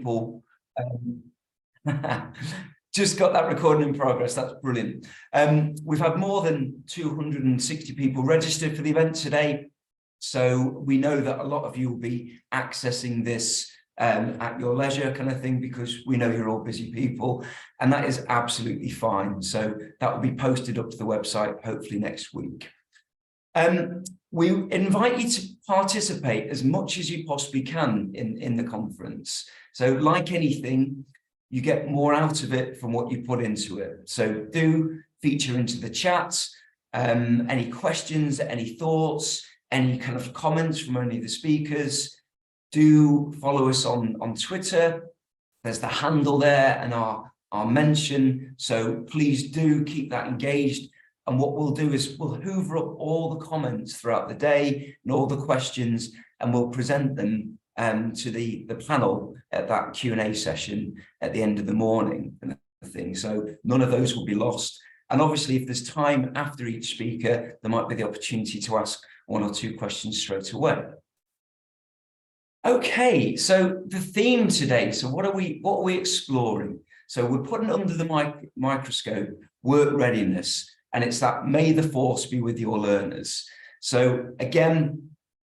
people. Just got that recording in progress. That's brilliant. We've had more than 260 people registered for the event today. So we know that a lot of you will be accessing this at your leisure kind of thing, because we know you're all busy people, and that is absolutely fine. So that will be posted up to the website hopefully next week. We invite you to participate as much as you possibly can in the conference. So like anything, you get more out of it from what you put into it. So do feature into the chat any questions, any thoughts, any kind of comments from any of the speakers. Do follow us on Twitter. There's the handle there and our mention. So please do keep that engaged. And what we'll do is we'll hoover up all the comments throughout the day and all the questions, and we'll present them to the panel at that Q&A session at the end of the morning and thing. So none of those will be lost. And obviously, if there's time after each speaker, there might be the opportunity to ask one or two questions straight away. Okay, so the theme today, so what are we exploring? So we're putting under the microscope work readiness, and it's that may the force be with your learners. So again,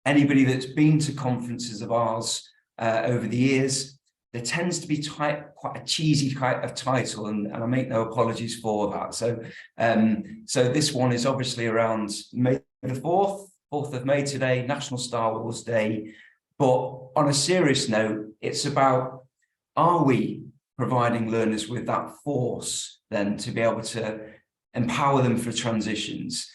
anybody that's been to conferences of ours over the years, there tends to be quite a cheesy kind of title, and I make no apologies for that. So so this one is obviously around May the 4th of May today, National Star Wars Day. But on a serious note, it's about, are we providing learners with that force then to be able to empower them for transitions?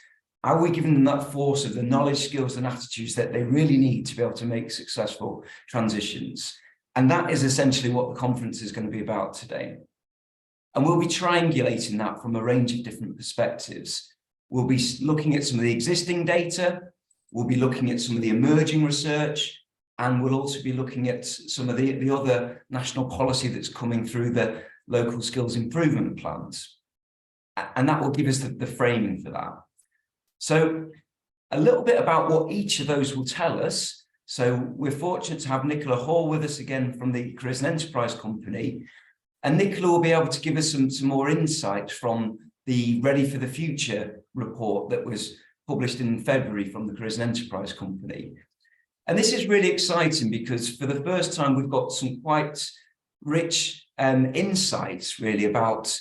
Are we giving them that force of the knowledge, skills, and attitudes that they really need to be able to make successful transitions? And that is essentially what the conference is going to be about today. And we'll be triangulating that from a range of different perspectives. We'll be looking at some of the existing data, we'll be looking at some of the emerging research, and we'll also be looking at some of the other national policy that's coming through the local skills improvement plans. And that will give us the framing for that. So a little bit about what each of those will tell us. So we're fortunate to have Nicola Hall with us again from the Careers and Enterprise Company. And Nicola will be able to give us some more insight from the Ready for the Future report that was published in February from the Careers and Enterprise Company. And this is really exciting because for the first time, we've got some quite rich insights really about,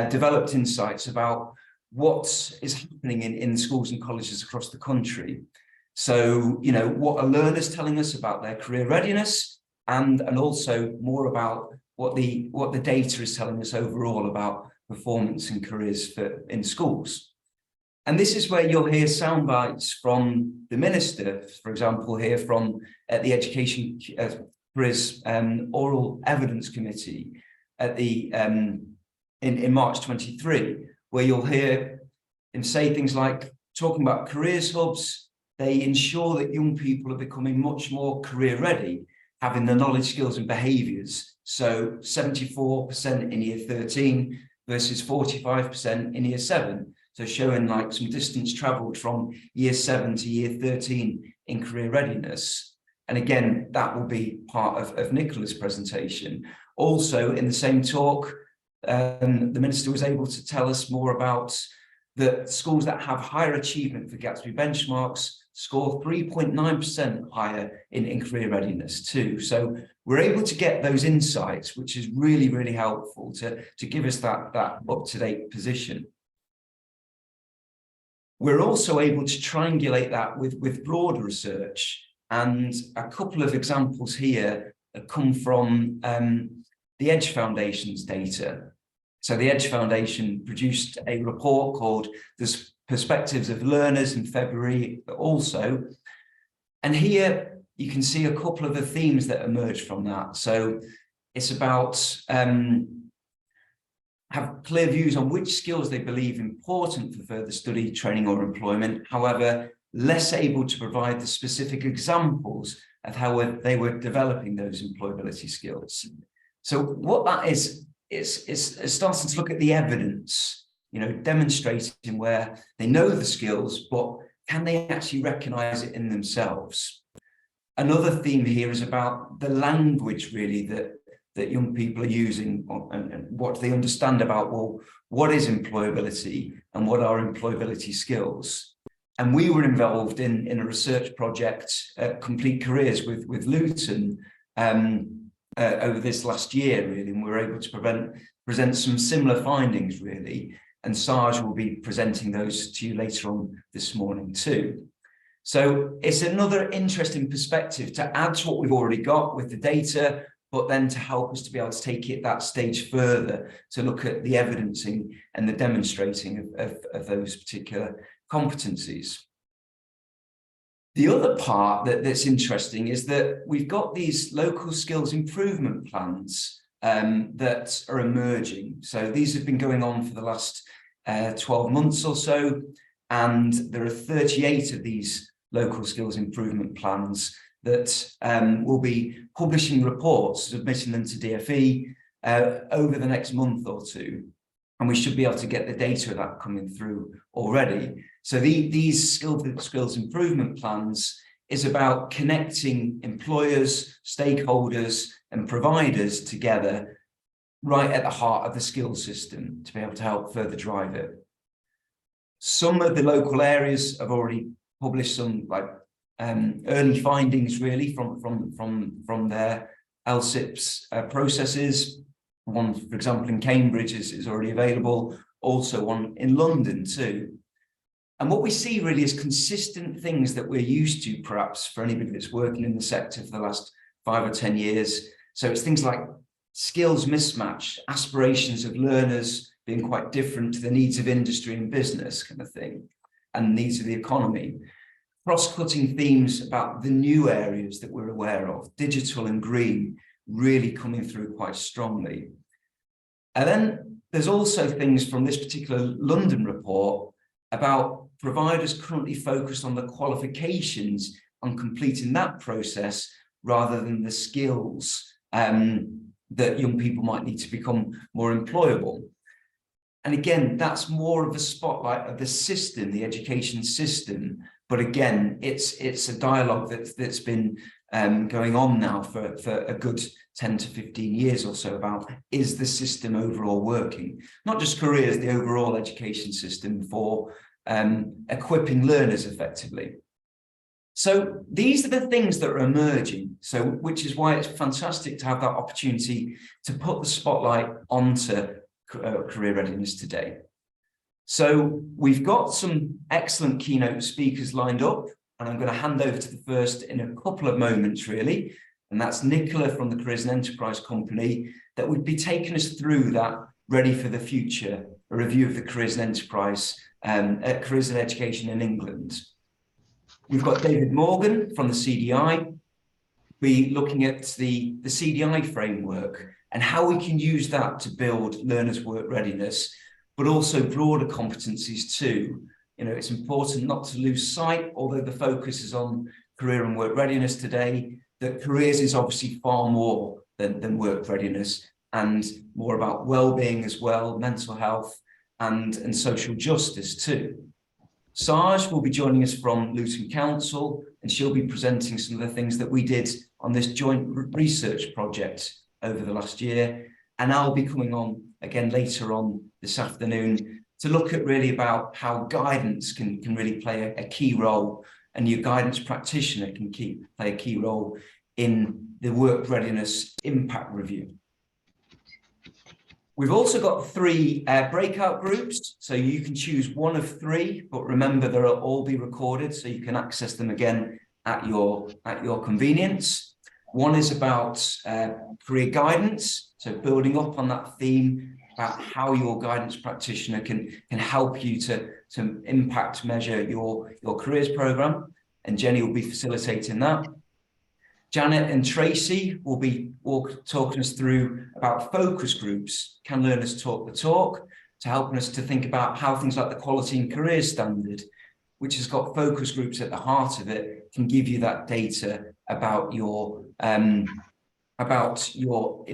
developed insights about what is happening in schools and colleges across the country. So, you know, what are learners telling us about their career readiness, and also more about what the data is telling us overall about performance and careers in schools. And this is where you'll hear sound bites from the minister, for example, here from the Education Careers Oral Evidence Committee at the in March 23, where you'll hear him say things like, talking about careers hubs, they ensure that young people are becoming much more career ready, having the knowledge, skills and behaviours. So 74% in year 13 versus 45% in year 7. So showing like some distance travelled from year 7 to year 13 in career readiness. And again, that will be part of Nicola's presentation. Also in the same talk, the minister was able to tell us more about the schools that have higher achievement for Gatsby benchmarks score 3.9% higher in career readiness too. So we're able to get those insights, which is really, really helpful to give us that up-to-date position. We're also able to triangulate that with broader research, and a couple of examples here come from the Edge Foundation's data. So the Edge Foundation produced a report called The Perspectives of Learners in February also. And here you can see a couple of the themes that emerge from that. So it's about have clear views on which skills they believe important for further study, training or employment, however, less able to provide the specific examples of how they were developing those employability skills. So what that is starting to look at the evidence, you know, demonstrating where they know the skills, but can they actually recognize it in themselves? Another theme here is about the language really that that young people are using, and what they understand about, well, what is employability and what are employability skills. And we were involved in a research project, Complete Careers with Luton, over this last year, really, and we were able to present some similar findings, really, and Sarge will be presenting those to you later on this morning too. So it's another interesting perspective to add to what we've already got with the data, but then to help us to be able to take it that stage further, to look at the evidencing and the demonstrating of those particular competencies. The other part that's interesting is that we've got these local skills improvement plans that are emerging. So these have been going on for the last 12 months or so, and there are 38 of these local skills improvement plans that will be publishing reports, submitting them to DfE over the next month or two. And we should be able to get the data of that coming through already. So these skills improvement plans is about connecting employers, stakeholders, and providers together right at the heart of the skills system to be able to help further drive it. Some of the local areas have already published some early findings, really, from their LSIPs processes. One, for example, in Cambridge is already available, also one in London too. And what we see really is consistent things that we're used to, perhaps, for anybody that's working in the sector for the last 5 or 10 years. So it's things like skills mismatch, aspirations of learners being quite different to the needs of industry and business kind of thing, and needs of the economy. Cross-cutting themes about the new areas that we're aware of, digital and green, really coming through quite strongly. And then there's also things from this particular London report about providers currently focused on the qualifications on completing that process rather than the skills that young people might need to become more employable. And again, that's more of a spotlight of the system, the education system. But again, it's a dialogue that's been going on now for a good 10 to 15 years or so about, is the system overall working? Not just careers, the overall education system for equipping learners effectively. So these are the things that are emerging, so which is why it's fantastic to have that opportunity to put the spotlight onto career readiness today. So we've got some excellent keynote speakers lined up, and I'm going to hand over to the first in a couple of moments, really. And that's Nicola from the Careers and Enterprise Company, that would be taking us through that Ready for the Future, a review of the Careers and Enterprise, Careers and Education in England. We've got David Morgan from the CDI. We're looking at the CDI framework and how we can use that to build learners' work readiness, but also broader competencies too. You know, it's important not to lose sight, although the focus is on career and work readiness today, that careers is obviously far more than work readiness, and more about well-being as well, mental health and social justice too. Sarge will be joining us from Luton Council, and she'll be presenting some of the things that we did on this joint research project over the last year. And I'll be coming on again later on this afternoon to look at really about how guidance can really play a key role, and your guidance practitioner can play a key role in the work readiness impact review. We've also got 3 breakout groups, so you can choose one of 3, but remember they'll all be recorded, so you can access them again at your convenience. One is about career guidance, so building up on that theme about how your guidance practitioner can help you to impact measure your careers program, and Jenny will be facilitating that. Janet and Tracy will be talking us through about focus groups. Can learners talk the talk? To helping us to think about how things like the Quality and Careers Standard, which has got focus groups at the heart of it, can give you that data about the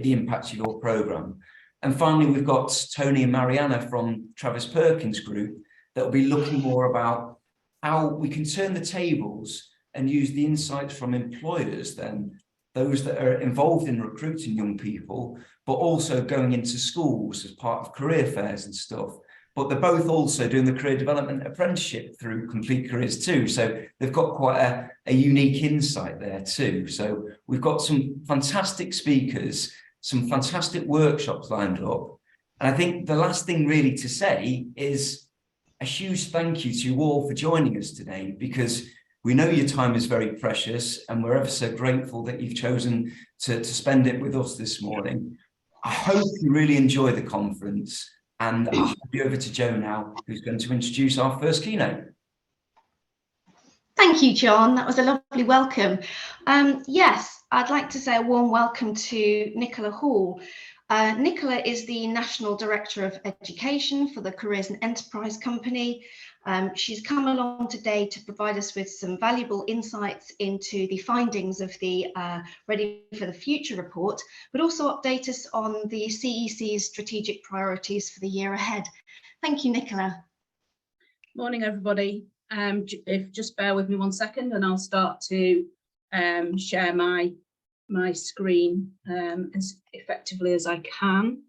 impact of your program. And finally, we've got Tony and Mariana from Travis Perkins Group that will be looking more about how we can turn the tables and use the insights from employers then those that are involved in recruiting young people, but also going into schools as part of career fairs and stuff. But they're both also doing the career development apprenticeship through Complete Careers too. So they've got quite a unique insight there too. So we've got some fantastic speakers, some fantastic workshops lined up. And I think the last thing really to say is a huge thank you to you all for joining us today, because we know your time is very precious and we're ever so grateful that you've chosen to spend it with us this morning. I hope you really enjoy the conference, and I'll hand you over to Jo now, who's going to introduce our first keynote. Thank you, John. That was a lovely welcome. Yes, I'd like to say a warm welcome to Nicola Hall. Nicola is the National Director of Education for the Careers and Enterprise Company. She's come along today to provide us with some valuable insights into the findings of the Ready for the Future report, but also update us on the CEC's strategic priorities for the year ahead. Thank you, Nicola. Morning, everybody. If just bear with me 1 second and I'll start to share my screen as effectively as I can.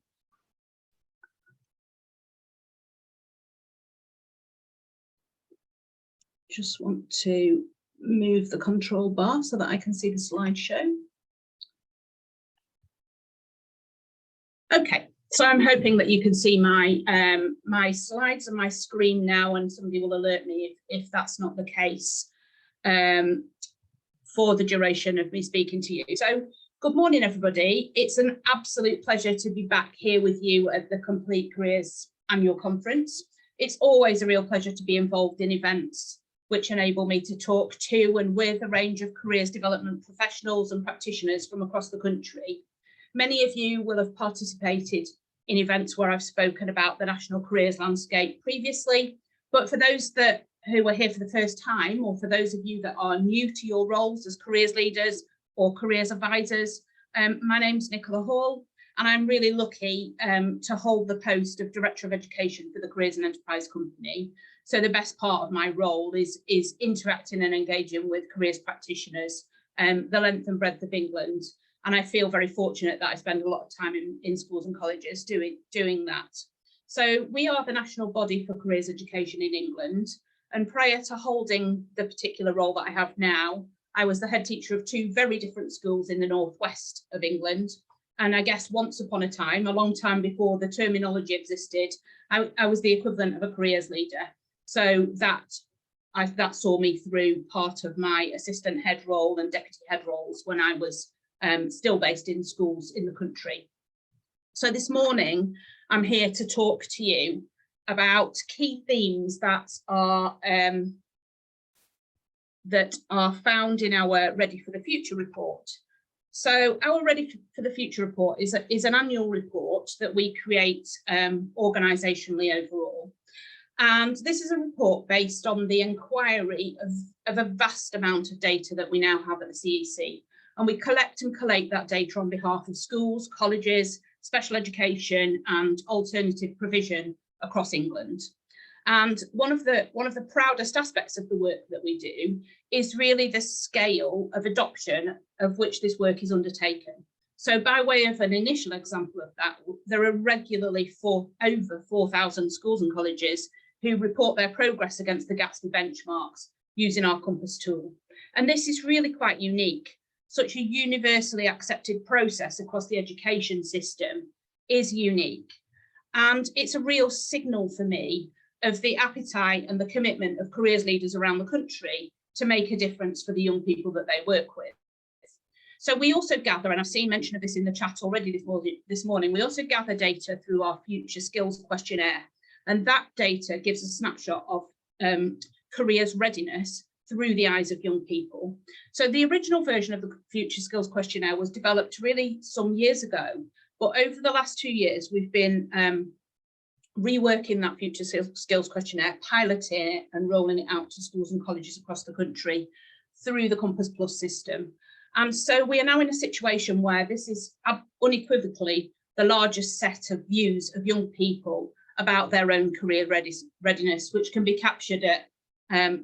Just want to move the control bar so that I can see the slideshow. Okay, so I'm hoping that you can see my my slides and my screen now, and somebody will alert me if that's not the case for the duration of me speaking to you. So good morning, everybody. It's an absolute pleasure to be back here with you at the Complete Careers Annual Conference. It's always a real pleasure to be involved in events which enable me to talk to and with a range of careers development professionals and practitioners from across the country. Many of you will have participated in events where I've spoken about the national careers landscape previously, but for those who are here for the first time, or for those of you that are new to your roles as careers leaders or careers advisors, my name's Nicola Hall, and I'm really lucky to hold the post of Director of Education for the Careers and Enterprise Company. So the best part of my role is interacting and engaging with careers practitioners, the length and breadth of England. And I feel very fortunate that I spend a lot of time in schools and colleges doing that. So we are the national body for careers education in England. And prior to holding the particular role that I have now, I was the head teacher of 2 very different schools in the northwest of England. And I guess once upon a time, a long time before the terminology existed, I was the equivalent of a careers leader. So that saw me through part of my assistant head role and deputy head roles when I was still based in schools in the country. So this morning, I'm here to talk to you about key themes that are found in our Ready for the Future report. So our Ready for the Future report is an annual report that we create organisationally overall. And this is a report based on the inquiry of a vast amount of data that we now have at the CEC. And we collect and collate that data on behalf of schools, colleges, special education and alternative provision across England. And one of the proudest aspects of the work that we do is really the scale of adoption of which this work is undertaken. So by way of an initial example of that, there are regularly over 4,000 schools and colleges who report their progress against the Gatsby benchmarks using our Compass tool. And this is really quite unique. Such a universally accepted process across the education system is unique. And it's a real signal for me of the appetite and the commitment of careers leaders around the country to make a difference for the young people that they work with. So we also gather, and I've seen mention of this in the chat already this morning, we also gather data through our Future Skills Questionnaire. And that data gives a snapshot of careers readiness through the eyes of young people. So the original version of the Future Skills Questionnaire was developed really some years ago, but over the last 2 years, we've been reworking that Future Skills Questionnaire, piloting it and rolling it out to schools and colleges across the country through the Compass Plus system. And so we are now in a situation where this is unequivocally the largest set of views of young people about their own career readiness, which can be captured at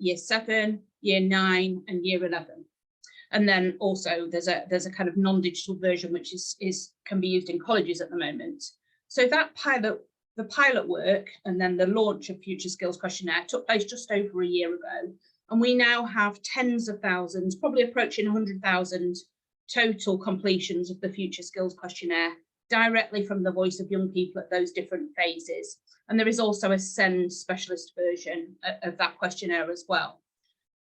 year 7, year 9 and year 11. And then also there's a kind of non-digital version which can be used in colleges at the moment. So that the pilot work and then the launch of Future Skills Questionnaire took place just over a year ago. And we now have tens of thousands, probably approaching 100,000 total completions of the Future Skills Questionnaire directly from the voice of young people at those different phases. And there is also a SEND specialist version of that questionnaire as well.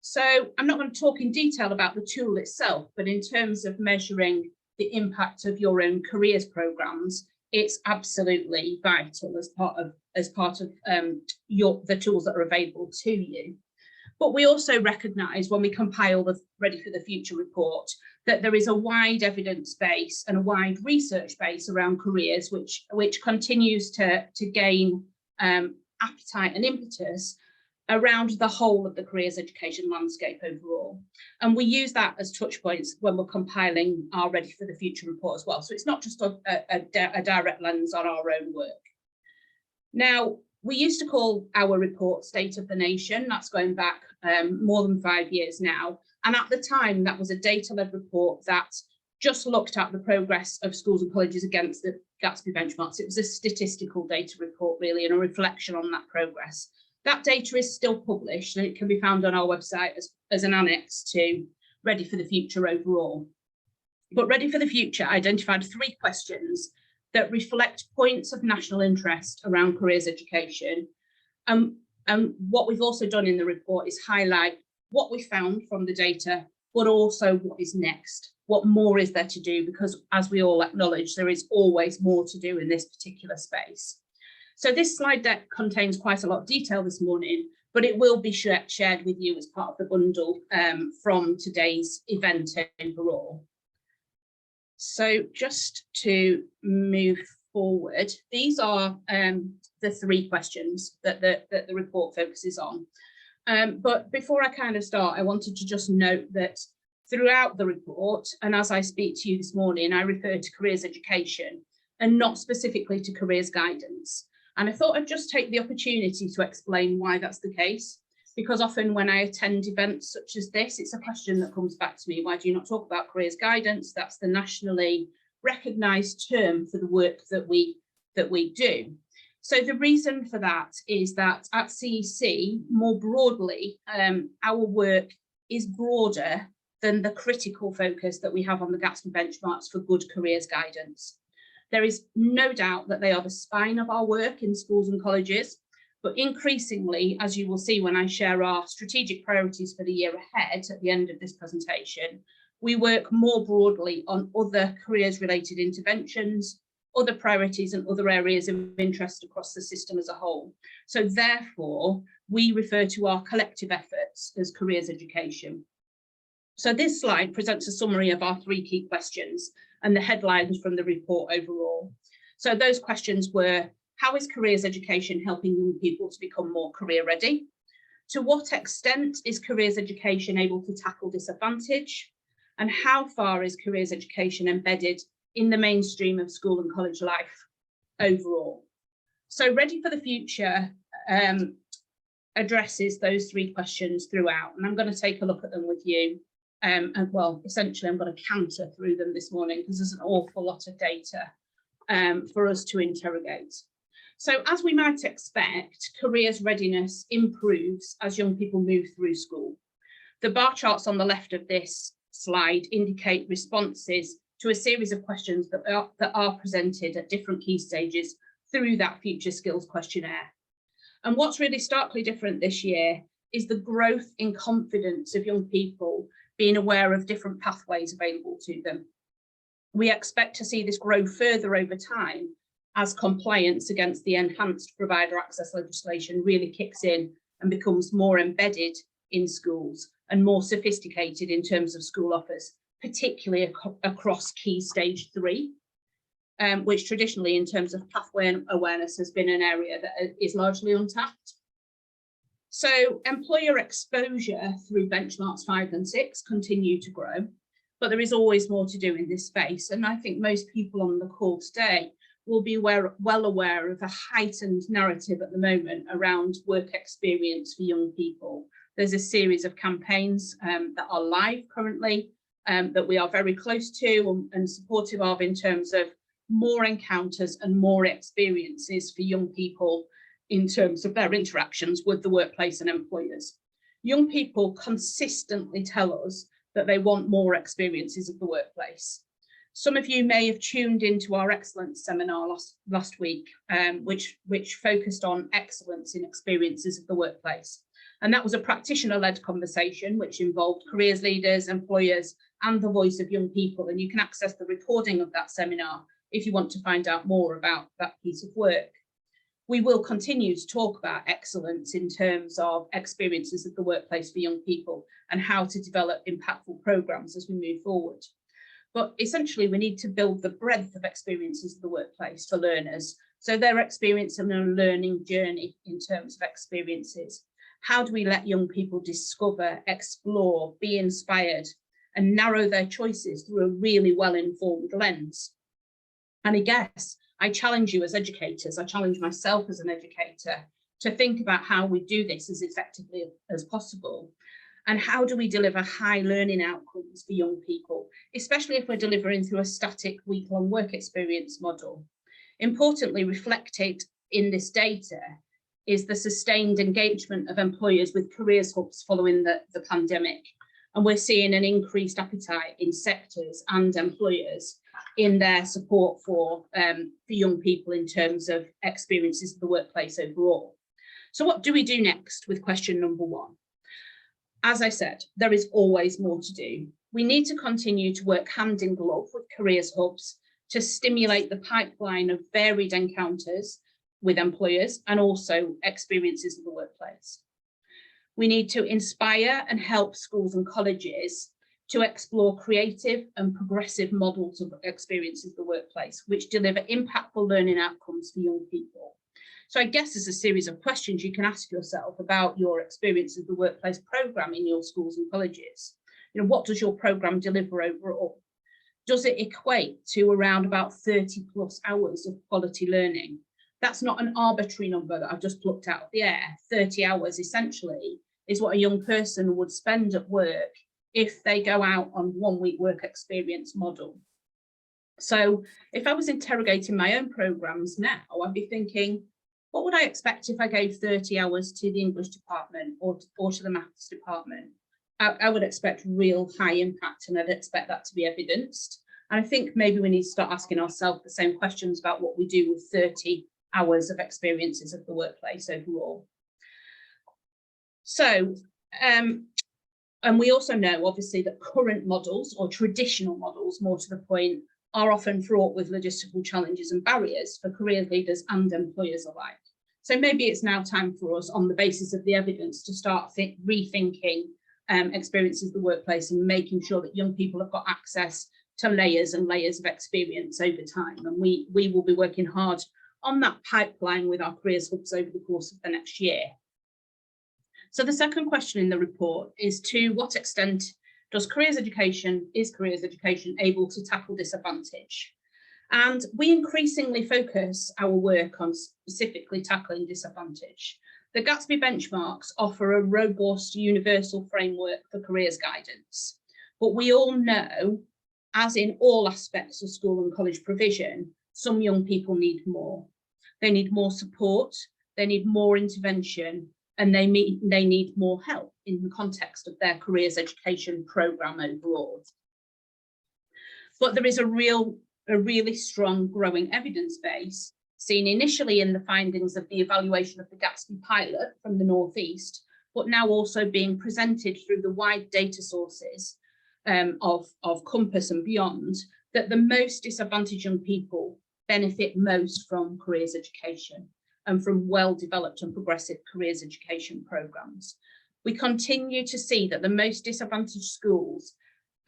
So I'm not going to talk in detail about the tool itself, but in terms of measuring the impact of your own careers programmes, it's absolutely vital as part of the tools that are available to you. But we also recognise when we compile the Ready for the Future report that there is a wide evidence base and a wide research base around careers, which continues to gain appetite and impetus around the whole of the careers education landscape overall. And we use that as touch points when we're compiling our Ready for the Future report as well. So it's not just a direct lens on our own work. Now, we used to call our report State of the Nation. That's going back more than 5 years now. And at the time, that was a data-led report that just looked at the progress of schools and colleges against the Gatsby benchmarks. It was a statistical data report, really, and a reflection on that progress. That data is still published and it can be found on our website as an annex to Ready for the Future overall. But Ready for the Future identified 3 questions that reflect points of national interest around careers education. And what we've also done in the report is highlight what we found from the data, but also what is next. What more is there to do? Because as we all acknowledge, there is always more to do in this particular space. So this slide deck contains quite a lot of detail this morning, but it will be shared with you as part of the bundle from today's event overall. So just to move forward, these are the 3 questions that the report focuses on. But before I kind of start, I wanted to just note that throughout the report, and as I speak to you this morning, I refer to careers education and not specifically to careers guidance. And I thought I'd just take the opportunity to explain why that's the case, because often when I attend events such as this, it's a question that comes back to me. Why do you not talk about careers guidance? That's the nationally recognised term for the work that we do. So the reason for that is that at CEC, more broadly, our work is broader than the critical focus that we have on the Gatsby benchmarks for good careers guidance. There is no doubt that they are the spine of our work in schools and colleges, but increasingly, as you will see when I share our strategic priorities for the year ahead at the end of this presentation, we work more broadly on other careers-related interventions, other priorities and other areas of interest across the system as a whole. So therefore, we refer to our collective efforts as careers education. So this slide presents a summary of our 3 key questions and the headlines from the report overall. So those questions were, how is careers education helping young people to become more career ready? To what extent is careers education able to tackle disadvantage? And how far is careers education embedded in the mainstream of school and college life overall? So Ready for the Future addresses those 3 questions throughout, and I'm going to take a look at them with you. And well, essentially, I'm going to canter through them this morning because there's an awful lot of data for us to interrogate. So as we might expect, careers readiness improves as young people move through school. The bar charts on the left of this slide indicate responses to a series of questions that are presented at different key stages through that Future Skills Questionnaire. And what's really starkly different this year is the growth in confidence of young people being aware of different pathways available to them. We expect to see this grow further over time as compliance against the enhanced provider access legislation really kicks in and becomes more embedded in schools and more sophisticated in terms of school offers, particularly across key stage 3, which traditionally in terms of pathway awareness has been an area that is largely untapped. So employer exposure through benchmarks 5 and 6 continue to grow, but there is always more to do in this space. And I think most people on the call today will be well aware of a heightened narrative at the moment around work experience for young people. There's a series of campaigns that are live currently, that we are very close to and supportive of in terms of more encounters and more experiences for young people in terms of their interactions with the workplace and employers. Young people consistently tell us that they want more experiences of the workplace. Some of you may have tuned into our excellence seminar last week, which focused on excellence in experiences of the workplace. And that was a practitioner-led conversation, which involved careers leaders, employers, and the voice of young people. And you can access the recording of that seminar if you want to find out more about that piece of work. We will continue to talk about excellence in terms of experiences of the workplace for young people and how to develop impactful programs as we move forward. But essentially, we need to build the breadth of experiences of the workplace for learners. So their experience and their learning journey in terms of experiences. How do we let young people discover, explore, be inspired, and narrow their choices through a really well-informed lens? And I guess I challenge you as educators, I challenge myself as an educator to think about how we do this as effectively as possible. And how do we deliver high learning outcomes for young people, especially if we're delivering through a static week-long work experience model? Importantly, reflected in this data is the sustained engagement of employers with careers hubs following the pandemic. And we're seeing an increased appetite in sectors and employers in their support for young people in terms of experiences of the workplace overall. So what do we do next with question number 1? As I said, there is always more to do. We need to continue to work hand in glove with careers hubs to stimulate the pipeline of varied encounters with employers and also experiences of the workplace. We need to inspire and help schools and colleges to explore creative and progressive models of experiences of the workplace, which deliver impactful learning outcomes for young people. So I guess there's a series of questions you can ask yourself about your experience of the workplace programme in your schools and colleges. You know, what does your programme deliver overall? Does it equate to around about 30 plus hours of quality learning? That's not an arbitrary number that I've just plucked out of the air. 30 hours essentially is what a young person would spend at work if they go out on 1 week work experience model. So if I was interrogating my own programmes now, I'd be thinking, what would I expect if I gave 30 hours to the English department or to the maths department? I would expect real high impact, and I'd expect that to be evidenced. And I think maybe we need to start asking ourselves the same questions about what we do with 30 hours of experiences of the workplace overall. So, and we also know, obviously, that current models or traditional models, more to the point, are often fraught with logistical challenges and barriers for career leaders and employers alike. So maybe it's now time for us, on the basis of the evidence, to start rethinking experiences of the workplace and making sure that young people have got access to layers and layers of experience over time. And we will be working hard on that pipeline with our careers hubs over the course of the next year. So the second question in the report is, to what extent is careers education able to tackle disadvantage? And we increasingly focus our work on specifically tackling disadvantage. The Gatsby benchmarks offer a robust universal framework for careers guidance, but we all know, as in all aspects of school and college provision, some young people need more. They need more support, they need more intervention, and they need more help in the context of their careers education programme overall. But there is a really strong growing evidence base, seen initially in the findings of the evaluation of the Gatsby pilot from the North East, but now also being presented through the wide data sources of Compass and beyond, that the most disadvantaged young people benefit most from careers education and from well-developed and progressive careers education programmes. We continue to see that the most disadvantaged schools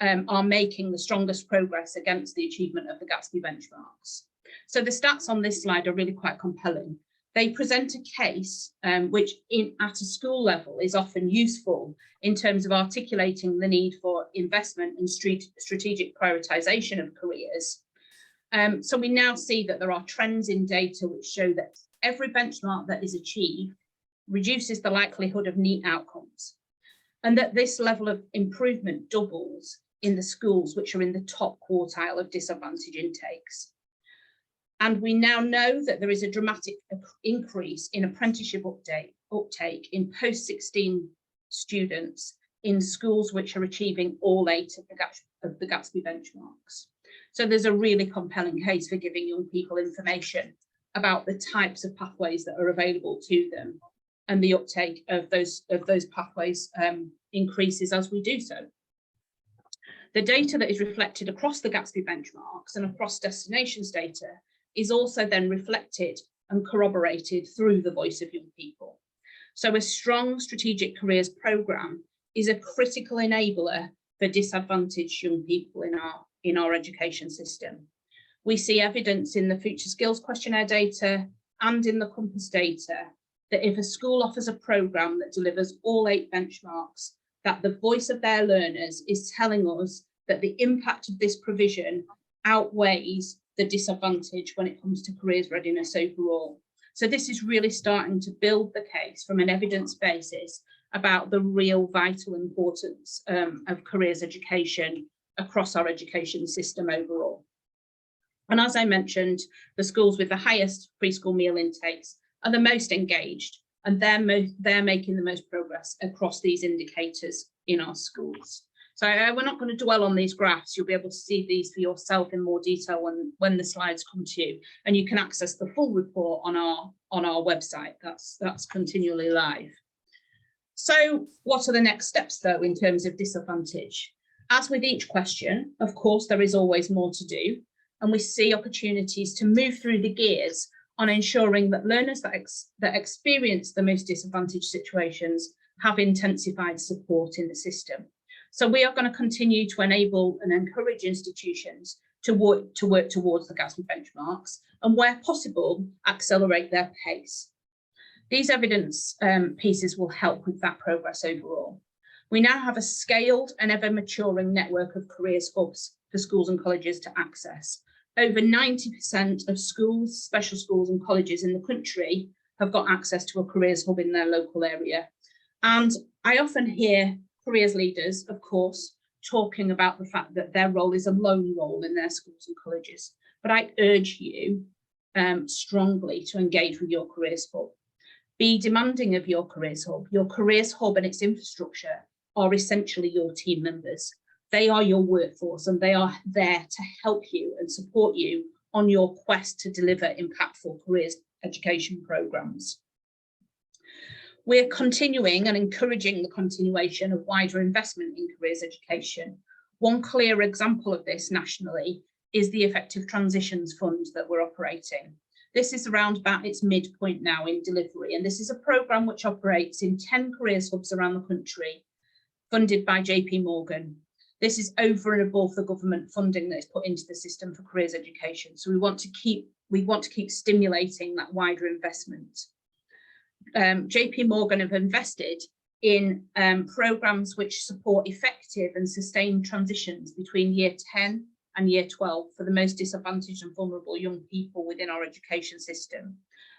are making the strongest progress against the achievement of the Gatsby benchmarks. So the stats on this slide are really quite compelling. They present a case which at a school level is often useful in terms of articulating the need for investment and strategic prioritisation of careers. So we now see that there are trends in data which show that every benchmark that is achieved reduces the likelihood of neat outcomes, and that this level of improvement doubles in the schools which are in the top quartile of disadvantage intakes. And we now know that there is a dramatic increase in apprenticeship uptake in post-16 students in schools which are achieving all 8 of the Gatsby benchmarks. So there's a really compelling case for giving young people information about the types of pathways that are available to them, and the uptake of those pathways increases as we do so. The data that is reflected across the Gatsby benchmarks and across destinations data is also then reflected and corroborated through the voice of young people. So a strong strategic careers programme is a critical enabler for disadvantaged young people in our education system. We see evidence in the Future Skills Questionnaire data and in the Compass data that if a school offers a programme that delivers all 8 benchmarks, that the voice of their learners is telling us that the impact of this provision outweighs the disadvantage when it comes to careers readiness overall. So this is really starting to build the case from an evidence basis about the real vital importance of careers education across our education system overall. And as I mentioned, the schools with the highest preschool meal intakes are the most engaged, and they're making the most progress across these indicators in our schools. So we're not going to dwell on these graphs. You'll be able to see these for yourself in more detail when the slides come to you, and you can access the full report on our website. That's continually live. So what are the next steps though in terms of disadvantage? As with each question, of course, there is always more to do, and we see opportunities to move through the gears on ensuring that learners that experience the most disadvantaged situations have intensified support in the system. So we are going to continue to enable and encourage institutions to work towards the Gatsby benchmarks, and where possible, accelerate their pace. These evidence pieces will help with that progress overall. We now have a scaled and ever maturing network of careers hubs for schools and colleges to access. Over 90% of schools, special schools and colleges in the country have got access to a careers hub in their local area. And I often hear careers leaders, of course, talking about the fact that their role is a lone role in their schools and colleges. But I urge you strongly to engage with your careers hub. Be demanding of your careers hub. Your careers hub and its infrastructure are essentially your team members. They are your workforce, and they are there to help you and support you on your quest to deliver impactful careers education programmes. We're continuing and encouraging the continuation of wider investment in careers education. One clear example of this nationally is the Effective Transitions Fund that we're operating. This is around about its midpoint now in delivery, and this is a programme which operates in 10 careers hubs around the country, funded by JP Morgan. This is over and above the government funding that is put into the system for careers education. So we want to keep stimulating that wider investment. JP Morgan have invested in programmes which support effective and sustained transitions between year 10 and year 12 for the most disadvantaged and vulnerable young people within our education system.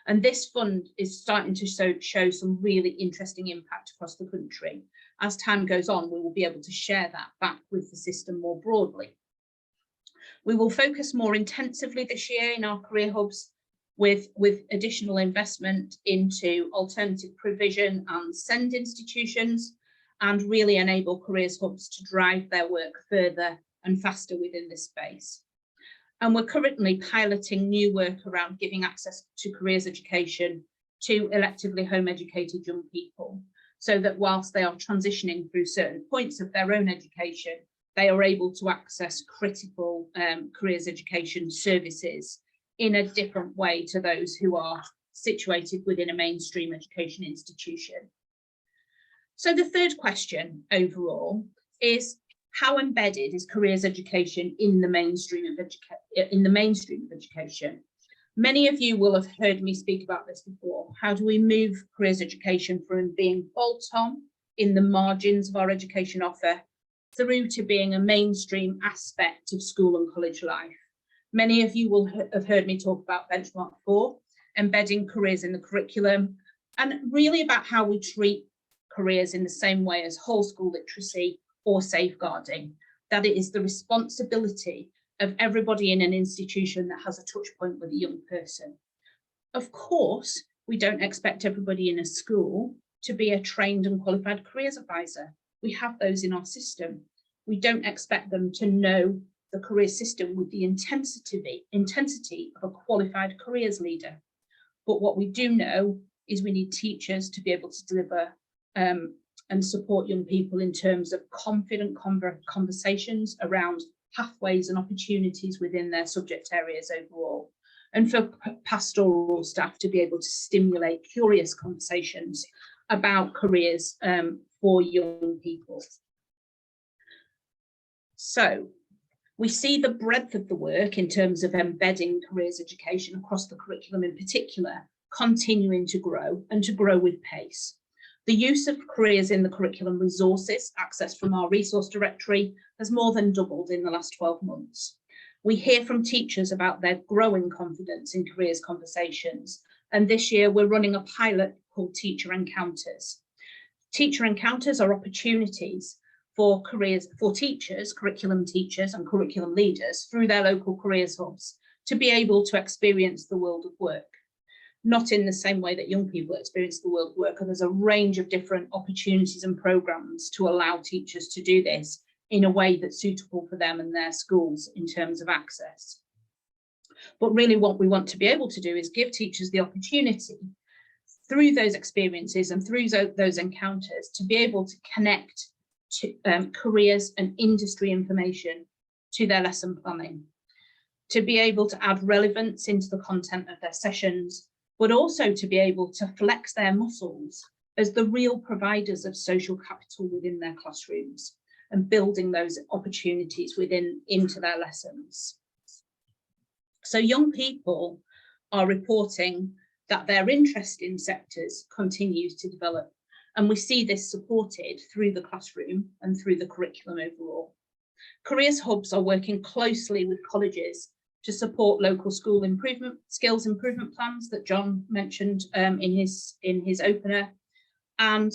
And this fund is starting to show some really interesting impact across the country. As time goes on, we will be able to share that back with the system more broadly. We will focus more intensively this year in our career hubs with additional investment into alternative provision and SEND institutions, and really enable careers hubs to drive their work further and faster within this space. And we're currently piloting new work around giving access to careers education to electively home educated young people, so that whilst they are transitioning through certain points of their own education, they are able to access critical careers education services in a different way to those who are situated within a mainstream education institution. So the third question overall is, how embedded is careers education in the mainstream of education? Many of you will have heard me speak about this before. How do we move careers education from being bolt-on in the margins of our education offer through to being a mainstream aspect of school and college life? Many of you will have heard me talk about Benchmark 4, embedding careers in the curriculum, and really about how we treat careers in the same way as whole school literacy or safeguarding. that it is the responsibility of everybody in an institution that has a touch point with a young person. Of course, we don't expect everybody in a school to be a trained and qualified careers advisor. We have those in our system. We don't expect them to know the career system with the intensity of a qualified careers leader. But what we do know is we need teachers to be able to deliver and support young people in terms of confident conversations around pathways and opportunities within their subject areas overall, and for pastoral staff to be able to stimulate curious conversations about careers for young people. So we see the breadth of the work in terms of embedding careers education across the curriculum in particular continuing to grow, and to grow with pace. The use of careers in the curriculum resources accessed from our resource directory has more than doubled in the last 12 months. We hear from teachers about their growing confidence in careers conversations, and this year we're running a pilot called Teacher Encounters. Teacher Encounters are opportunities for teachers, curriculum teachers and curriculum leaders through their local careers hubs to be able to experience the world of work. Not in the same way that young people experience the world of work, and there's a range of different opportunities and programs to allow teachers to do this in a way that's suitable for them and their schools in terms of access. But really what we want to be able to do is give teachers the opportunity through those experiences and through those encounters to be able to connect to careers and industry information to their lesson planning, to be able to add relevance into the content of their sessions, but also to be able to flex their muscles as the real providers of social capital within their classrooms and building those opportunities into their lessons. So young people are reporting that their interest in sectors continues to develop, and we see this supported through the classroom and through the curriculum overall. Careers hubs are working closely with colleges to support local school skills improvement plans that John mentioned in his opener, and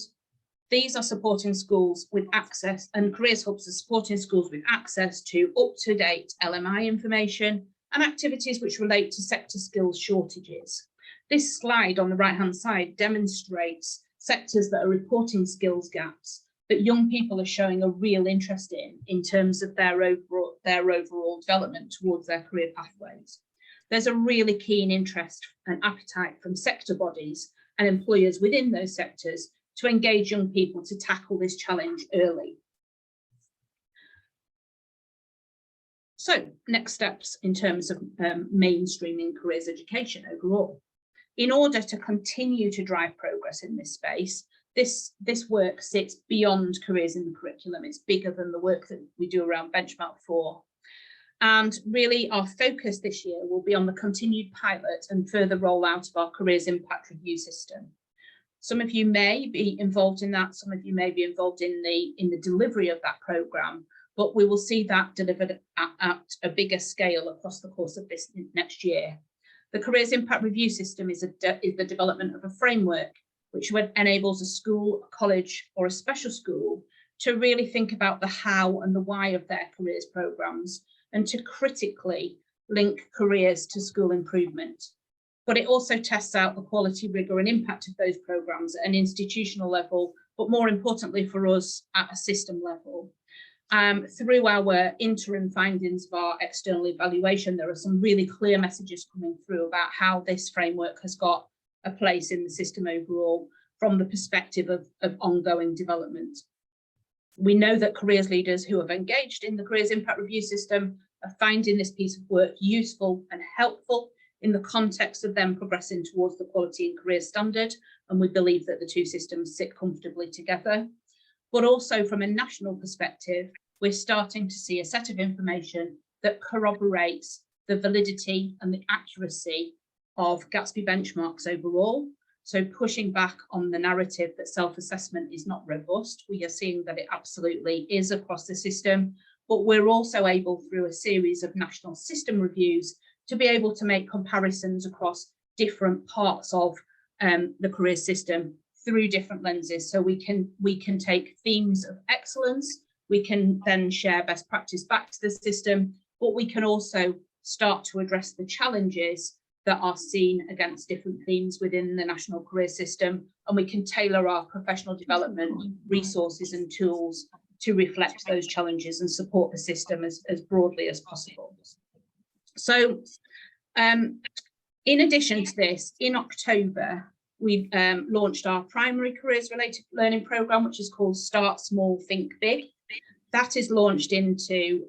these are supporting schools with access, and careers hubs are supporting schools with access to up-to-date LMI information and activities which relate to sector skills shortages. This slide on the right-hand side demonstrates sectors that are reporting skills gaps that young people are showing a real interest in terms of their overall development towards their career pathways. There's a really keen interest and appetite from sector bodies and employers within those sectors to engage young people to tackle this challenge early. So, next steps in terms of mainstreaming careers education overall. In order to continue to drive progress in this space, this work sits beyond careers in the curriculum. It's bigger than the work that we do around Benchmark 4. And really our focus this year will be on the continued pilot and further rollout of our careers impact review system. Some of you may be involved in that, some of you may be involved in the delivery of that programme, but we will see that delivered at a bigger scale across the course of this next year. The careers impact review system is the development of a framework which enables a school, a college or a special school to really think about the how and the why of their careers programmes and to critically link careers to school improvement. But it also tests out the quality, rigour and impact of those programmes at an institutional level, but more importantly for us at a system level. Through our interim findings of our external evaluation, there are some really clear messages coming through about how this framework has got a place in the system overall from the perspective of ongoing development. We know that careers leaders who have engaged in the careers impact review system are finding this piece of work useful and helpful in the context of them progressing towards the quality and career standard, and we believe that the two systems sit comfortably together. But also from a national perspective, we're starting to see a set of information that corroborates the validity and the accuracy of Gatsby benchmarks overall. So pushing back on the narrative that self-assessment is not robust, we are seeing that it absolutely is across the system, but we're also able through a series of national system reviews to be able to make comparisons across different parts of the career system through different lenses. So we can take themes of excellence We can then share best practice back to the system, but we can also start to address the challenges that are seen against different themes within the national career system, and we can tailor our professional development resources and tools to reflect those challenges and support the system as broadly as possible. So in addition to this, in October, we launched our primary careers related learning programme, which is called Start Small, Think Big. That is launched into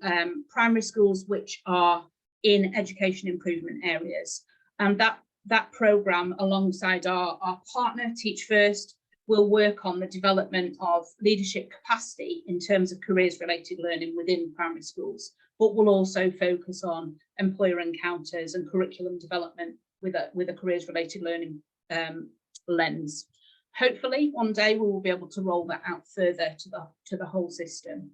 primary schools which are in education improvement areas. And that programme, alongside our partner, Teach First, will work on the development of leadership capacity in terms of careers related learning within primary schools, but will also focus on employer encounters and curriculum development with a careers related learning lens. Hopefully one day we will be able to roll that out further to the whole system.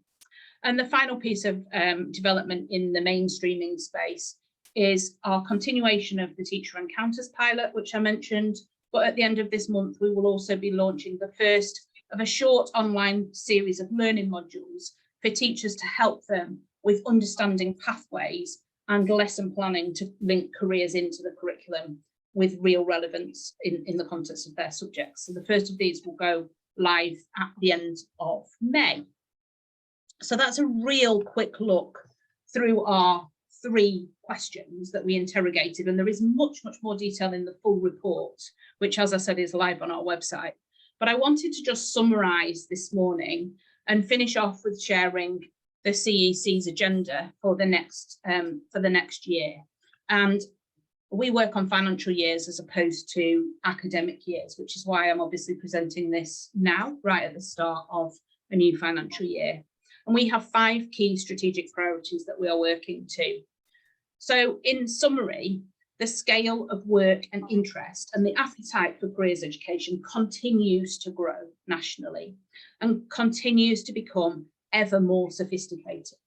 And the final piece of development in the mainstreaming space is our continuation of the Teacher Encounters pilot, which I mentioned, but at the end of this month, we will also be launching the first of a short online series of learning modules for teachers to help them with understanding pathways and lesson planning to link careers into the curriculum with real relevance in the context of their subjects. So the first of these will go live at the end of May. So that's a real quick look through our 3 questions that we interrogated, and there is much more detail in the full report, which, as I said, is live on our website. But I wanted to just summarise this morning and finish off with sharing the CEC's agenda for the next year. And we work on financial years as opposed to academic years, which is why I'm obviously presenting this now, right at the start of a new financial year. And we have 5 key strategic priorities that we are working to. So in summary, the scale of work and interest and the appetite for careers education continues to grow nationally and continues to become ever more sophisticated.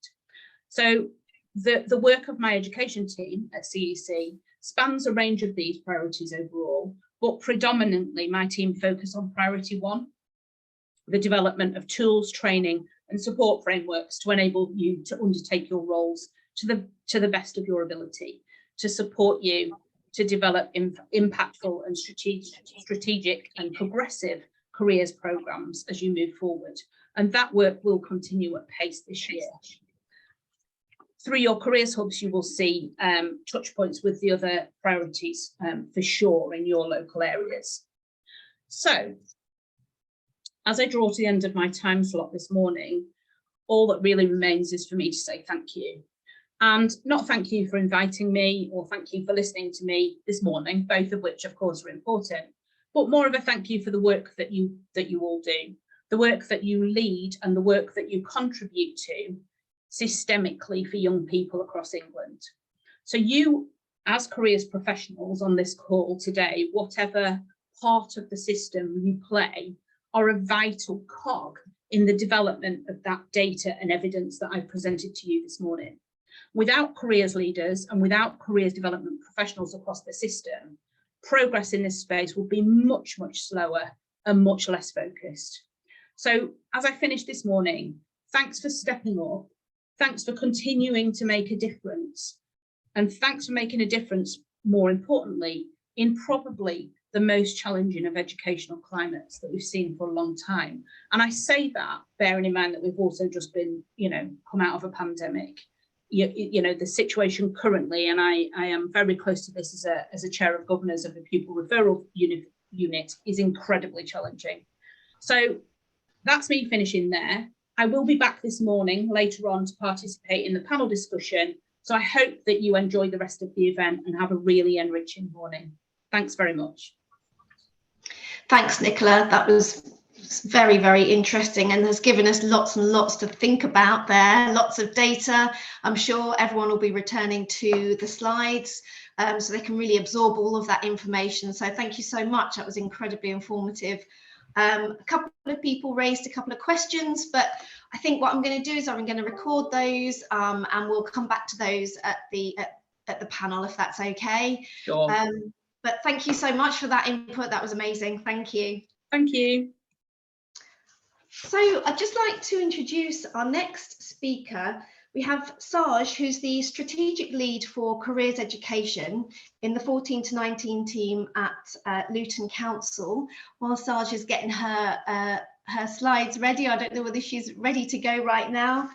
So the work of my education team at CEC spans a range of these priorities overall, but predominantly my team focus on priority 1, the development of tools, training and support frameworks to enable you to undertake your roles to the best of your ability, to support you to develop impactful and strategic and progressive careers programmes as you move forward. And that work will continue at pace this year. Through your careers hubs, you will see touch points with the other priorities for sure in your local areas. So, as I draw to the end of my time slot this morning, all that really remains is for me to say thank you. And not thank you for inviting me or thank you for listening to me this morning, both of which of course are important, but more of a thank you for the work that you all do, the work that you lead and the work that you contribute to systemically for young people across England. So you, as careers professionals on this call today, whatever part of the system you play, are a vital cog in the development of that data and evidence that I presented to you this morning. Without careers leaders and without careers development professionals across the system, progress in this space will be much slower and much less focused. So as I finish this morning, thanks for stepping up, thanks for continuing to make a difference, and thanks for making a difference, more importantly, in probably the most challenging of educational climates that we've seen for a long time. And I say that bearing in mind that we've also just been, come out of a pandemic. The situation currently, and I am very close to this as a chair of governors of the pupil referral unit, is incredibly challenging. So that's me finishing there. I will be back this morning later on to participate in the panel discussion. So I hope that you enjoy the rest of the event and have a really enriching morning. Thanks very much. Thanks, Nicola. That was very interesting and has given us lots and lots to think about there, lots of data. I'm sure everyone will be returning to the slides so they can really absorb all of that information. So thank you so much. That was incredibly informative. A couple of people raised a couple of questions, but I think what I'm going to do is I'm going to record those and we'll come back to those at the panel, if that's okay. Sure. But thank you so much for that input. That was amazing. Thank you. Thank you. So I'd just like to introduce our next speaker. We have Saj, who's the strategic lead for careers education in the 14 to 19 team at Luton Council. While Saj is getting her slides ready, I don't know whether she's ready to go right now.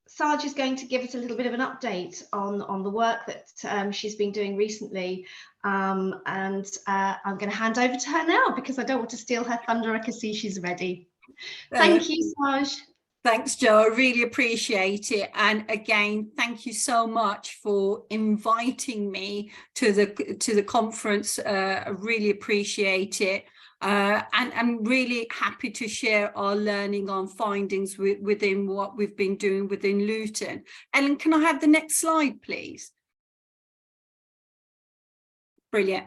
Saj is going to give us a little bit of an update on the work that she's been doing recently. And I'm going to hand over to her now because I don't want to steal her thunder. I can see she's ready. Thank you, Saj. Thanks, Joe. I really appreciate it. And again, thank you so much for inviting me to the conference. I really appreciate it. And I'm really happy to share our learning on findings within what we've been doing within Luton. Ellen, can I have the next slide, please? Brilliant.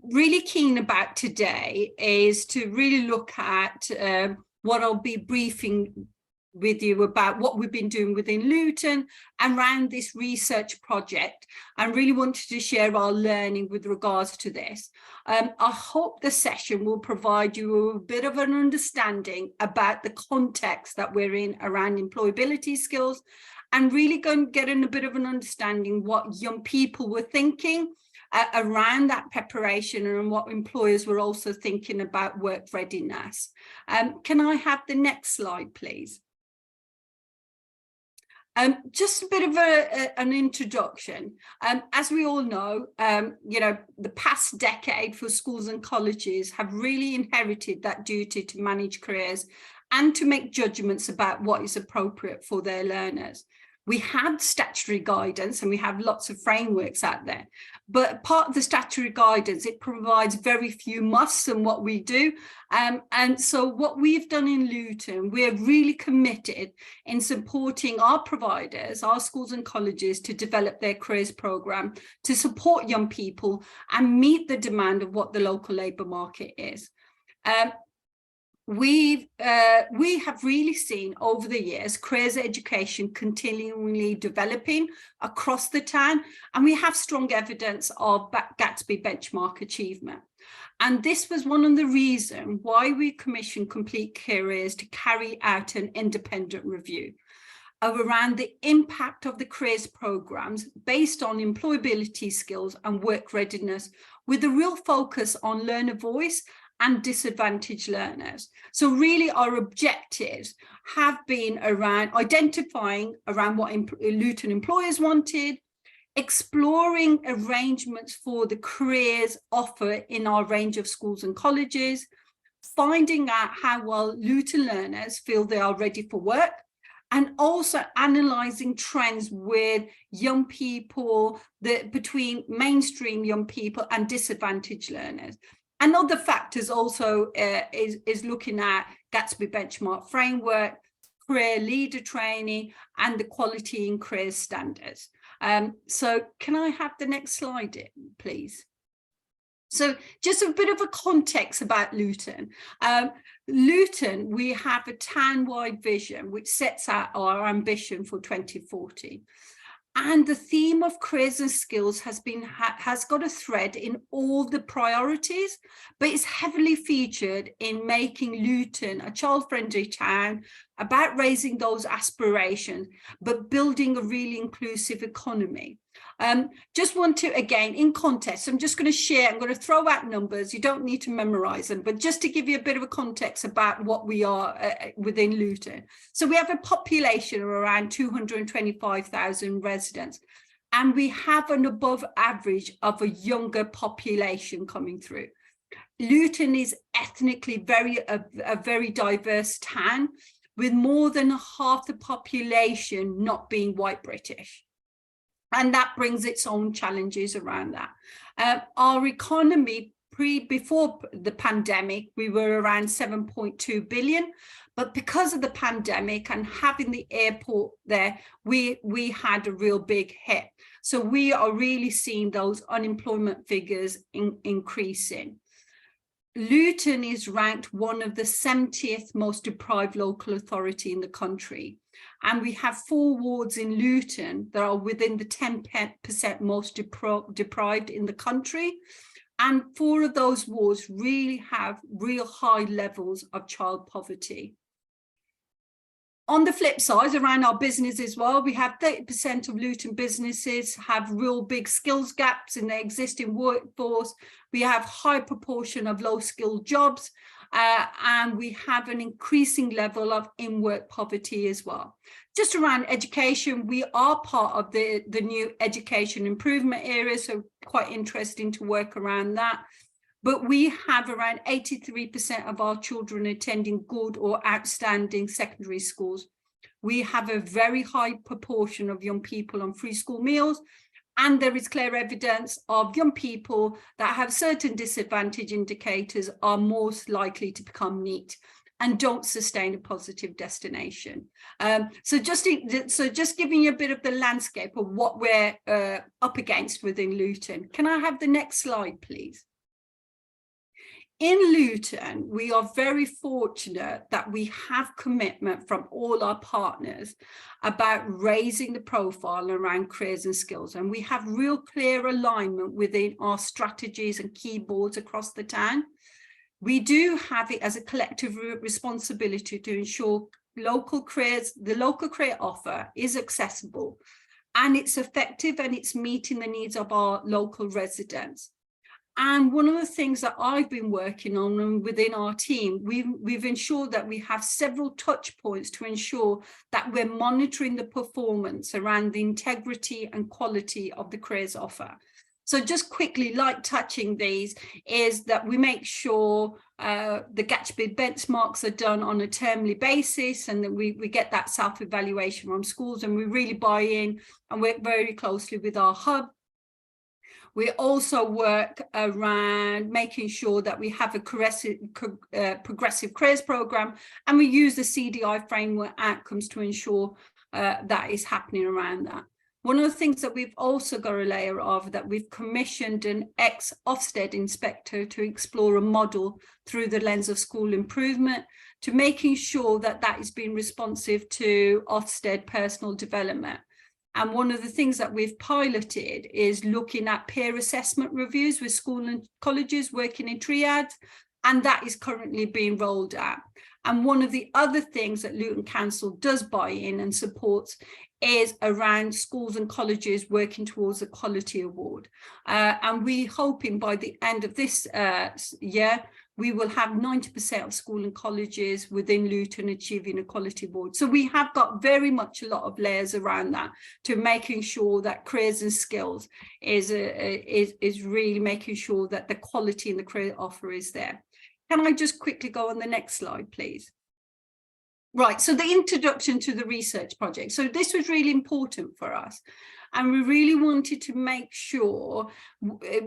Really keen about today is to really look at what I'll be briefing with you about what we've been doing within Luton and around this research project, and really wanted to share our learning with regards to this. I hope the session will provide you a bit of an understanding about the context that we're in around employability skills, and really go and get in a bit of an understanding what young people were thinking around that preparation and what employers were also thinking about work readiness. Can I have the next slide, please? Just a bit of an introduction. As we all know, the past decade for schools and colleges have really inherited that duty to manage careers and to make judgments about what is appropriate for their learners. We have statutory guidance and we have lots of frameworks out there, but part of the statutory guidance, it provides very few musts in what we do. And so what we've done in Luton, we're really committed in supporting our providers, our schools and colleges, to develop their careers programme to support young people and meet the demand of what the local labour market is. We have really seen over the years careers education continually developing across the town, and we have strong evidence of Gatsby benchmark achievement. And this was one of the reasons why we commissioned Complete Careers to carry out an independent review of around the impact of the careers programmes based on employability skills and work readiness, with a real focus on learner voice and disadvantaged learners. So really our objectives have been around identifying around what Luton employers wanted, exploring arrangements for the careers offer in our range of schools and colleges, finding out how well Luton learners feel they are ready for work, and also analysing trends with young people, between mainstream young people and disadvantaged learners. And other factors also is looking at Gatsby benchmark framework, career leader training, and the quality in careers standards. So can I have the next slide, please? So just a bit of a context about Luton. Luton, we have a town-wide vision which sets out our ambition for 2040. And the theme of careers and skills has got a thread in all the priorities, but it's heavily featured in making Luton a child-friendly town, about raising those aspirations, but building a really inclusive economy. Just want to, again, in context, I'm just going to share, I'm going to throw out numbers, you don't need to memorize them, but just to give you a bit of a context about what we are within Luton. So we have a population of around 225,000 residents, and we have an above average of a younger population coming through. Luton is ethnically a very diverse town, with more than half the population not being white British. And that brings its own challenges around that. Our economy before the pandemic, we were around 7.2 billion, but because of the pandemic and having the airport there, we had a real big hit. So we are really seeing those unemployment figures increasing. Luton is ranked one of the 70th most deprived local authority in the country. And we have 4 wards in Luton that are within the 10% most deprived in the country. And 4 of those wards really have real high levels of child poverty. On the flip side, around our business as well, we have 30% of Luton businesses have real big skills gaps in their existing workforce. We have high proportion of low-skilled jobs, and we have an increasing level of in-work poverty as well. Just around education, we are part of the new education improvement area, so quite interesting to work around that. But we have around 83% of our children attending good or outstanding secondary schools. We have a very high proportion of young people on free school meals, and there is clear evidence of young people that have certain disadvantage indicators are most likely to become NEET and don't sustain a positive destination. So just giving you a bit of the landscape of what we're up against within Luton. Can I have the next slide, please? In Luton, we are very fortunate that we have commitment from all our partners about raising the profile around careers and skills. And we have real clear alignment within our strategies and key boards across the town. We do have it as a collective responsibility to ensure the local career offer is accessible and it's effective and it's meeting the needs of our local residents. And one of the things that I've been working on and within our team, we've ensured that we have several touch points to ensure that we're monitoring the performance around the integrity and quality of the careers offer. So just quickly, like touching these, is that we make sure the Gatsby benchmarks are done on a termly basis, and that we get that self-evaluation from schools, and we really buy in and work very closely with our hub. We also work around making sure that we have a progressive careers program, and we use the CDI framework outcomes to ensure that is happening around that. One of the things that we've also got a layer of, that we've commissioned an ex-Ofsted inspector to explore a model through the lens of school improvement, to making sure that that is being responsive to Ofsted personal development. And one of the things that we've piloted is looking at peer assessment reviews with schools and colleges working in triads, and that is currently being rolled out. And one of the other things that Luton Council does buy in and supports is around schools and colleges working towards a quality award. And we're hoping by the end of this year, we will have 90% of school and colleges within Luton achieving a quality award. So we have got very much a lot of layers around that, to making sure that careers and skills is really making sure that the quality in the career offer is there. Can I just quickly go on the next slide, please? Right, so the introduction to the research project. So this was really important for us. And we really wanted to make sure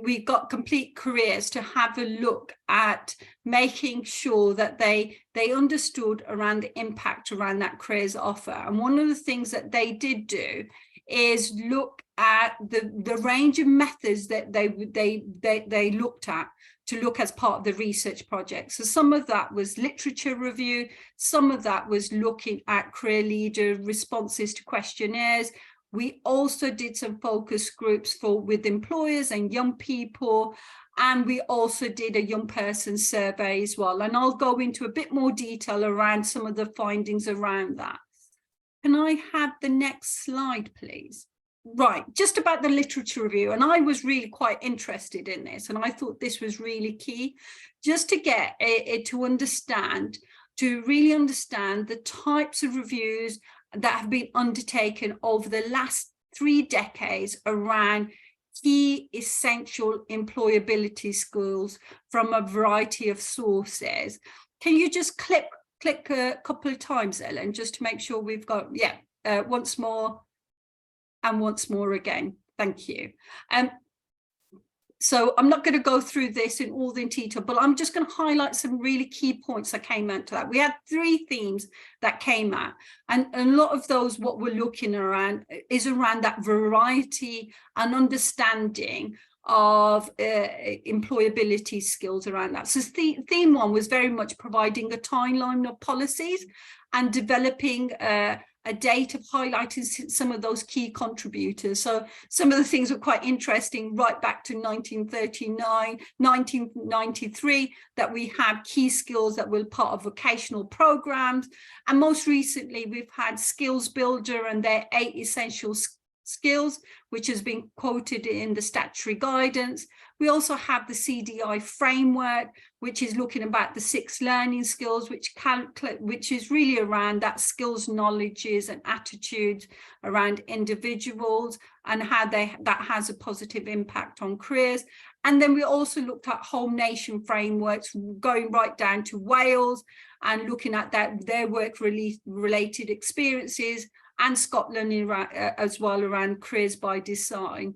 we got complete careers to have a look at making sure that they understood around the impact around that careers offer. And one of the things that they did do is look at the range of methods that they looked at to look as part of the research project. So some of that was literature review, some of that was looking at career leader responses to questionnaires. We also did some focus groups with employers and young people, and we also did a young person survey as well. And I'll go into a bit more detail around some of the findings around that. Can I have the next slide, please? Right, just about the literature review, and I was really quite interested in this, and I thought this was really key, just to get it to really understand the types of reviews that have been undertaken over the last 3 decades around key essential employability skills from a variety of sources. Can you just click a couple of times, Ellen, just to make sure we've got, once more and once more again. Thank you. So I'm not going to go through this in all the detail, but I'm just going to highlight some really key points that came out to that. We had 3 themes that came out, and a lot of those, what we're looking around is around that variety and understanding of employability skills around that. So theme 1 was very much providing a timeline of policies and developing a a date of highlighting some of those key contributors. So some of the things were quite interesting, right back to 1939, 1993, that we have key skills that were part of vocational programs. And most recently, we've had Skills Builder and their 8 essential skills, which has been quoted in the statutory guidance. We also have the CDI framework, which is looking about the 6 learning skills, which is really around that skills, knowledges and attitudes around individuals and how that has a positive impact on careers. And then we also looked at whole nation frameworks, going right down to Wales and looking at their work-related experiences, and Scotland as well around careers by design.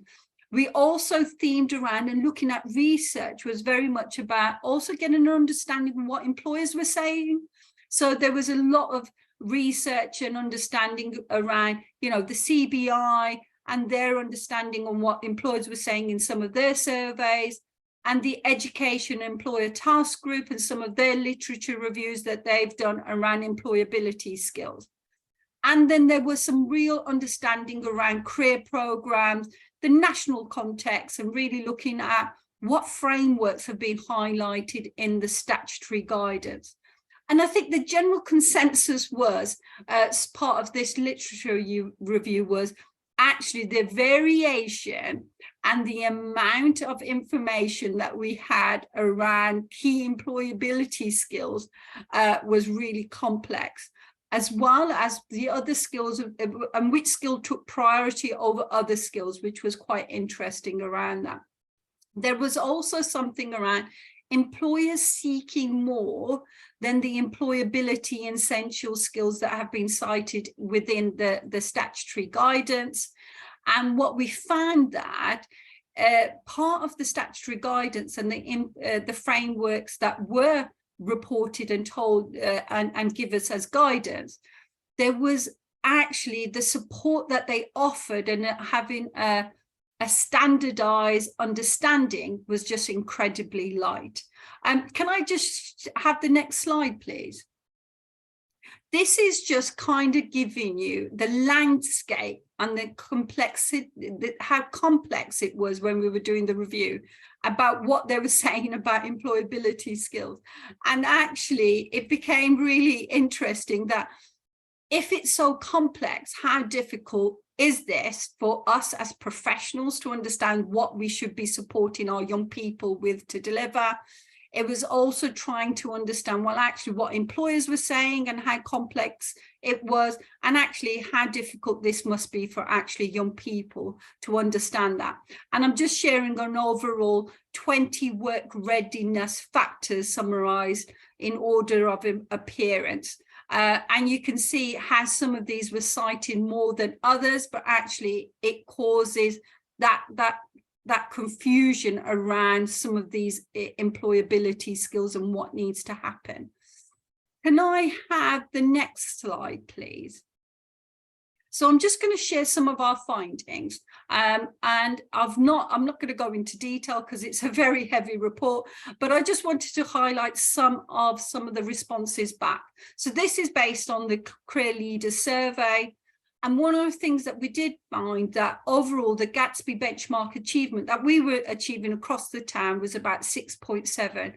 We also themed around and looking at research was very much about also getting an understanding of what employers were saying. So there was a lot of research and understanding around, the CBI and their understanding on what employers were saying in some of their surveys, and the Education Employer Task Group and some of their literature reviews that they've done around employability skills. And then there was some real understanding around career programs, the national context, and really looking at what frameworks have been highlighted in the statutory guidance. And I think the general consensus was, as part of this literature review, was actually the variation and the amount of information that we had around key employability skills was really complex, as well as the other skills and which skill took priority over other skills, which was quite interesting around that. There was also something around employers seeking more than the employability essential skills that have been cited within the statutory guidance. And what we found that part of the statutory guidance and the frameworks that were reported and told and give us as guidance, there was actually the support that they offered and having a standardized understanding was just incredibly light. Can I just have the next slide, please? This is just kind of giving you the landscape and the complexity, how complex it was when we were doing the review about what they were saying about employability skills. And actually, it became really interesting that if it's so complex, how difficult is this for us as professionals to understand what we should be supporting our young people with to deliver? It was also trying to understand, well, actually what employers were saying and how complex it was, and actually how difficult this must be for actually young people to understand that. And I'm just sharing an overall 20 work readiness factors summarized in order of appearance. And you can see how some of these were cited more than others, but actually it causes that confusion around some of these employability skills and what needs to happen. Can I have the next slide, please? So I'm just going to share some of our findings, and I'm not going to go into detail because it's a very heavy report, but I just wanted to highlight some of the responses back. So this is based on the Career Leaders Survey. And one of the things that we did find that overall the Gatsby benchmark achievement that we were achieving across the town was about 6.7,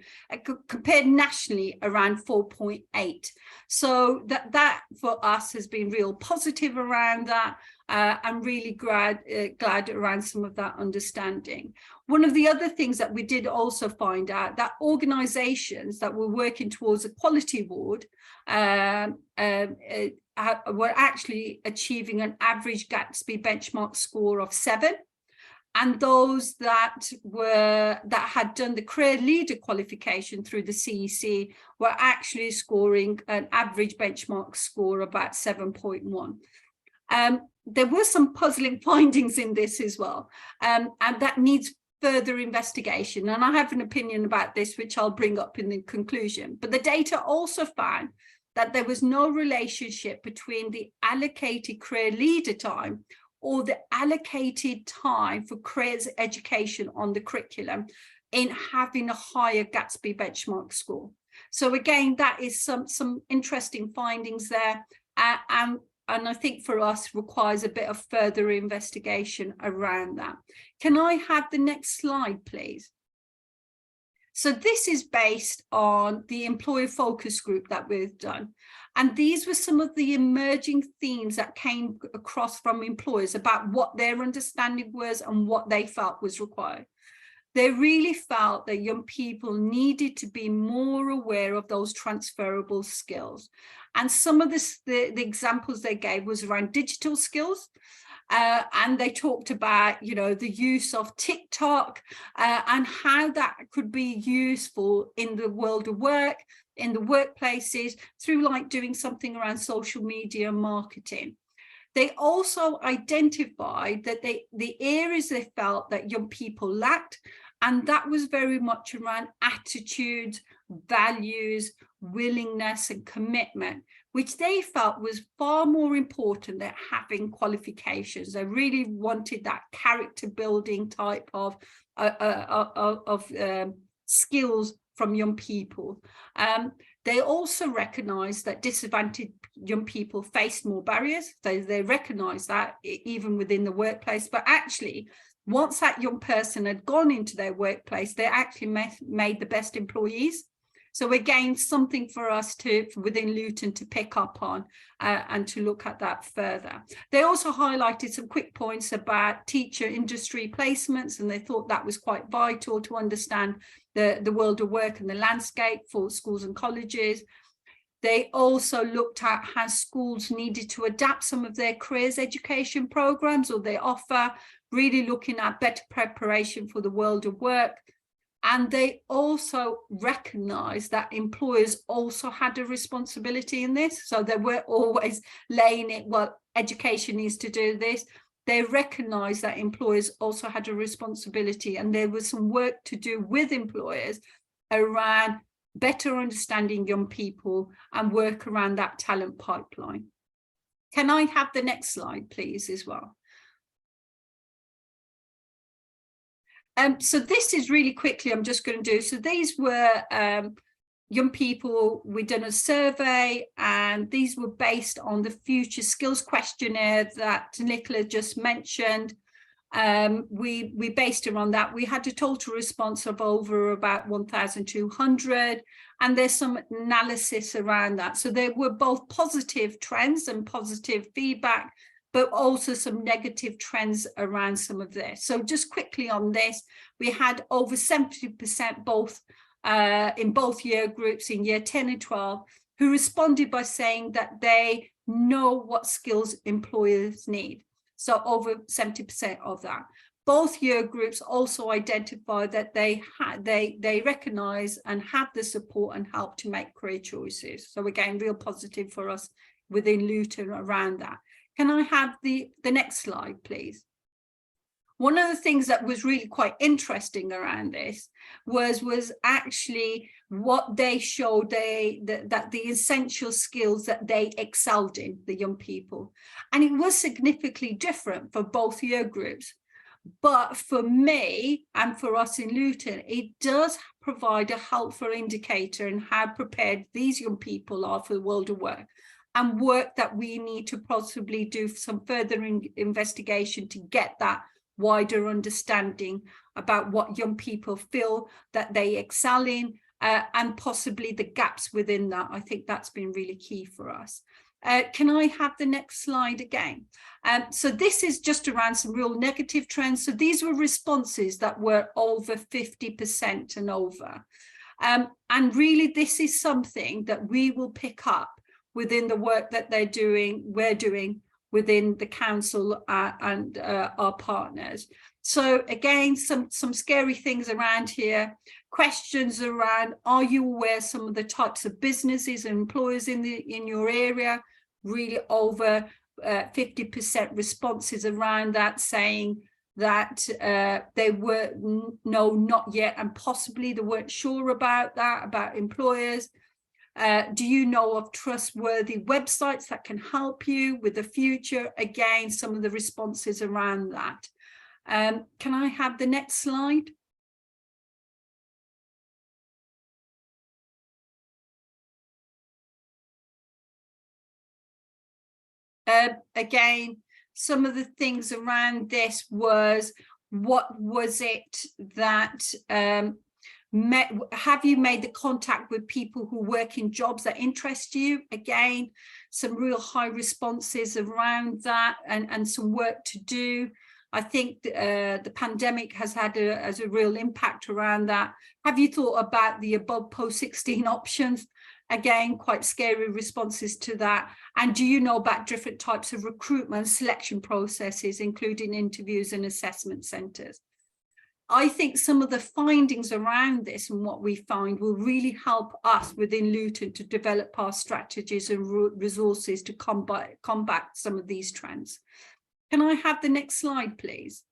compared nationally around 4.8. So that for us has been real positive around that. I'm really glad around some of that understanding. One of the other things that we did also find out that organisations that were working towards a quality award were actually achieving an average Gatsby benchmark score of 7, and those that had done the career leader qualification through the CEC were actually scoring an average benchmark score about 7.1. There were some puzzling findings in this as well, and that needs further investigation, and I have an opinion about this which I'll bring up in the conclusion. But the data also found that there was no relationship between the allocated career leader time or the allocated time for careers education on the curriculum in having a higher Gatsby benchmark score. So again, that is some interesting findings there. And and I think for us requires a bit of further investigation around that. Can I have the next slide, please? So this is based on the employer focus group that we've done. And these were some of the emerging themes that came across from employers about what their understanding was and what they felt was required. They really felt that young people needed to be more aware of those transferable skills. And some of the examples they gave was around digital skills. And they talked about, you know, the use of TikTok and how that could be useful in the world of work, in the workplaces, through like doing something around social media marketing. They also identified that the areas they felt that young people lacked, and that was very much around attitudes, values, willingness and commitment, which they felt was far more important than having qualifications. They really wanted that character building type of skills from young people. They also recognized that disadvantaged young people faced more barriers. They recognized that even within the workplace, but actually, once that young person had gone into their workplace, they actually made the best employees. So again, something for us to, within Luton, to pick up on and to look at that further. They also highlighted some quick points about teacher industry placements, and they thought that was quite vital to understand the world of work and the landscape for schools and colleges. They also looked at how schools needed to adapt some of their careers education programs or their offer, really looking at better preparation for the world of work. And they also recognized that employers also had a responsibility in this. So they were always laying it, well, education needs to do this. They recognized that employers also had a responsibility, and there was some work to do with employers around better understanding young people and work around that talent pipeline. Can I have the next slide, please, as well? So this is really quickly, I'm just going to do, so these were young people, we'd done a survey, and these were based on the future skills questionnaire that Nicola just mentioned. We based it on that. We had a total response of over about 1,200, and there's some analysis around that. So there were both positive trends and positive feedback, but also some negative trends around some of this. So just quickly on this, we had over 70% both in both year groups in year 10 and 12 who responded by saying that they know what skills employers need. So over 70% of that. Both year groups also identify that they recognize and have the support and help to make career choices. So again, real positive for us within Luton around that. Can I have the next slide, please? One of the things that was really quite interesting around this was actually what they showed that the essential skills that they excelled in, the young people. And it was significantly different for both year groups. But for me and for us in Luton, it does provide a helpful indicator in how prepared these young people are for the world of work, and work that we need to possibly do some further investigation to get that wider understanding about what young people feel that they excel in, and possibly the gaps within that. I think that's been really key for us. Can I have the next slide again? So this is just around some real negative trends. So these were responses that were over 50% and over. And really, this is something that we will pick up within the work that we're doing within the council and our partners. So again, some scary things around here. Questions around, are you aware some of the types of businesses and employers in your area? Really over 50% responses around that, saying that they were no, not yet, and possibly they weren't sure about that, about employers. Do you know of trustworthy websites that can help you with the future? Again, some of the responses around that. Can I have the next slide? Again, some of the things around this was, what was it that have you made the contact with people who work in jobs that interest you? Again, some real high responses around that, and some work to do. I think the pandemic has had a real impact around that. Have you thought about the above post-16 options? Again, quite scary responses to that. And do you know about different types of recruitment selection processes, including interviews and assessment centres? I think some of the findings around this and what we find will really help us within Luton to develop our strategies and resources to combat some of these trends. Can I have the next slide, please?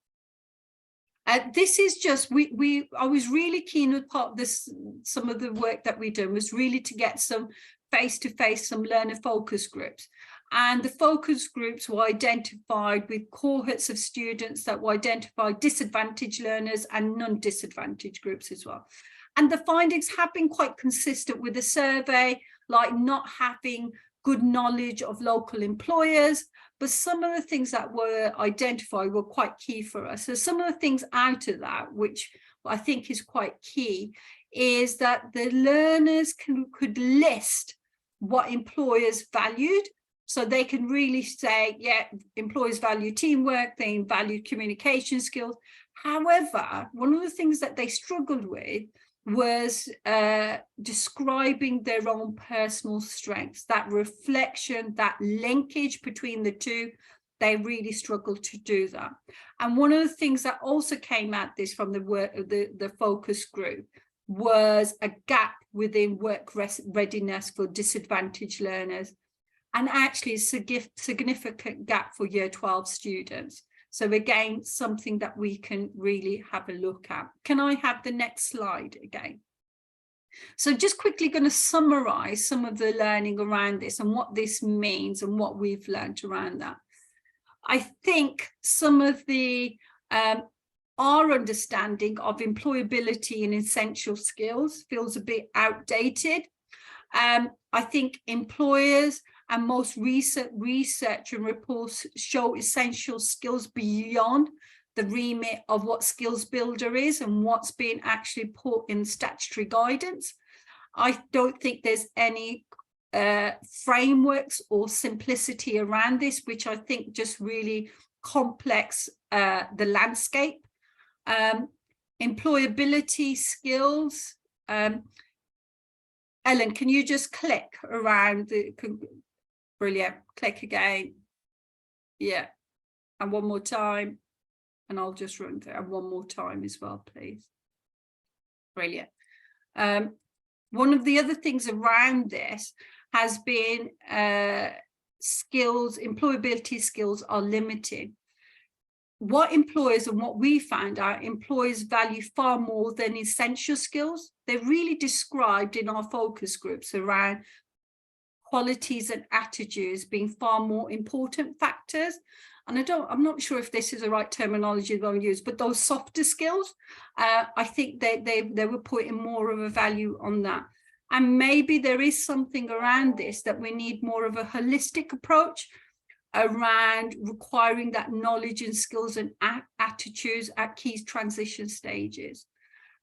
This is just, I was really keen with part of this, some of the work that we done was really to get some face-to-face, some learner focus groups. And the focus groups were identified with cohorts of students that were identified disadvantaged learners and non-disadvantaged groups as well. And the findings have been quite consistent with the survey, like not having good knowledge of local employers, but some of the things that were identified were quite key for us. So some of the things out of that, which I think is quite key, is that the learners could list what employers valued. So they can really say, yeah, employers value teamwork, they value communication skills. However, one of the things that they struggled with was describing their own personal strengths, that reflection, that linkage between the two. They really struggled to do that. And one of the things that also came at this from the work of the focus group was a gap within work readiness for disadvantaged learners, and actually a significant gap for year 12 students. So again, something that we can really have a look at. Can I have the next slide again? So just quickly going to summarize some of the learning around this and what this means and what we've learned around that. I think some of the our understanding of employability and essential skills feels a bit outdated. I think employers and most recent research and reports show essential skills beyond the remit of what Skills Builder is and what's being actually put in statutory guidance. I don't think there's any frameworks or simplicity around this, which I think just really complex the landscape. Employability skills. Ellen, can you just click around the... Brilliant. Click again. Yeah. And one more time. And I'll just run through. And one more time as well, please. Brilliant. One of the other things around this has been skills, employability skills are limited. What employers and what we found out, employers value far more than essential skills. They're really described in our focus groups around qualities and attitudes being far more important factors. And I'm not sure if this is the right terminology that I'll use, but those softer skills, I think they were putting more of a value on that. And maybe there is something around this that we need more of a holistic approach around requiring that knowledge and skills and attitudes at key transition stages.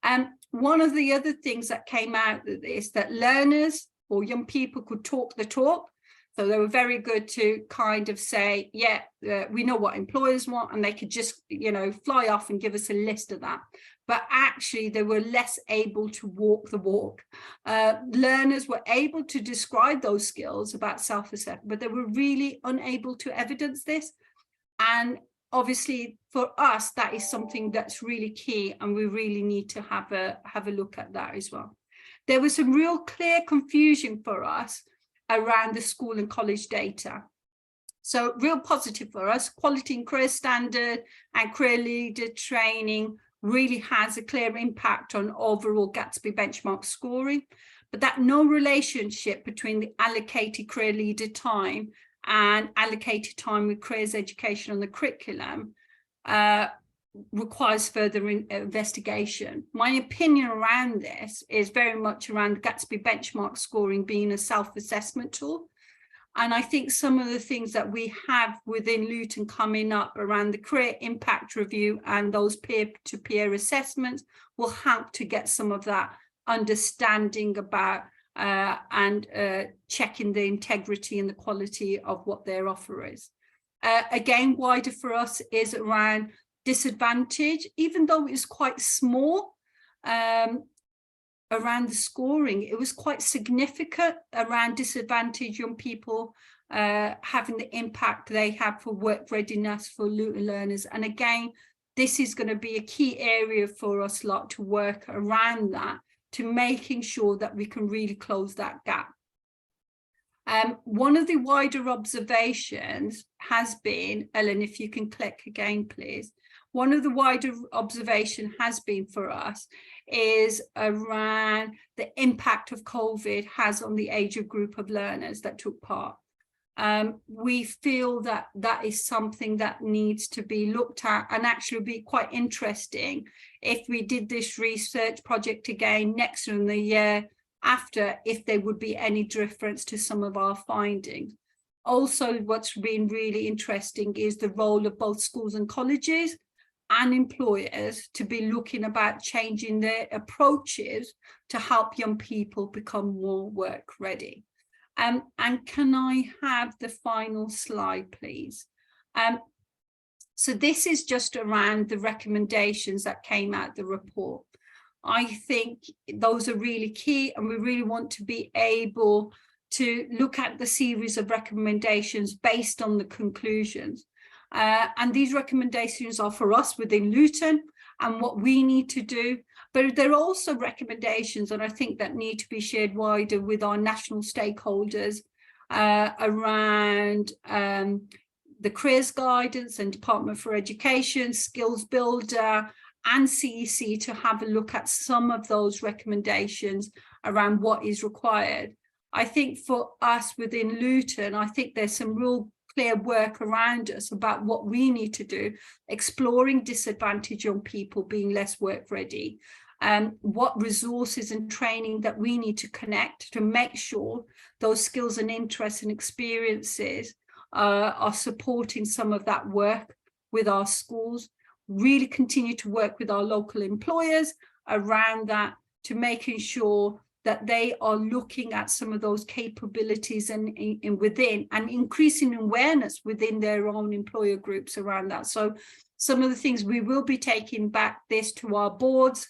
And one of the other things that came out of this, that learners or young people could talk the talk. So they were very good to kind of say, yeah, we know what employers want, and they could just, you know, fly off and give us a list of that. But actually, they were less able to walk the walk. Learners were able to describe those skills about self-assessment, but they were really unable to evidence this. And obviously, for us, that is something that's really key, and we really need to have a look at that as well. There was some real clear confusion for us around the school and college data. So real positive for us, quality and career standard and career leader training really has a clear impact on overall Gatsby benchmark scoring, but that no relationship between the allocated career leader time and allocated time with careers education on the curriculum requires further investigation. My opinion around this is very much around Gatsby benchmark scoring being a self-assessment tool. And I think some of the things that we have within Luton coming up around the career impact review and those peer-to-peer assessments will help to get some of that understanding about checking the integrity and the quality of what their offer is. Again, wider for us is around disadvantage, even though it's quite small. Around the scoring, it was quite significant around disadvantaged young people having the impact they have for work readiness for Luton learners. And again, this is going to be a key area for us lot to work around that, to making sure that we can really close that gap. One of the wider observations has been, Ellen, if you can click again, please. One of the wider observation has been for us is around the impact of COVID has on the age of group of learners that took part. We feel that that is something that needs to be looked at, and actually be quite interesting if we did this research project again next year and the year after, if there would be any difference to some of our findings. Also, what's been really interesting is the role of both schools and colleges and employers to be looking about changing their approaches to help young people become more work ready. And can I have the final slide, please? So this is just around the recommendations that came out of the report. I think those are really key, and we really want to be able to look at the series of recommendations based on the conclusions. And these recommendations are for us within Luton and what we need to do, but there are also recommendations, and I think that need to be shared wider with our national stakeholders around the careers guidance and Department for Education, Skills Builder and CEC, to have a look at some of those recommendations around what is required. I think for us within Luton, I think there's some real clear work around us about what we need to do, exploring disadvantaged young people being less work ready, what resources and training that we need to connect to make sure those skills and interests and experiences are supporting some of that work with our schools. Really continue to work with our local employers around that, to making sure that they are looking at some of those capabilities and within, and increasing awareness within their own employer groups around that. So some of the things we will be taking back this to our boards,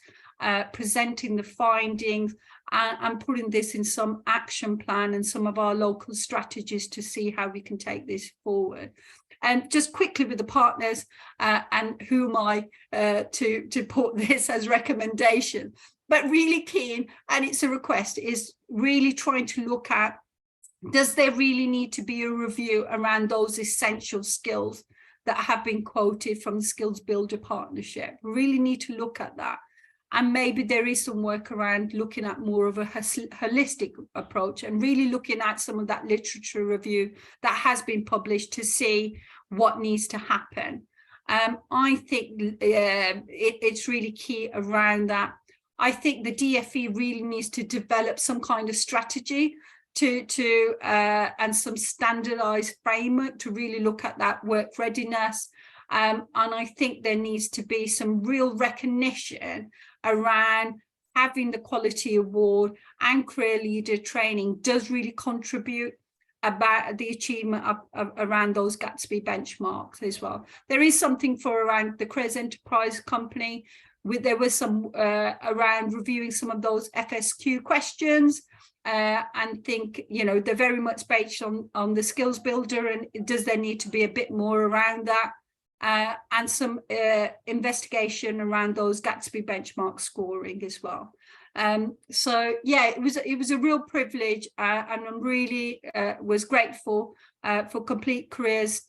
presenting the findings and putting this in some action plan and some of our local strategies to see how we can take this forward. And just quickly with the partners and who am I to put this as recommendation, but really keen, and it's a request, is really trying to look at, does there really need to be a review around those essential skills that have been quoted from the Skills Builder Partnership? We really need to look at that. And maybe there is some work around looking at more of a holistic approach and really looking at some of that literature review that has been published to see what needs to happen. I think it's really key around that. I think the DFE really needs to develop some kind of strategy and some standardized framework to really look at that work readiness. And I think there needs to be some real recognition around having the quality award and career leader training does really contribute about the achievement of around those Gatsby benchmarks as well. There is something for around the Careers Enterprise Company. There was some around reviewing some of those FSQ questions, and think, you know, they're very much based on the Skills Builder, and does there need to be a bit more around that? And some investigation around those Gatsby benchmark scoring as well. So yeah, it was a real privilege, and I'm really was grateful for Complete Careers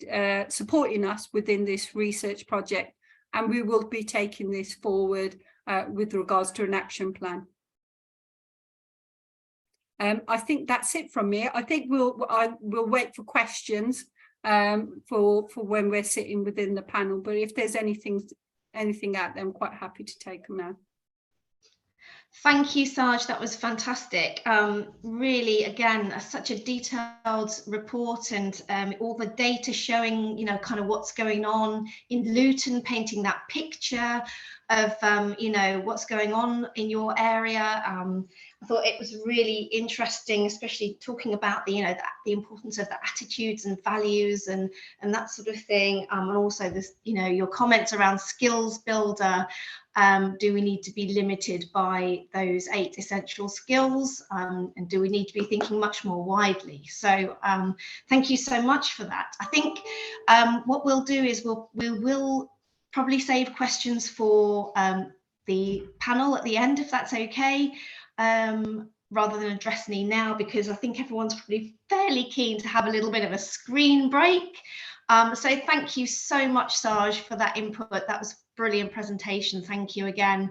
supporting us within this research project, and we will be taking this forward with regards to an action plan. I think that's it from me. I think we'll wait for questions for when we're sitting within the panel, but if there's anything out there, I'm quite happy to take them now. Thank you, Sarge. That was fantastic. Really, again, such a detailed report, and all the data showing, you know, kind of what's going on in Luton, painting that picture of, you know, what's going on in your area. I thought it was really interesting, especially talking about the, you know, the importance of the attitudes and values and that sort of thing, and also this, you know, your comments around skills builder. Do we need to be limited by those 8 essential skills, and do we need to be thinking much more widely? So thank you so much for that. I think what we'll do is we will probably save questions for the panel at the end, if that's okay, rather than address any now, because I think everyone's probably fairly keen to have a little bit of a screen break. So thank you so much, Sarge, for that input. That was a brilliant presentation. Thank you again.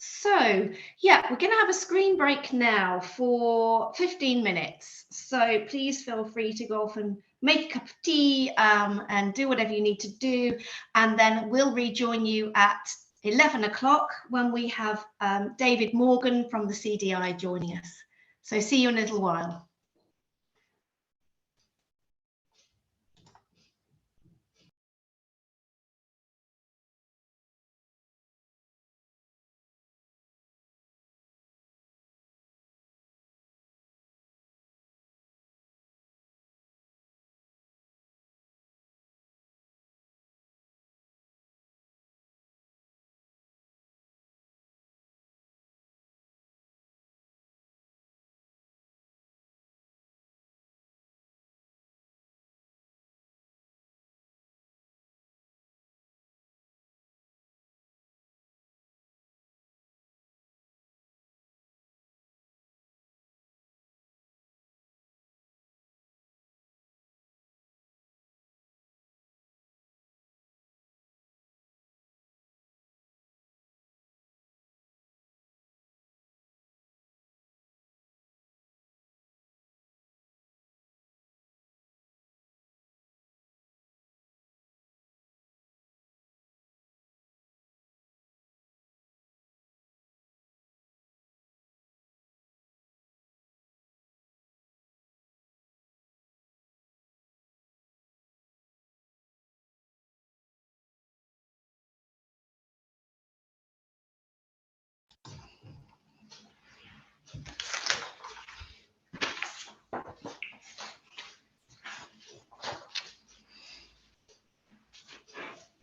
So yeah, we're going to have a screen break now for 15 minutes. So please feel free to go off and make a cup of tea and do whatever you need to do. And then we'll rejoin you at 11 o'clock when we have David Morgan from the CDI joining us. So see you in a little while.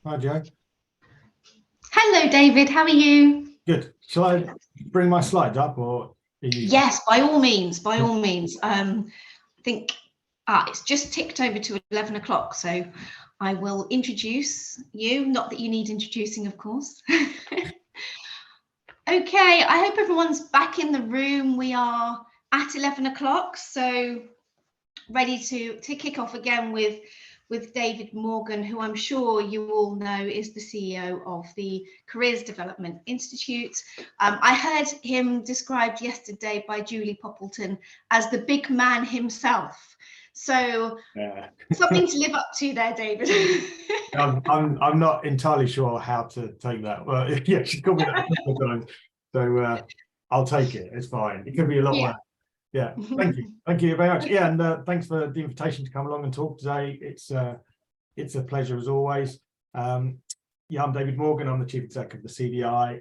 Hi, Joe. Hello, David. How are you? Good. Shall I bring my slides up, or are you... Yes, by all means, by all means. I think it's just ticked over to 11 o'clock, so I will introduce you. Not that you need introducing, of course. Okay, I hope everyone's back in the room. We are at 11 o'clock, so ready to kick off again with David Morgan, who I'm sure you all know is the CEO of the Careers Development Institute. I heard him described yesterday by Julie Poppleton as the big man himself. So yeah. Something to live up to there, David. I'm not entirely sure how to take that. Well, yeah, she called me that a couple of times. So I'll take it. It's fine. It could be a lot worse. Yeah, thank you very much. Yeah, and thanks for the invitation to come along and talk today. It's a pleasure as always. Yeah, I'm David Morgan. I'm the Chief Executive of the CDI,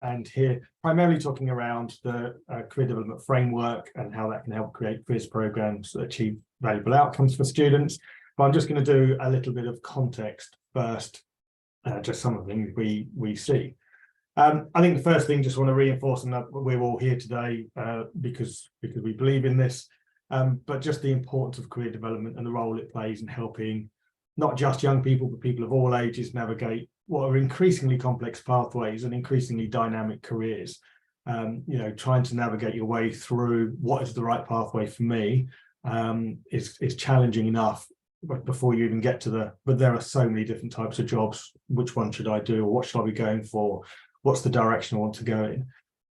and here primarily talking around the career development framework and how that can help create careers programs that achieve valuable outcomes for students. But I'm just going to do a little bit of context first, just some of the things we see. I think the first thing, just want to reinforce, and that we're all here today because we believe in this, but just the importance of career development and the role it plays in helping not just young people, but people of all ages navigate what are increasingly complex pathways and increasingly dynamic careers. You know, trying to navigate your way through what is the right pathway for me is challenging enough before you even get to but there are so many different types of jobs. Which one should I do, or what should I be going for? What's the direction I want to go in?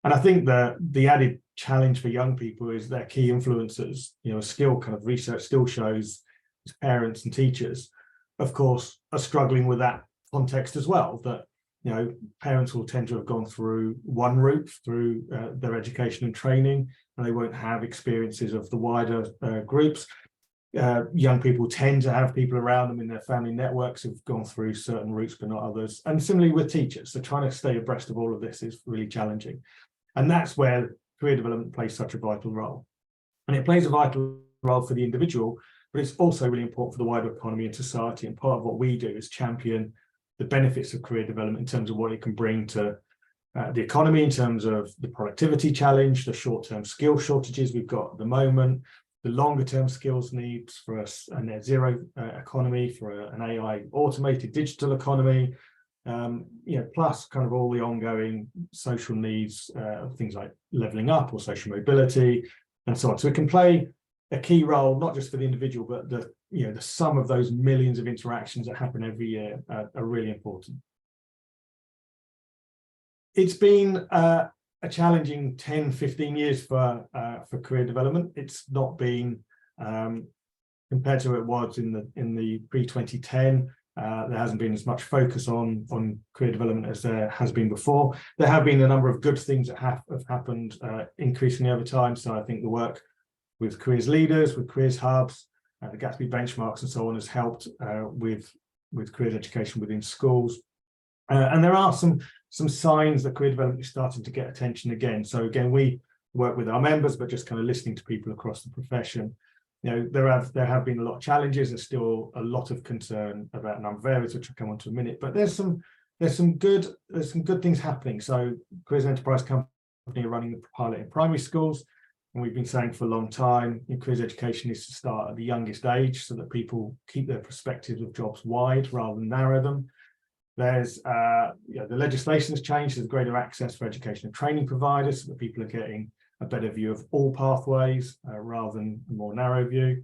And I think the added challenge for young people is their key influencers. You know, skill kind of research still shows parents and teachers, of course, are struggling with that context as well, that parents will tend to have gone through one route through their education and training, and they won't have experiences of the wider groups. Young people tend to have people around them in their family networks who've gone through certain routes but not others. And similarly with teachers, so trying to stay abreast of all of this is really challenging. And that's where career development plays such a vital role. And it plays a vital role for the individual, but it's also really important for the wider economy and society. And part of what we do is champion the benefits of career development in terms of what it can bring to the economy, in terms of the productivity challenge, the short-term skill shortages we've got at the moment, the longer-term skills needs for us, a net zero economy, for an AI automated digital economy, plus kind of all the ongoing social needs of things like levelling up or social mobility and so on. So it can play a key role, not just for the individual, but the sum of those millions of interactions that happen every year are really important. It's been a challenging 10, 15 years for career development. It's not been compared to what it was in the pre-2010. There hasn't been as much focus on career development as there has been before. There have been a number of good things that have happened increasingly over time. So I think the work with careers leaders, with careers hubs, the Gatsby benchmarks and so on has helped with careers education within schools. And there are some signs that career development is starting to get attention again. So again, we work with our members, but just kind of listening to people across the profession. There have been a lot of challenges. There's still a lot of concern about a number of areas, which I'll come on to in a minute. But there's some good things happening. So Careers and Enterprise Company are running the pilot in primary schools. And we've been saying for a long time, careers education is to start at the youngest age so that people keep their perspectives of jobs wide rather than narrow them. There's the legislation has changed. There's greater access for education and training providers so that people are getting a better view of all pathways rather than a more narrow view.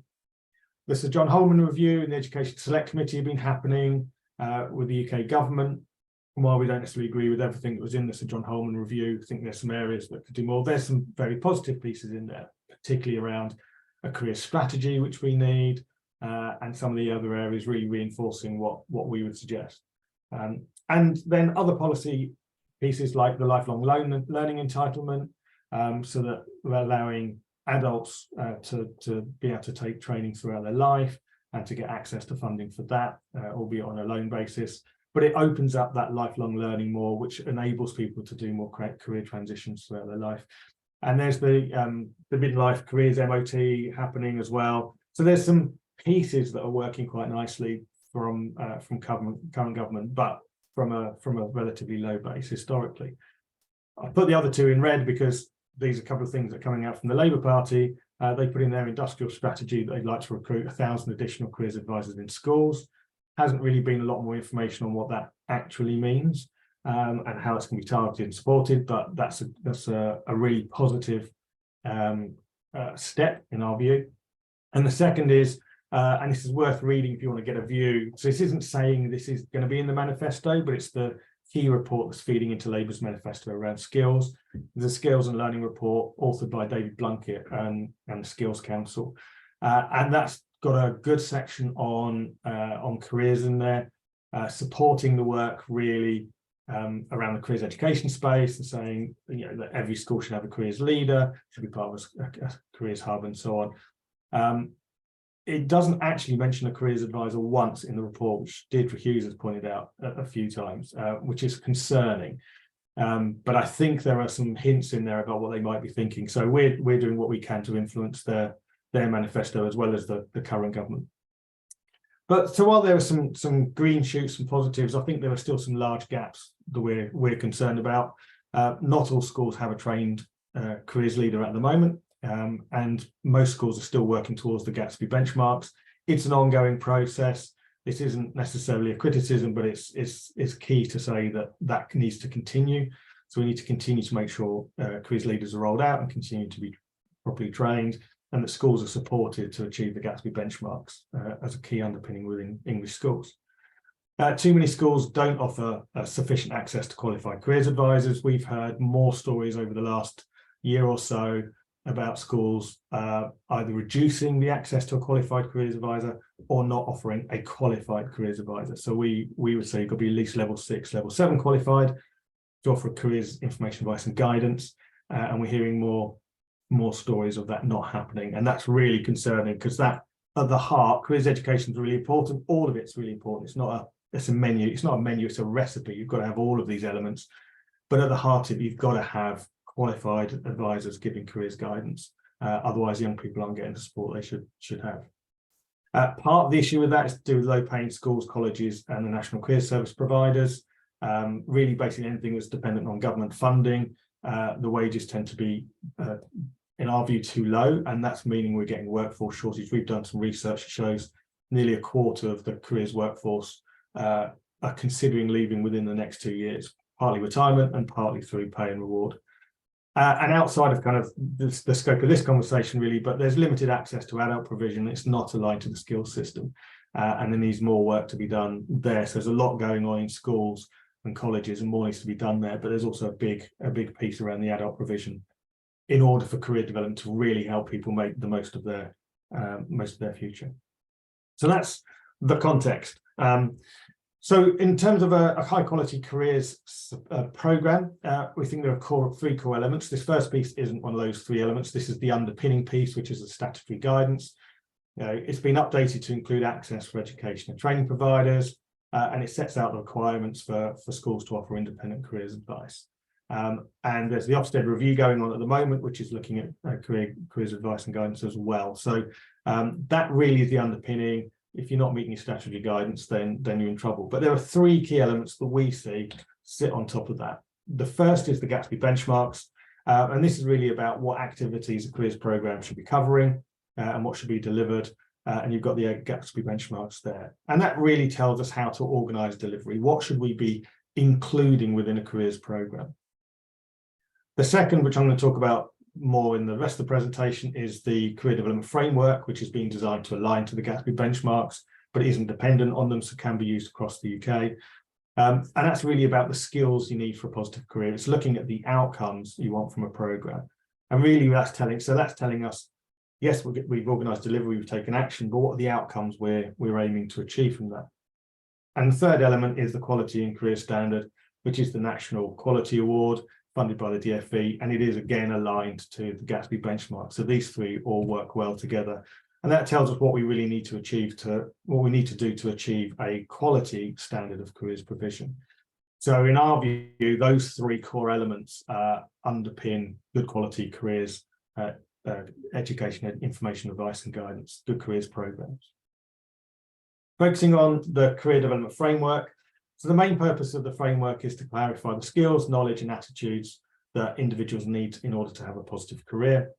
There's the John Holman Review and the Education Select Committee have been happening with the UK government. And while we don't necessarily agree with everything that was in the Sir John Holman Review, I think there's some areas that could do more. There's some very positive pieces in there, particularly around a career strategy, which we need, and some of the other areas really reinforcing what we would suggest. And then other policy pieces like the lifelong learning entitlement, so that we're allowing adults to be able to take training throughout their life and to get access to funding for that, albeit on a loan basis. But it opens up that lifelong learning more, which enables people to do more career transitions throughout their life. And there's the midlife careers MOT happening as well. So there's some pieces that are working quite nicely from current government, but from a relatively low base historically. I put the other two in red because these are a couple of things that are coming out from the Labour Party. They put in their industrial strategy that they'd like to recruit 1,000 additional careers advisors in schools. Hasn't really been a lot more information on what that actually means and how it's going to be targeted and supported, but that's a really positive step in our view. And the second is, and this is worth reading if you want to get a view. So this isn't saying this is going to be in the manifesto, but it's the key report that's feeding into Labour's manifesto around skills. There's a skills and learning report authored by David Blunkett and the Skills Council. And that's got a good section on careers in there, supporting the work really around the careers education space and saying that every school should have a careers leader, should be part of a careers hub and so on. It doesn't actually mention a careers advisor once in the report, which Deirdre Hughes has pointed out a few times, which is concerning. But I think there are some hints in there about what they might be thinking. So we're doing what we can to influence their manifesto as well as the current government. But so while there are some green shoots and positives, I think there are still some large gaps that we're concerned about. Not all schools have a trained careers leader at the moment. And most schools are still working towards the Gatsby benchmarks. It's an ongoing process. This isn't necessarily a criticism, but it's key to say that needs to continue. So we need to continue to make sure careers leaders are rolled out and continue to be properly trained, and that schools are supported to achieve the Gatsby benchmarks as a key underpinning within English schools. Too many schools don't offer sufficient access to qualified careers advisors. We've heard more stories over the last year or so about schools either reducing the access to a qualified careers advisor or not offering a qualified careers advisor. So we would say you've got to be at least level 6, level 7 qualified to offer careers information, advice and guidance. And we're hearing more stories of that not happening. And that's really concerning, because that at the heart, careers education is really important. All of it's really important. It's not a menu. It's not a menu, it's a recipe. You've got to have all of these elements. But at the heart of it, you've got to have qualified advisors giving careers guidance. Otherwise, young people aren't getting the support they should have. Part of the issue with that is to do with low-paying schools, colleges, and the National Careers Service providers. Really, basically anything that's dependent on government funding. The wages tend to be, in our view, too low, and that's meaning we're getting workforce shortage. We've done some research that shows nearly a quarter of the careers workforce are considering leaving within the next 2 years, partly retirement and partly through pay and reward. And outside of kind of the scope of this conversation, really, but there's limited access to adult provision. It's not aligned to the skills system, and there needs more work to be done there. So there's a lot going on in schools and colleges, and more needs to be done there. But there's also a big piece around the adult provision in order for career development to really help people make the most of their future. So that's the context. So in terms of a high quality careers program, we think there are 3 core elements. This first piece isn't one of those 3 elements. This is the underpinning piece, which is the statutory guidance. It's been updated to include access for education and training providers, and it sets out the requirements for schools to offer independent careers advice. And there's the Ofsted review going on at the moment, which is looking at careers advice and guidance as well. So that really is the underpinning. If you're not meeting your statutory guidance, then you're in trouble. But there are 3 key elements that we see sit on top of that. The first is the Gatsby benchmarks. And this is really about what activities a careers program should be covering and what should be delivered. And you've got the Gatsby benchmarks there. And that really tells us how to organise delivery. What should we be including within a careers program? The second, which I'm going to talk about more in the rest of the presentation, is the career development framework, which is being designed to align to the Gatsby benchmarks, but isn't dependent on them, so can be used across the UK. And that's really about the skills you need for a positive career. It's looking at the outcomes you want from a program. And really that's telling us, yes, we've organised delivery, we've taken action, but what are the outcomes we're aiming to achieve from that? And the third element is the quality and career standard, which is the National Quality Award, funded by the DfE, and it is again aligned to the Gatsby benchmark. So these 3 all work well together, and that tells us what we really need to achieve what we need to do to achieve a quality standard of careers provision. So in our view, those 3 core elements underpin good quality careers, education, information, advice and guidance, good careers programs. Focusing on the career development framework. So the main purpose of the framework is to clarify the skills, knowledge and attitudes that individuals need in order to have a positive career.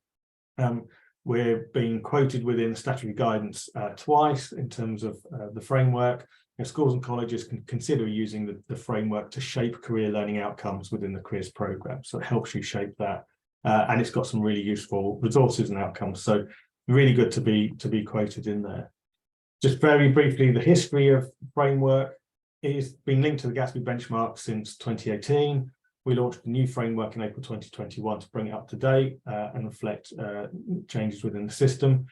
We're being quoted within the statutory guidance twice in terms of the framework. Schools and colleges can consider using the framework to shape career learning outcomes within the careers program. So it helps you shape that, and it's got some really useful resources and outcomes. So really good to be quoted in there. Just very briefly, the history of the framework is been linked to the Gatsby benchmark since 2018. We launched a new framework in April 2021 to bring it up to date and reflect changes within the system.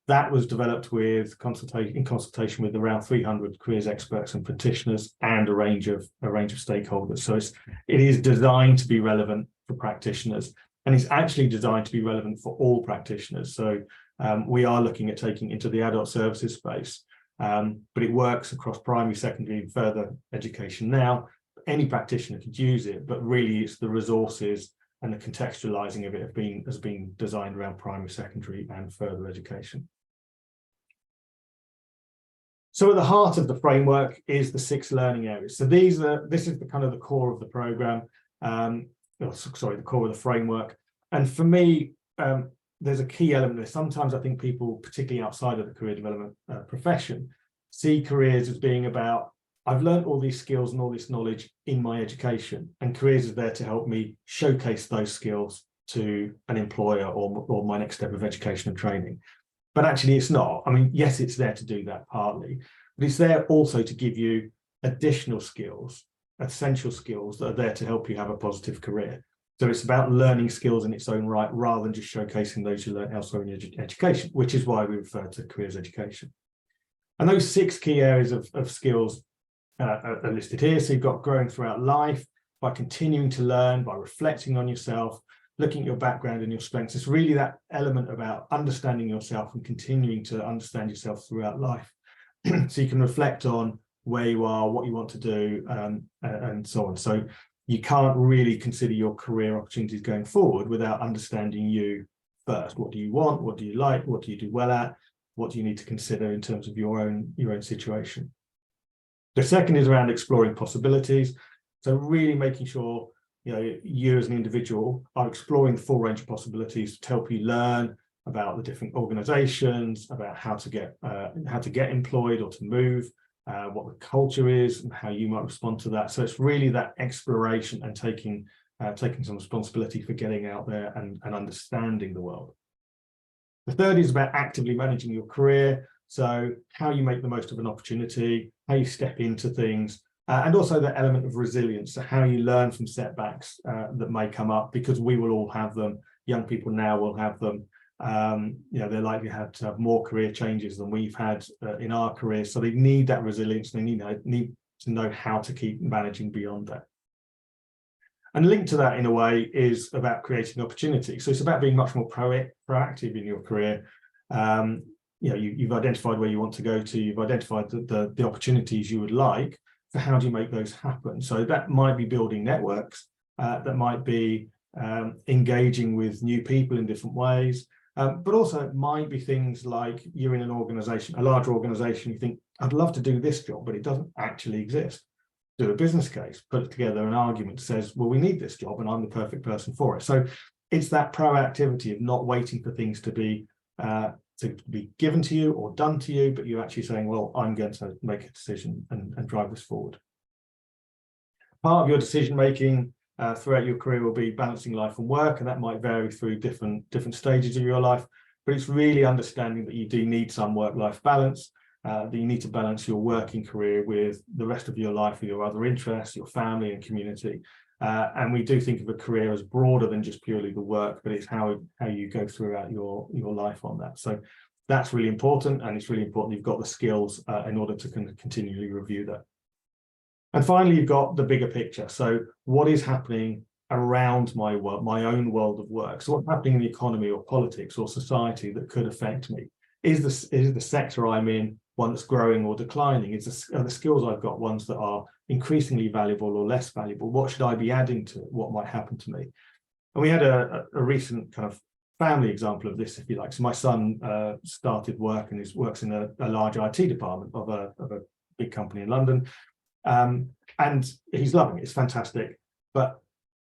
That was developed in consultation with around 300 careers experts and practitioners and a range of stakeholders. So it is designed to be relevant for practitioners, and it's actually designed to be relevant for all practitioners. So we are looking at taking into the adult services space. But it works across primary, secondary and further education now. Any practitioner could use it, but really it's the resources and the contextualizing of it has been designed around primary, secondary and further education. So at the heart of the framework is the 6 learning areas. So this is the kind of the core of the program, the core of the framework. And for me, there's a key element there. Sometimes I think people, particularly outside of the career development profession, see careers as being about, I've learned all these skills and all this knowledge in my education, and careers is there to help me showcase those skills to an employer or my next step of education and training. But actually it's not. I mean, yes, it's there to do that partly, but it's there also to give you additional skills, essential skills that are there to help you have a positive career. So it's about learning skills in its own right, rather than just showcasing those you learn elsewhere in education, which is why we refer to careers education. And those 6 key areas of skills are listed here. So you've got growing throughout life, by continuing to learn, by reflecting on yourself, looking at your background and your strengths. It's really that element about understanding yourself and continuing to understand yourself throughout life. So you can reflect on where you are, what you want to do, and so on. So you can't really consider your career opportunities going forward without understanding you first. What do you want? What do you like? What do you do well at? What do you need to consider in terms of your own situation? The second is around exploring possibilities. So really making sure you as an individual are exploring the full range of possibilities to help you learn about the different organizations, about how to get employed or to move, what the culture is and how you might respond to that. So it's really that exploration and taking some responsibility for getting out there and understanding the world. The third is about actively managing your career. So how you make the most of an opportunity, how you step into things, and also the element of resilience, so how you learn from setbacks that may come up, because we will all have them. Young people now will have them. They're likely to have more career changes than we've had in our career. So they need that resilience. They need to know how to keep managing beyond that. And linked to that in a way is about creating opportunity. So it's about being much more proactive in your career. You've identified where you want to go to. You've identified the opportunities you would like. So how do you make those happen? So that might be building networks. That might be engaging with new people in different ways. But also it might be things like you're in an organization, a larger organization, you think, I'd love to do this job, but it doesn't actually exist. Do a business case, put together an argument that says, well, we need this job and I'm the perfect person for it. So it's that proactivity of not waiting for things to be given to you or done to you, but you're actually saying, well, I'm going to make a decision and drive this forward. Part of your decision making throughout your career will be balancing life and work, and that might vary through different stages of your life, but it's really understanding that you do need some work-life balance, that you need to balance your working career with the rest of your life, with your other interests, your family and community. And we do think of a career as broader than just purely the work, but it's how you go throughout your life on that. So that's really important, and it's really important you've got the skills in order to continually review that. And finally, you've got the bigger picture. So what is happening around my world, my own world of work? So what's happening in the economy or politics or society that could affect me? Is the sector I'm in one that's growing or declining? Are the skills I've got ones that are increasingly valuable or less valuable? What should I be adding to it? What might happen to me? And we had a recent kind of family example of this, if you like. So my son started work and works in a large IT department of a big company in London. And he's loving it. It's fantastic. But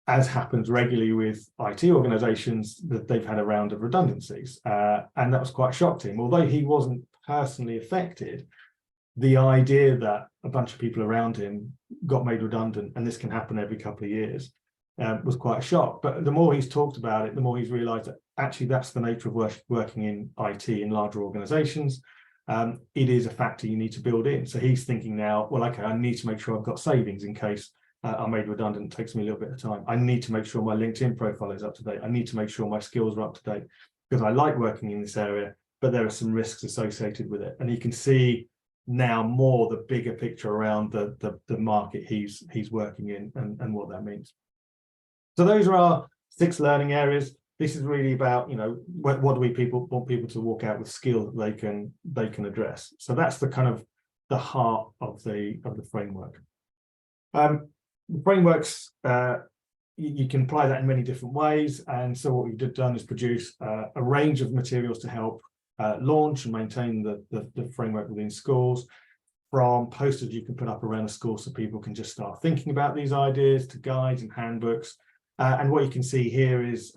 as happens regularly with IT organizations, that they've had a round of redundancies. And that was quite shocked to him. Although he wasn't personally affected, the idea that a bunch of people around him got made redundant, and this can happen every couple of years, was quite a shock. But the more he's talked about it, the more he's realized that actually that's the nature of working in IT in larger organizations. It is a factor you need to build in. So he's thinking now, well, okay, I need to make sure I've got savings in case I'm made redundant. It takes me a little bit of time. I need to make sure my LinkedIn profile is up to date. I need to make sure my skills are up to date, because I like working in this area, but there are some risks associated with it. And you can see now more the bigger picture around the market he's working in and what that means. So those are our 6 learning areas. This is really about, what do we want people to walk out with skills that they can address. So that's the kind of the heart of the framework. The frameworks, you can apply that in many different ways. And so what we've done is produce a range of materials to help launch and maintain the framework within schools, from posters you can put up around the school so people can just start thinking about these ideas, to guides and handbooks. And what you can see here is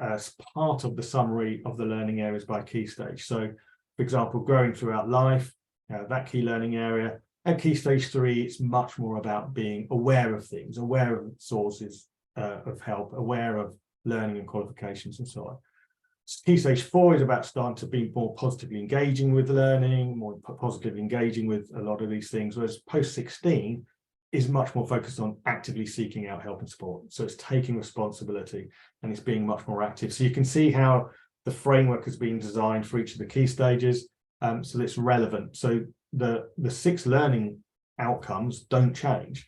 part of the summary of the learning areas by key stage. So, for example, growing throughout life, that key learning area. At key stage 3, it's much more about being aware of things, aware of sources of help, aware of learning and qualifications and so on. Key stage 4 is about starting to be more positively engaging with learning, more positively engaging with a lot of these things, whereas post 16, is much more focused on actively seeking out help and support. So it's taking responsibility and it's being much more active. So you can see how the framework has been designed for each of the key stages, so that it's relevant. So the 6 learning outcomes don't change,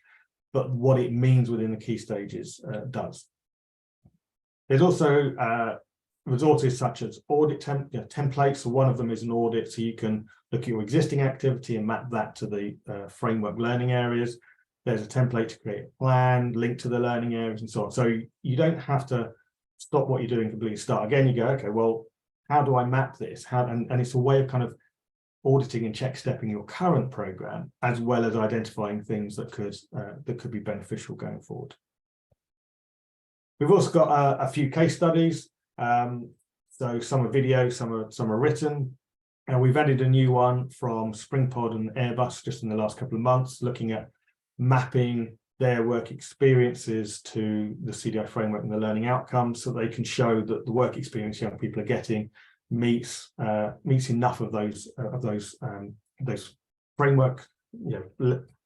but what it means within the key stages does. There's also resources such as audit templates. So one of them is an audit, so you can look at your existing activity and map that to the framework learning areas. There's a template to create a plan, link to the learning areas and so on. So you don't have to stop what you're doing completely, start again. You go, okay, well, how do I map this? And it's a way of kind of auditing and check stepping your current program, as well as identifying things that could be beneficial going forward. We've also got a few case studies. So some are video, some are written. And we've added a new one from Springpod and Airbus just in the last couple of months, looking at mapping their work experiences to the CDI framework and the learning outcomes, so they can show that the work experience young people are getting meets enough of those framework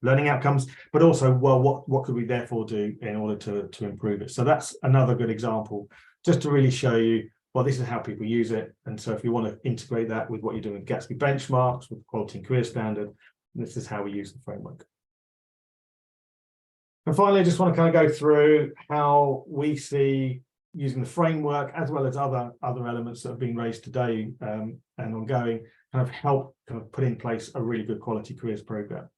learning outcomes, but also, well, what could we therefore do in order to improve it? So that's another good example, just to really show you, well, this is how people use it. And so if you want to integrate that with what you're doing with Gatsby benchmarks, with quality and career standard, this is how we use the framework. And finally, I just want to kind of go through how we see using the framework, as well as other elements that have been raised today and ongoing, kind of help kind of put in place a really good quality careers program.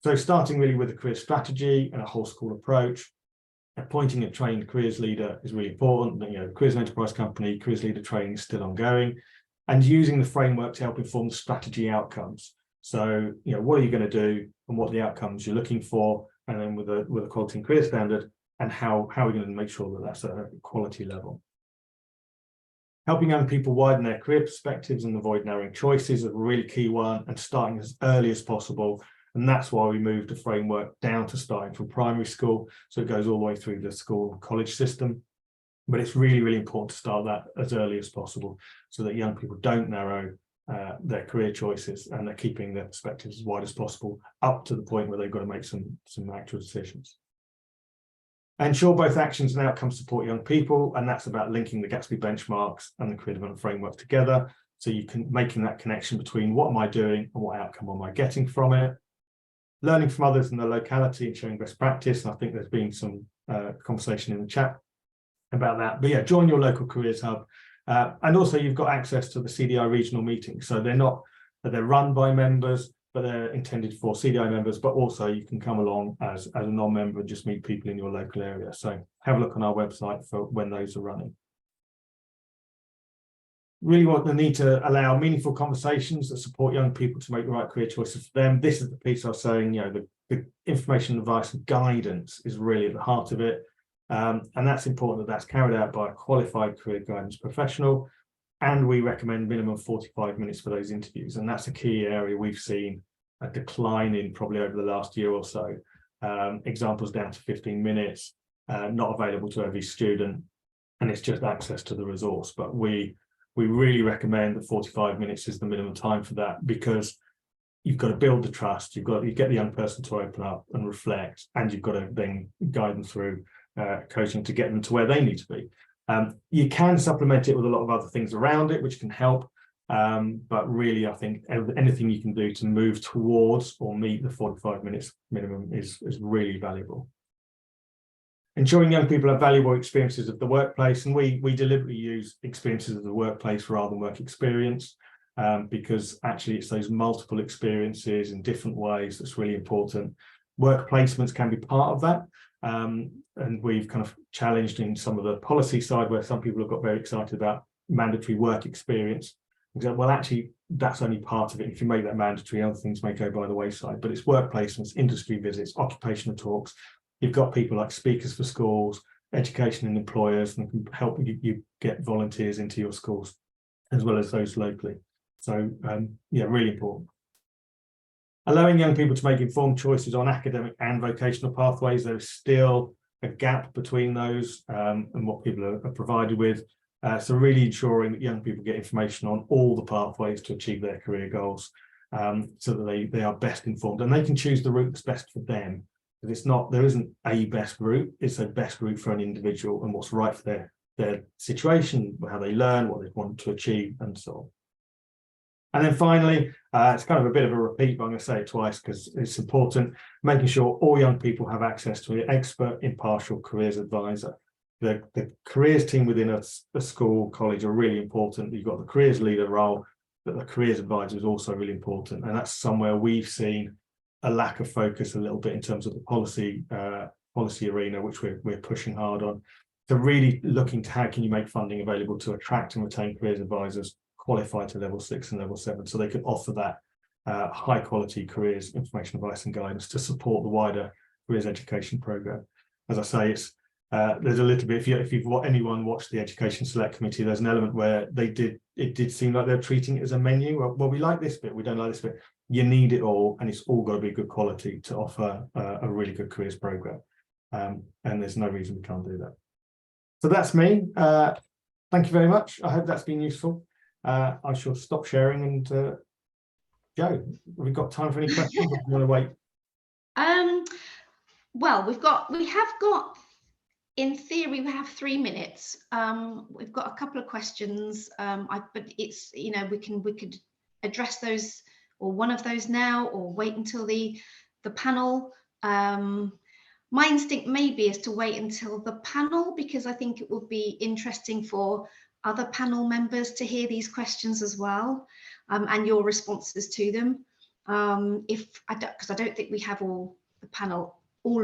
So starting really with a career strategy and a whole school approach, appointing a trained careers leader is really important. Careers and enterprise company, careers leader training is still ongoing, and using the framework to help inform the strategy outcomes. So, what are you going to do and what are the outcomes you're looking for? And then with a quality and career standard, and how are we going to make sure that that's at a quality level. Helping young people widen their career perspectives and avoid narrowing choices is a really key one, and starting as early as possible. And that's why we moved the framework down to starting from primary school, so it goes all the way through the school and college system. But it's really, really important to start that as early as possible, so that young people don't narrow their career choices, and they're keeping their perspectives as wide as possible, up to the point where they've got to make some actual decisions. Ensure both actions and outcomes support young people, and that's about linking the Gatsby benchmarks and the career development framework together, so you can making that connection between what am I doing and what outcome am I getting from it. Learning from others in the locality and showing best practice, and I think there's been some conversation in the chat about that. But yeah, join your local careers hub. And also you've got access to the CDI regional meetings. So they're run by members, but they're intended for CDI members, but also you can come along as a non-member and just meet people in your local area. So have a look on our website for when those are running. Really want the need to allow meaningful conversations that support young people to make the right career choices for them. This is the piece I was saying, the information, advice and guidance is really at the heart of it. And that's important that that's carried out by a qualified career guidance professional. And we recommend minimum 45 minutes for those interviews. And that's a key area we've seen a decline in probably over the last year or so. Examples down to 15 minutes, not available to every student. And it's just access to the resource. But we really recommend that 45 minutes is the minimum time for that, because you've got to build the trust, you get the young person to open up and reflect, and you've got to then guide them through coaching to get them to where they need to be. You can supplement it with a lot of other things around it, which can help. But really, I think anything you can do to move towards or meet the 45 minutes minimum is really valuable. Ensuring young people have valuable experiences of the workplace, and we deliberately use experiences of the workplace rather than work experience, because actually it's those multiple experiences in different ways that's really important. Work placements can be part of that. And we've kind of challenged in some of the policy side where some people have got very excited about mandatory work experience. Well, actually, that's only part of it. If you make that mandatory, other things may go by the wayside. But it's work placements, industry visits, occupational talks. You've got people like speakers for schools, education and employers, and can help you get volunteers into your schools, as well as those locally. So, yeah, really important. Allowing young people to make informed choices on academic and vocational pathways. There's still a gap between those and what people are provided with. So really ensuring that young people get information on all the pathways to achieve their career goals, so that they are best informed and they can choose the route that's best for them, There isn't a best route, it's a best route for an individual and what's right for their situation, how they learn, what they want to achieve, and so on. And then finally, it's kind of a bit of a repeat, but I'm going to say it twice because it's important, making sure all young people have access to an expert, impartial careers advisor. The careers team within a school, college are really important. You've got the careers leader role, but the careers advisor is also really important. And that's somewhere we've seen a lack of focus a little bit in terms of the policy arena, which we're pushing hard on. So really looking to how can you make funding available to attract and retain careers advisors qualified to level 6 and level 7, so they can offer that high quality careers information, advice and guidance to support the wider careers education program. As I say, it's there's a little bit, if anyone watched the Education Select Committee, there's an element where it did seem like they're treating it as a menu. Well, we like this bit, we don't like this bit. You need it all, and it's all got to be good quality to offer a really good careers program. And there's no reason we can't do that. So that's me. Thank you very much. I hope that's been useful. I shall stop sharing and Joe, have we got time for any questions? Or do you want to wait? Well, we have got, in theory, we have 3 minutes. We've got a couple of questions, but it's, we could address those, or one of those now, or wait until the panel. My instinct maybe is to wait until the panel, because I think it would be interesting for other panel members to hear these questions as well, and your responses to them. Because I don't think we have all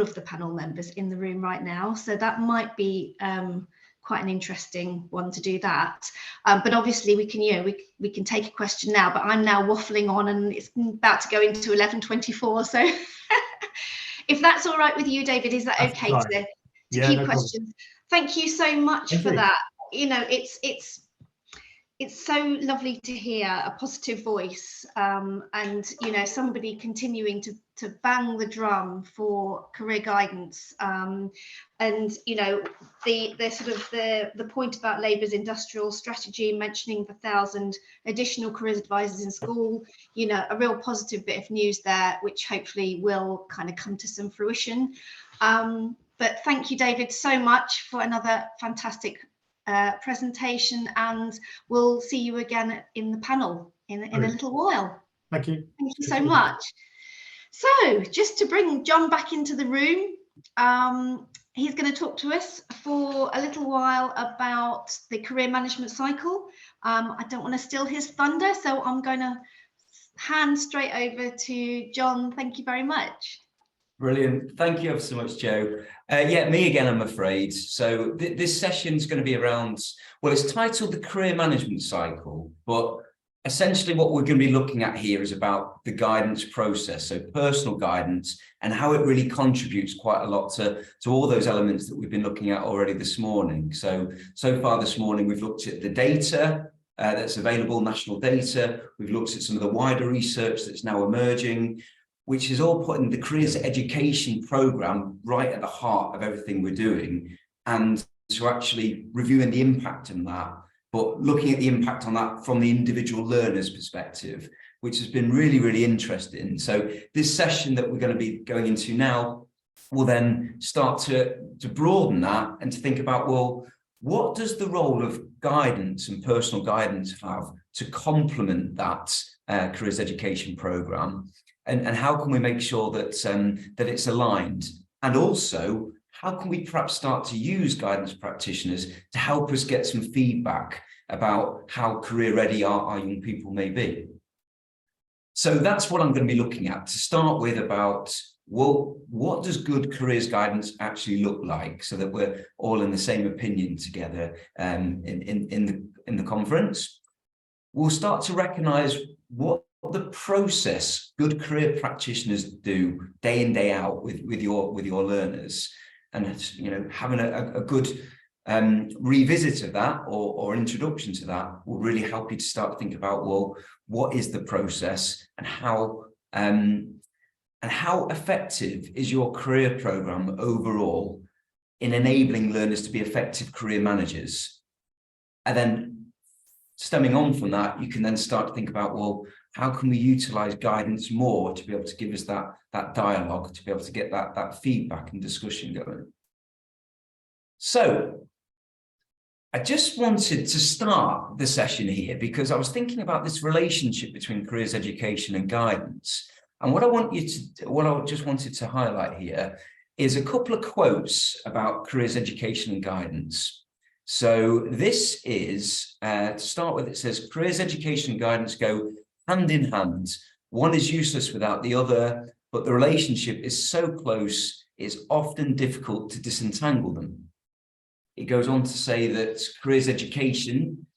of the panel members in the room right now, so that might be quite an interesting one to do that. But obviously we can, we can take a question now, but I'm now waffling on and it's about to go into 11:24. So if that's all right with you, David, is that that's okay right to keep questions? Thank you so much for that. It's so lovely to hear a positive voice, and somebody continuing to bang the drum for career guidance, and the sort of the point about Labour's industrial strategy, mentioning the 1,000 additional careers advisors in school, a real positive bit of news there, which hopefully will kind of come to some fruition. But thank you, David, so much for another fantastic presentation, and we'll see you again in the panel in a little while. Thank you. Thank you so much. So just to bring John back into the room, he's going to talk to us for a little while about the career management cycle. I don't want to steal his thunder, so I'm going to hand straight over to John. Thank you very much. Brilliant. Thank you ever so much, Joe. Yeah, me again, I'm afraid. So this session is going to be around, well, it's titled the career management cycle, but essentially what we're going to be looking at here is about the guidance process, so personal guidance, and how it really contributes quite a lot to all those elements that we've been looking at already this morning. So far this morning, we've looked at the data that's available, national data. We've looked at some of the wider research that's now emerging, which is all putting the careers education program right at the heart of everything we're doing, and to actually reviewing the impact on that, but looking at the impact on that from the individual learner's perspective, which has been really, really interesting. So this session that we're going to be going into now will then start to broaden that and to think about, well, what does the role of guidance and personal guidance have to complement that careers education program? And how can we make sure that that it's aligned? And also, how can we perhaps start to use guidance practitioners to help us get some feedback about how career ready our young people may be? So that's what I'm going to be looking at to start with, about, well, what does good careers guidance actually look like, so that we're all in the same opinion together in the conference. We'll start to recognise what the process good career practitioners do day in, day out with your learners, and having a good revisit of that or introduction to that will really help you to start to think about, well, what is the process, and how effective is your career program overall in enabling learners to be effective career managers? And then stemming on from that, you can then start to think about, well, how can we utilize guidance more to be able to give us that dialogue, to be able to get that feedback and discussion going. So I just wanted to start the session here because I was thinking about this relationship between careers education and guidance. And what I just wanted to highlight here is a couple of quotes about careers education and guidance. So this is, to start with, it says, careers education and guidance go hand in hand. One is useless without the other, but the relationship is so close, it's often difficult to disentangle them. It goes on to say that careers education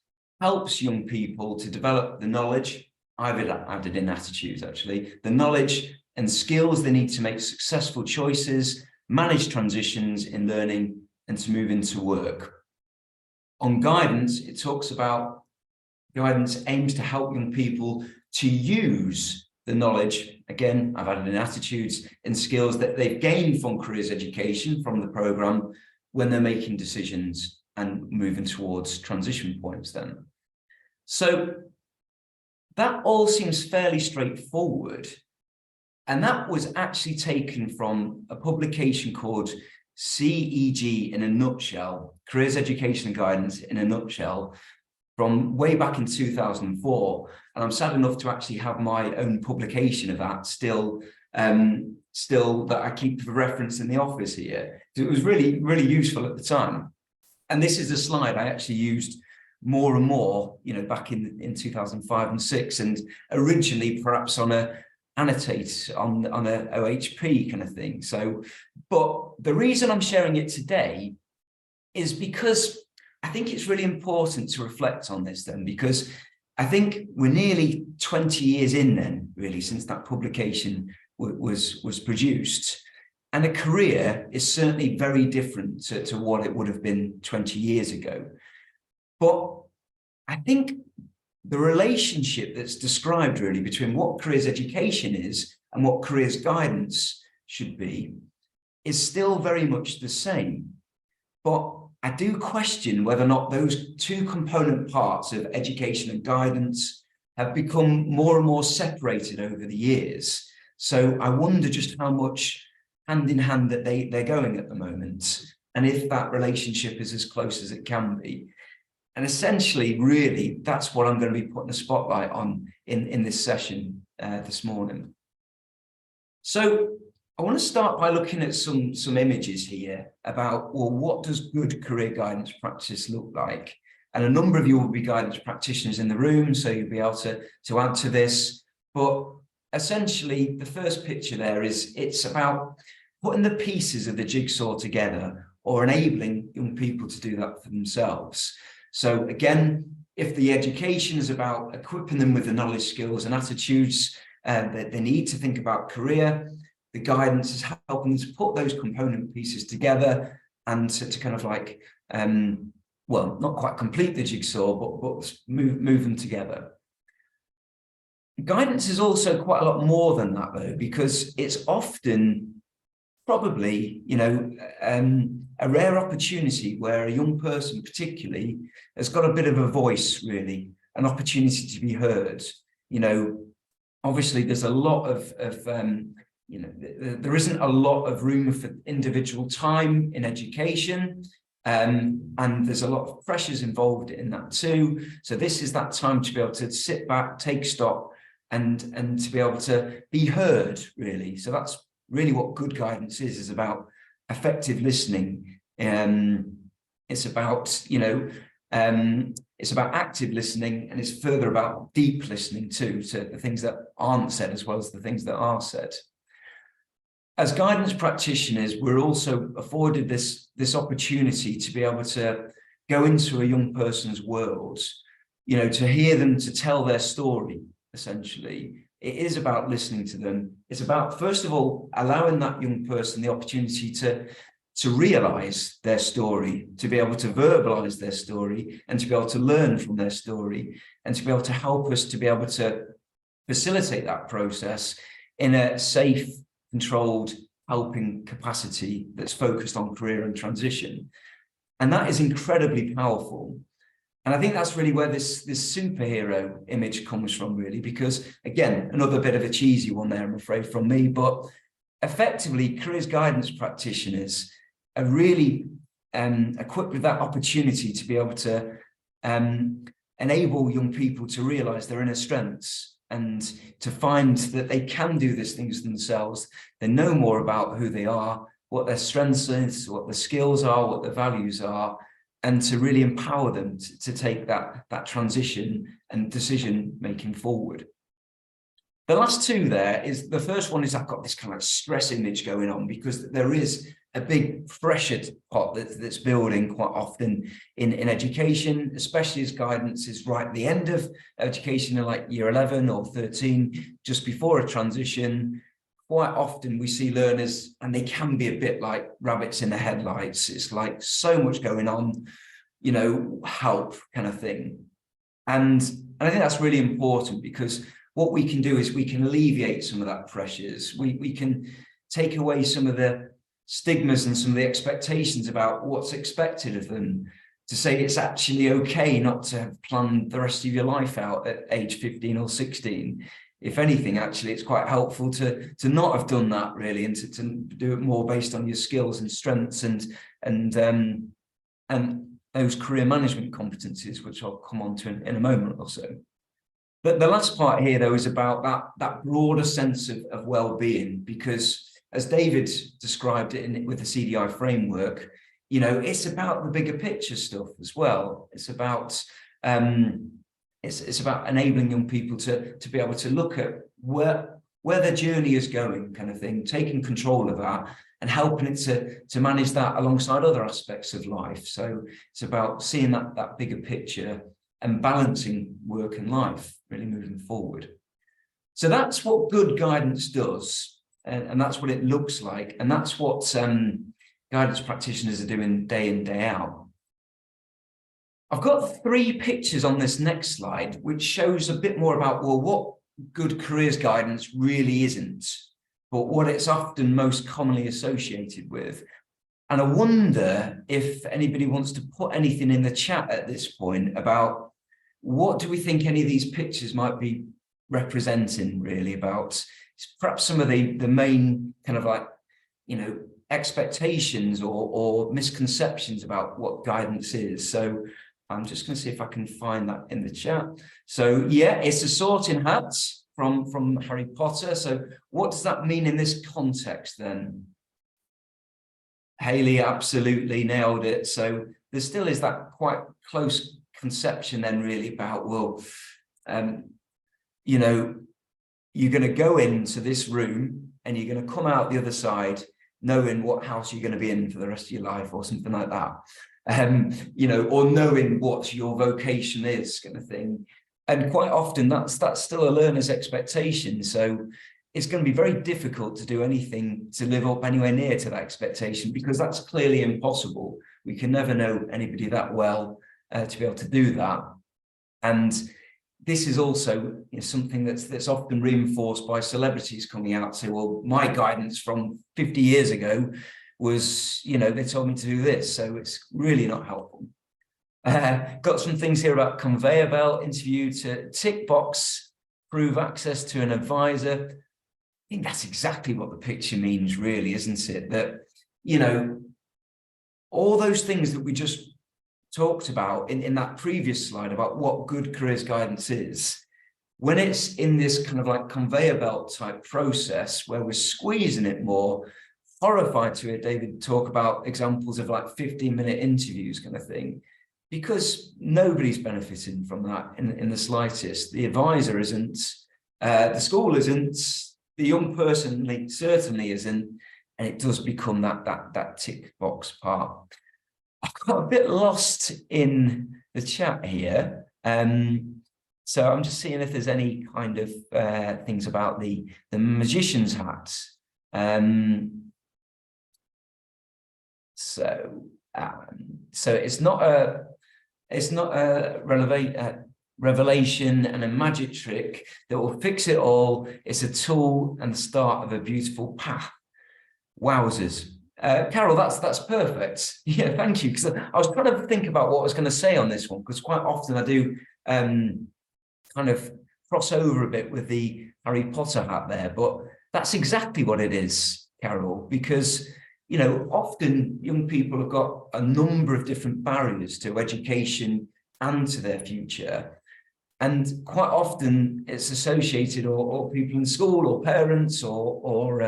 helps young people to develop the knowledge, I've added in attitudes actually, the knowledge and skills they need to make successful choices, manage transitions in learning, and to move into work. On guidance, it talks about guidance aims to help young people to use the knowledge, again, I've added in attitudes, and skills that they've gained from careers education, from the programme, when they're making decisions and moving towards transition points then. So that all seems fairly straightforward. And that was actually taken from a publication called CEG in a nutshell, Careers Education and Guidance in a nutshell, from way back in 2004. And I'm sad enough to actually have my own publication of that still that I keep for reference in the office here. It was really, really useful at the time. And this is a slide I actually used more and more, back in 2005 and 6, and originally perhaps on a annotate on a OHP kind of thing. So, but the reason I'm sharing it today is because I think it's really important to reflect on this then, because I think we're nearly 20 years in then, really, since that publication was produced. And a career is certainly very different to what it would have been 20 years ago. But I think the relationship that's described really between what careers education is and what careers guidance should be is still very much the same. But I do question whether or not those two component parts of education and guidance have become more and more separated over the years. So I wonder just how much hand in hand that they're going at the moment, and if that relationship is as close as it can be. And essentially, really, that's what I'm going to be putting a spotlight on in this session this morning. So I want to start by looking at some images here about, well, what does good career guidance practice look like? And a number of you will be guidance practitioners in the room, so you'll be able to add to this. But essentially, the first picture there it's about putting the pieces of the jigsaw together or enabling young people to do that for themselves. So again, if the education is about equipping them with the knowledge, skills and attitudes that they need to think about career, the guidance is helping them to put those component pieces together and to kind of like, well, not quite complete the jigsaw, but move them together. Guidance is also quite a lot more than that, though, because it's often probably, a rare opportunity where a young person particularly has got a bit of a voice, really, an opportunity to be heard. Obviously there's a lot of there isn't a lot of room for individual time in education, and there's a lot of pressures involved in that too. So this is that time to be able to sit back, take stock, and to be able to be heard, really. So that's really what good guidance is about effective listening. It's about, it's about active listening, and it's further about deep listening too, to the things that aren't said as well as the things that are said. As guidance practitioners, we're also afforded this opportunity to be able to go into a young person's world, to hear them, to tell their story, essentially. It is about listening to them. It's about, first of all, allowing that young person the opportunity to realize their story, to be able to verbalize their story, and to be able to learn from their story, and to be able to help us to be able to facilitate that process in a safe, controlled, helping capacity that's focused on career and transition. And that is incredibly powerful. And I think that's really where this superhero image comes from, really, because, again, another bit of a cheesy one there, I'm afraid, from me, but effectively, careers guidance practitioners are really equipped with that opportunity to be able to enable young people to realise their inner strengths and to find that they can do these things themselves. They know more about who they are, what their strengths is, what their skills are, what their values are, and to really empower them to take that transition and decision making forward. The last two there is, the first one is I've got this kind of stress image going on because there is a big pressure pot that's building quite often in education, especially as guidance is right at the end of education in like year 11 or 13, just before a transition. Quite often we see learners, and they can be a bit like rabbits in the headlights. It's like so much going on, you know, help kind of thing. And I think that's really important, because what we can do is we can alleviate some of that pressures. We can take away some of the stigmas and some of the expectations about what's expected of them, to say it's actually okay not to have planned the rest of your life out at age 15 or 16. If anything, actually, it's quite helpful to not have done that, really, and to do it more based on your skills and strengths and those career management competencies, which I'll come on to in a moment or so. But the last part here, though, is about that broader sense of well-being, because as David described it with the CDI framework, you know, it's about the bigger picture stuff as well. It's about it's about enabling young people to be able to look at where their journey is going, kind of thing, taking control of that and helping it to manage that alongside other aspects of life. So it's about seeing that bigger picture and balancing work and life, really moving forward. So that's what good guidance does, and that's what it looks like, and that's what guidance practitioners are doing day in, day out. I've got 3 pictures on this next slide, which shows a bit more about, well, what good careers guidance really isn't, but what it's often most commonly associated with. And I wonder if anybody wants to put anything in the chat at this point about what do we think any of these pictures might be representing, really, about perhaps some of the main kind of like, you know, expectations or misconceptions about what guidance is. So I'm just going to see if I can find that in the chat. So yeah, it's a sorting hat from Harry Potter. So what does that mean in this context then? Haley absolutely nailed it. So there still is that quite close conception then, really, about, well, you know, you're going to go into this room and you're going to come out the other side knowing what house you're going to be in for the rest of your life or something like that. You know, or knowing what your vocation is, kind of thing. And quite often that's still a learner's expectation. So it's going to be very difficult to do anything to live up anywhere near to that expectation, because that's clearly impossible. We can never know anybody that well to be able to do that. And this is also, you know, something that's often reinforced by celebrities coming out saying, well, my guidance from 50 years ago was, you know, they told me to do this. So it's really not helpful. Got some things here about conveyor belt interview to tick box, prove access to an advisor. I think that's exactly what the picture means, really, isn't it? That, you know, all those things that we just talked about in that previous slide about what good careers guidance is, when it's in this kind of like conveyor belt type process where we're squeezing it more, horrified to hear David talk about examples of like 15-minute interviews kind of thing, because nobody's benefiting from that in the slightest. The advisor isn't, the school isn't, the young person certainly isn't, and it does become that tick box part. I've got a bit lost in the chat here, so I'm just seeing if there's any kind of things about the magician's hat. So it's not a revelation and a magic trick that will fix it all. It's a tool and the start of a beautiful path. Wowzers. Carol, that's perfect. Yeah, thank you. Because I was trying to think about what I was going to say on this one, because quite often I do kind of cross over a bit with the Harry Potter hat there, but that's exactly what it is, Carol, because, you know, often young people have got a number of different barriers to education and to their future. And quite often it's associated, or people in school or parents or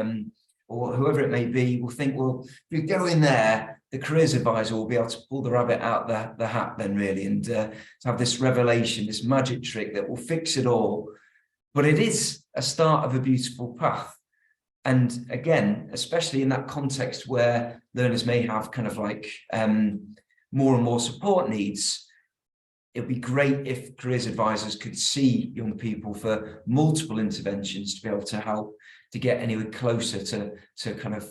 whoever it may be will think, well, if you go in there, the careers advisor will be able to pull the rabbit out the hat then, really, and to have this revelation, this magic trick that will fix it all. But it is a start of a beautiful path. And again, especially in that context where learners may have kind of like more and more support needs, it'd be great if careers advisors could see young people for multiple interventions to be able to help to get anyone closer to kind of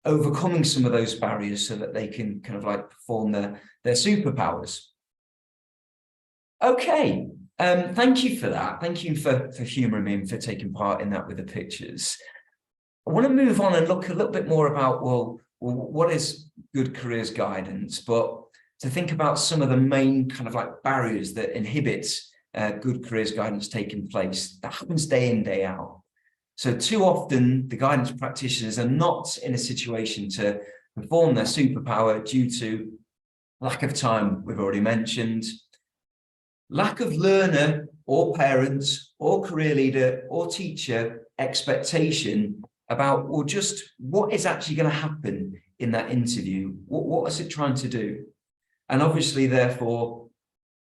overcoming some of those barriers so that they can kind of like perform their superpowers. Okay, thank you for that. Thank you for humouring me and for taking part in that with the pictures. I want to move on and look a little bit more about, well, what is good careers guidance, but to think about some of the main kind of like barriers that inhibit good careers guidance taking place. That happens day in, day out. So too often the guidance practitioners are not in a situation to perform their superpower due to lack of time, we've already mentioned, lack of learner or parents or career leader or teacher expectation about, well, just what is actually going to happen in that interview? What is it trying to do? And obviously, therefore,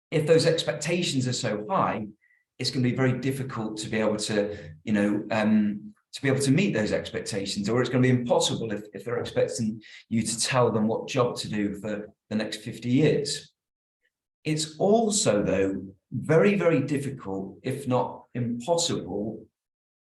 if those expectations are so high, it's going to be very difficult to be able to, you know, to be able to meet those expectations, or it's going to be impossible if they're expecting you to tell them what job to do for the next 50 years. It's also, though, very, very difficult, if not impossible,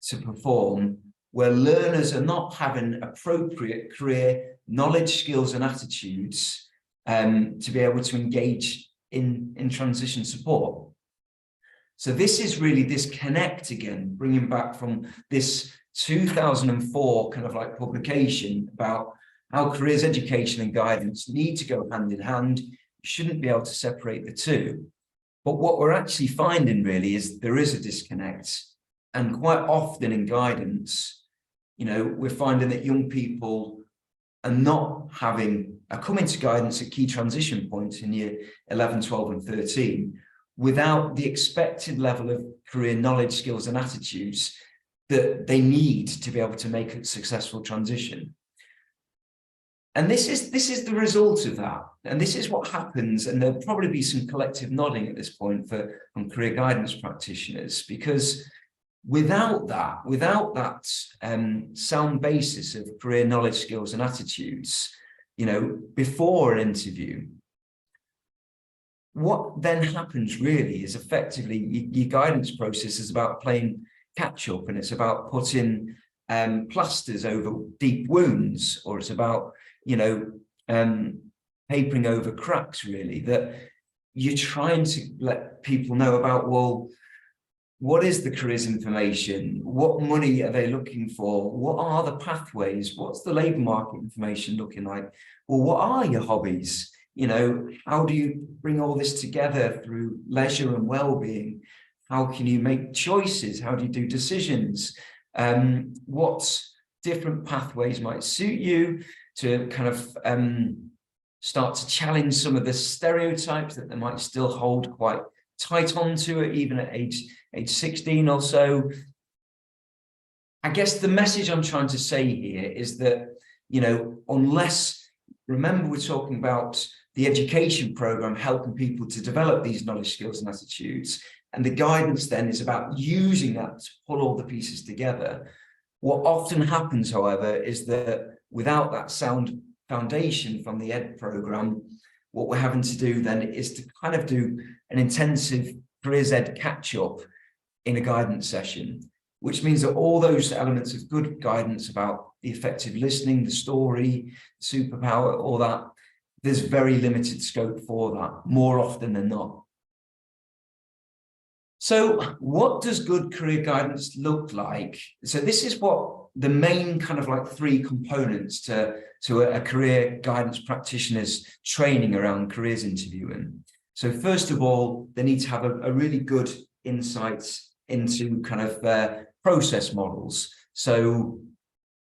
to perform where learners are not having appropriate career knowledge, skills, and attitudes to be able to engage in transition support. So this is really this connect again, bringing back from this 2004 kind of like publication about how careers education and guidance need to go hand in hand. You shouldn't be able to separate the two. But what we're actually finding really is there is a disconnect. And quite often in guidance, you know, we're finding that young people are not coming to guidance at key transition points in year 11, 12, and 13 without the expected level of career knowledge, skills, and attitudes that they need to be able to make a successful transition. And this is the result of that. And this is what happens. And there'll probably be some collective nodding at this point from career guidance practitioners, because without that sound basis of career knowledge, skills, and attitudes, you know, before an interview, what then happens really is effectively your guidance process is about playing catch up, and it's about putting plasters over deep wounds, or it's about, you know, papering over cracks, really, that you're trying to let people know about, well, what is the careers information? What money are they looking for? What are the pathways? What's the labour market information looking like? Well, what are your hobbies? You know, how do you bring all this together through leisure and well-being? How can you make choices? How do you do decisions? What different pathways might suit you to kind of start to challenge some of the stereotypes that they might still hold quite tight onto it, even at age 16 or so. I guess the message I'm trying to say here is that, you know, remember, we're talking about the education program helping people to develop these knowledge, skills, and attitudes. And the guidance then is about using that to pull all the pieces together. What often happens, however, is that without that sound foundation from the ed program, what we're having to do then is to kind of do an intensive careers ed catch-up in a guidance session, which means that all those elements of good guidance about the effective listening, the story, the superpower, all that, there's very limited scope for that, more often than not. So what does good career guidance look like? So this is what the main kind of like three components to a career guidance practitioner's training around careers interviewing. So first of all, they need to have a really good insights into kind of process models. So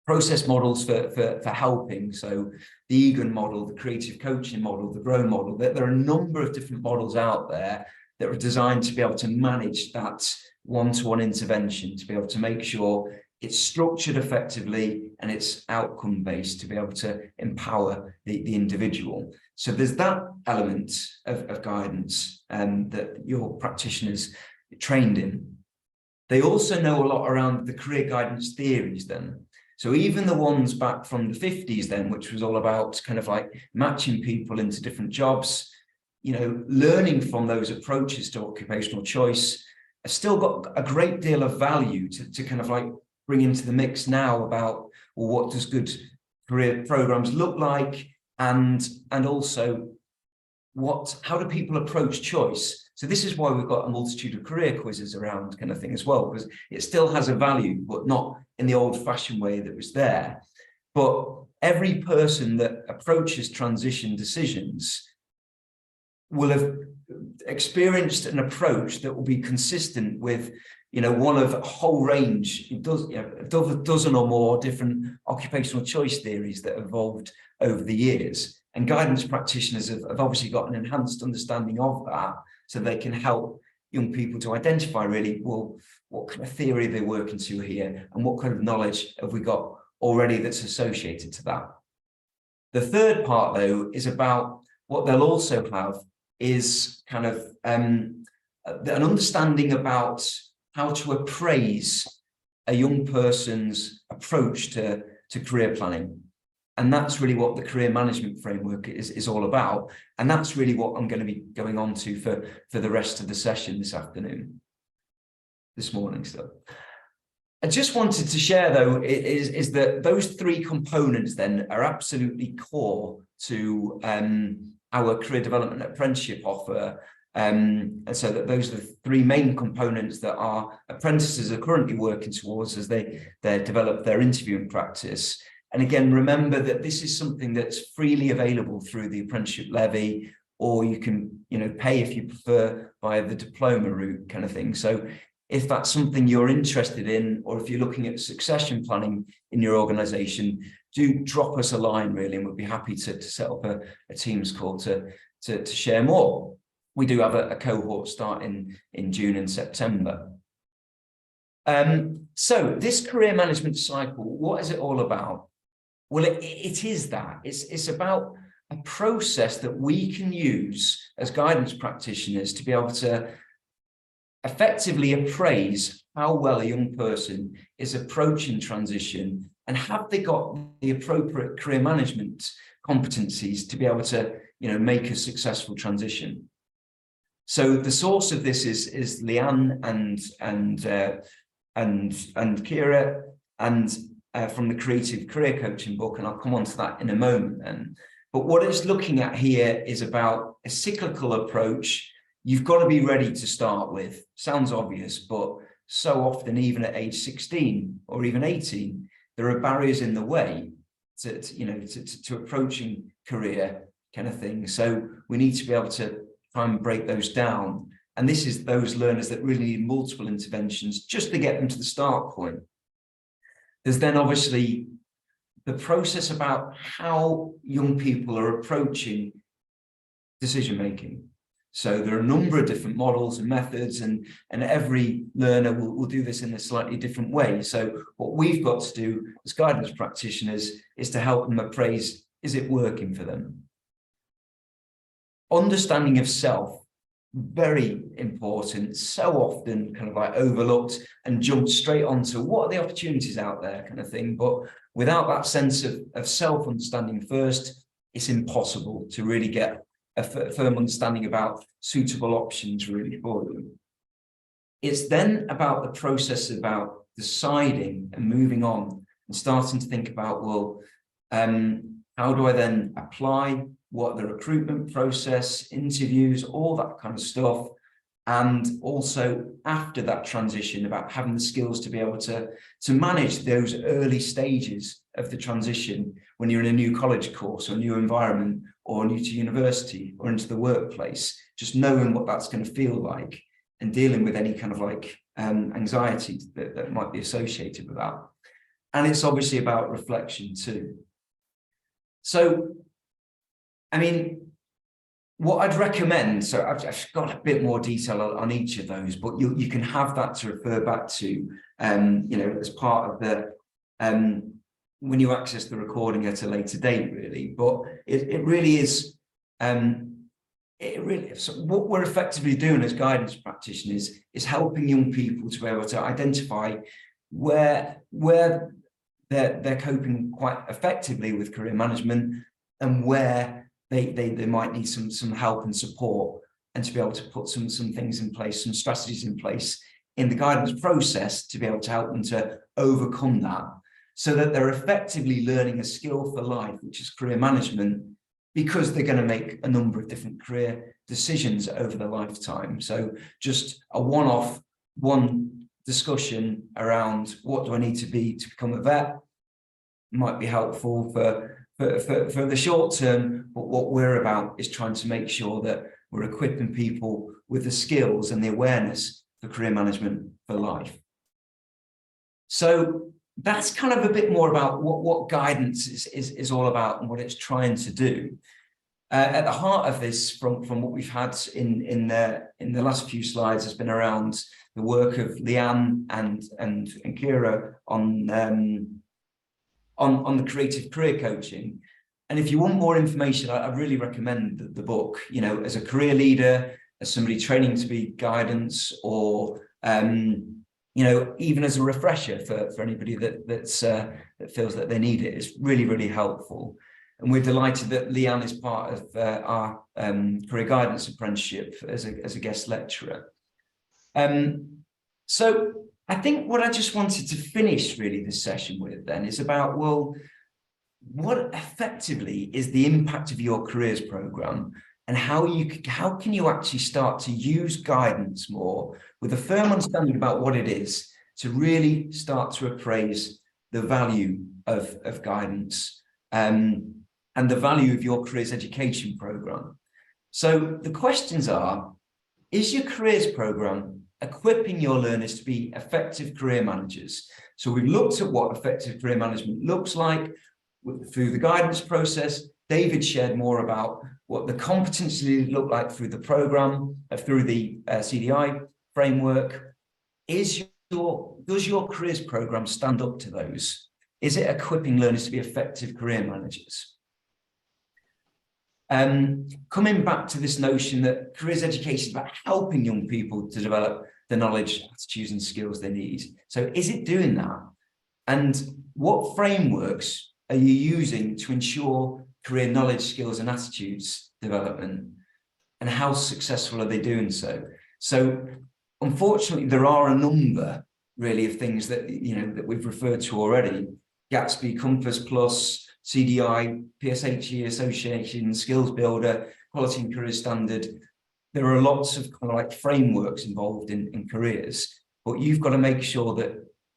process models for helping. So the Egan model, the creative coaching model, the Grow model, there are a number of different models out there that are designed to be able to manage that one-to-one intervention, to be able to make sure it's structured effectively and it's outcome-based, to be able to empower the individual. So there's that element of guidance that your practitioners are trained in. They also know a lot around the career guidance theories then. So even the ones back from the 50s then, which was all about kind of like matching people into different jobs, you know, learning from those approaches to occupational choice, have still got a great deal of value to kind of like bring into the mix now about, well, what does good career programs look like, and also how do people approach choice? So this is why we've got a multitude of career quizzes around kind of thing as well, because it still has a value, but not in the old-fashioned way that was there. But every person that approaches transition decisions will have experienced an approach that will be consistent with, you know, one of a whole range, a dozen or more different occupational choice theories that evolved over the years. And guidance practitioners have obviously got an enhanced understanding of that, so they can help young people to identify really, well, what kind of theory they're working to here, and what kind of knowledge have we got already that's associated to that. The third part, though, is about what they'll also have is kind of an understanding about how to appraise a young person's approach to career planning. And that's really what the career management framework is all about. And that's really what I'm going to be going on to for the rest of the session this morning. So I just wanted to share, though, is that those three components then are absolutely core to our career development apprenticeship offer. And so that those are the three main components that our apprentices are currently working towards as they develop their interviewing practice. And again, remember that this is something that's freely available through the apprenticeship levy, or you can, you know, pay if you prefer via the diploma route kind of thing. So if that's something you're interested in, or if you're looking at succession planning in your organization, do drop us a line really, and we'll be happy to set up a Teams call to share more. We do have a cohort starting in June and September. So this career management cycle, what is it all about? Well, it is that. It's about a process that we can use as guidance practitioners to be able to effectively appraise how well a young person is approaching transition, and have they got the appropriate career management competencies to be able to, you know, make a successful transition. So the source of this is Leanne and Kira, and from the Creative Career Coaching book, and I'll come on to that in a moment then. But what it's looking at here is about a cyclical approach. You've got to be ready to start with. Sounds obvious, but so often, even at age 16 or even 18, there are barriers in the way to approaching career kind of thing. So we need to be able to try and break those down. And this is those learners that really need multiple interventions just to get them to the start point. There's then obviously the process about how young people are approaching decision making. So there are a number of different models and methods, and every learner will do this in a slightly different way. So what we've got to do as guidance practitioners is to help them appraise, is it working for them? Understanding of self, very important, so often kind of like overlooked and jumped straight onto what are the opportunities out there kind of thing. But without that sense of self-understanding first, it's impossible to really get a firm understanding about suitable options really for you. It's then about the process about deciding and moving on and starting to think about, well, how do I then apply? What the recruitment process, interviews, all that kind of stuff. and also after that transition, about having the skills to be able to manage those early stages of the transition when you're in a new college course or a new environment or new to university or into the workplace, just knowing what that's going to feel like and dealing with any kind of like anxiety that might be associated with that. And it's obviously about reflection too. So, I mean, what I'd recommend, so I've got a bit more detail on each of those, but you can have that to refer back to, you know, as part of the, when you access the recording at a later date, really. But it really is, so what we're effectively doing as guidance practitioners is helping young people to be able to identify where they're coping quite effectively with career management and where they might need some help and support, and to be able to put some things in place, some strategies in place in the guidance process to be able to help them to overcome that, so that they're effectively learning a skill for life, which is career management, because they're going to make a number of different career decisions over their lifetime. So just a one discussion around what do I need to be to become a vet might be helpful for the short term, but what we're about is trying to make sure that we're equipping people with the skills and the awareness for career management for life. So that's kind of a bit more about what guidance is all about and what it's trying to do. At the heart of this, from what we've had in the last few slides, has been around the work of Leanne and Kira on the creative career coaching. And if you want more information, I really recommend the book, you know, as a career leader, as somebody training to be guidance, or, you know, even as a refresher for anybody that feels that they need it. It's really, really helpful. And we're delighted that Leanne is part of our career guidance apprenticeship as a guest lecturer. So I think what I just wanted to finish really this session with then is about, well, what effectively is the impact of your careers program, and how can you actually start to use guidance more with a firm understanding about what it is, to really start to appraise the value of guidance and the value of your careers education program. So the questions are, is your careers program equipping your learners to be effective career managers? So we've looked at what effective career management looks like through the guidance process. David shared more about what the competencies look like through the program, through the CDI framework. Does your careers program stand up to those? Is it equipping learners to be effective career managers? Coming back to this notion that careers education is about helping young people to develop the knowledge, attitudes and skills they need. So is it doing that? And what frameworks are you using to ensure career knowledge, skills and attitudes development? And how successful are they doing so? So unfortunately, there are a number really of things that, you know, that we've referred to already. Gatsby, Compass Plus, CDI, PSHE Association, Skills Builder, Quality and Career Standard. There are lots of kind of like frameworks involved in careers, but you've got to make sure that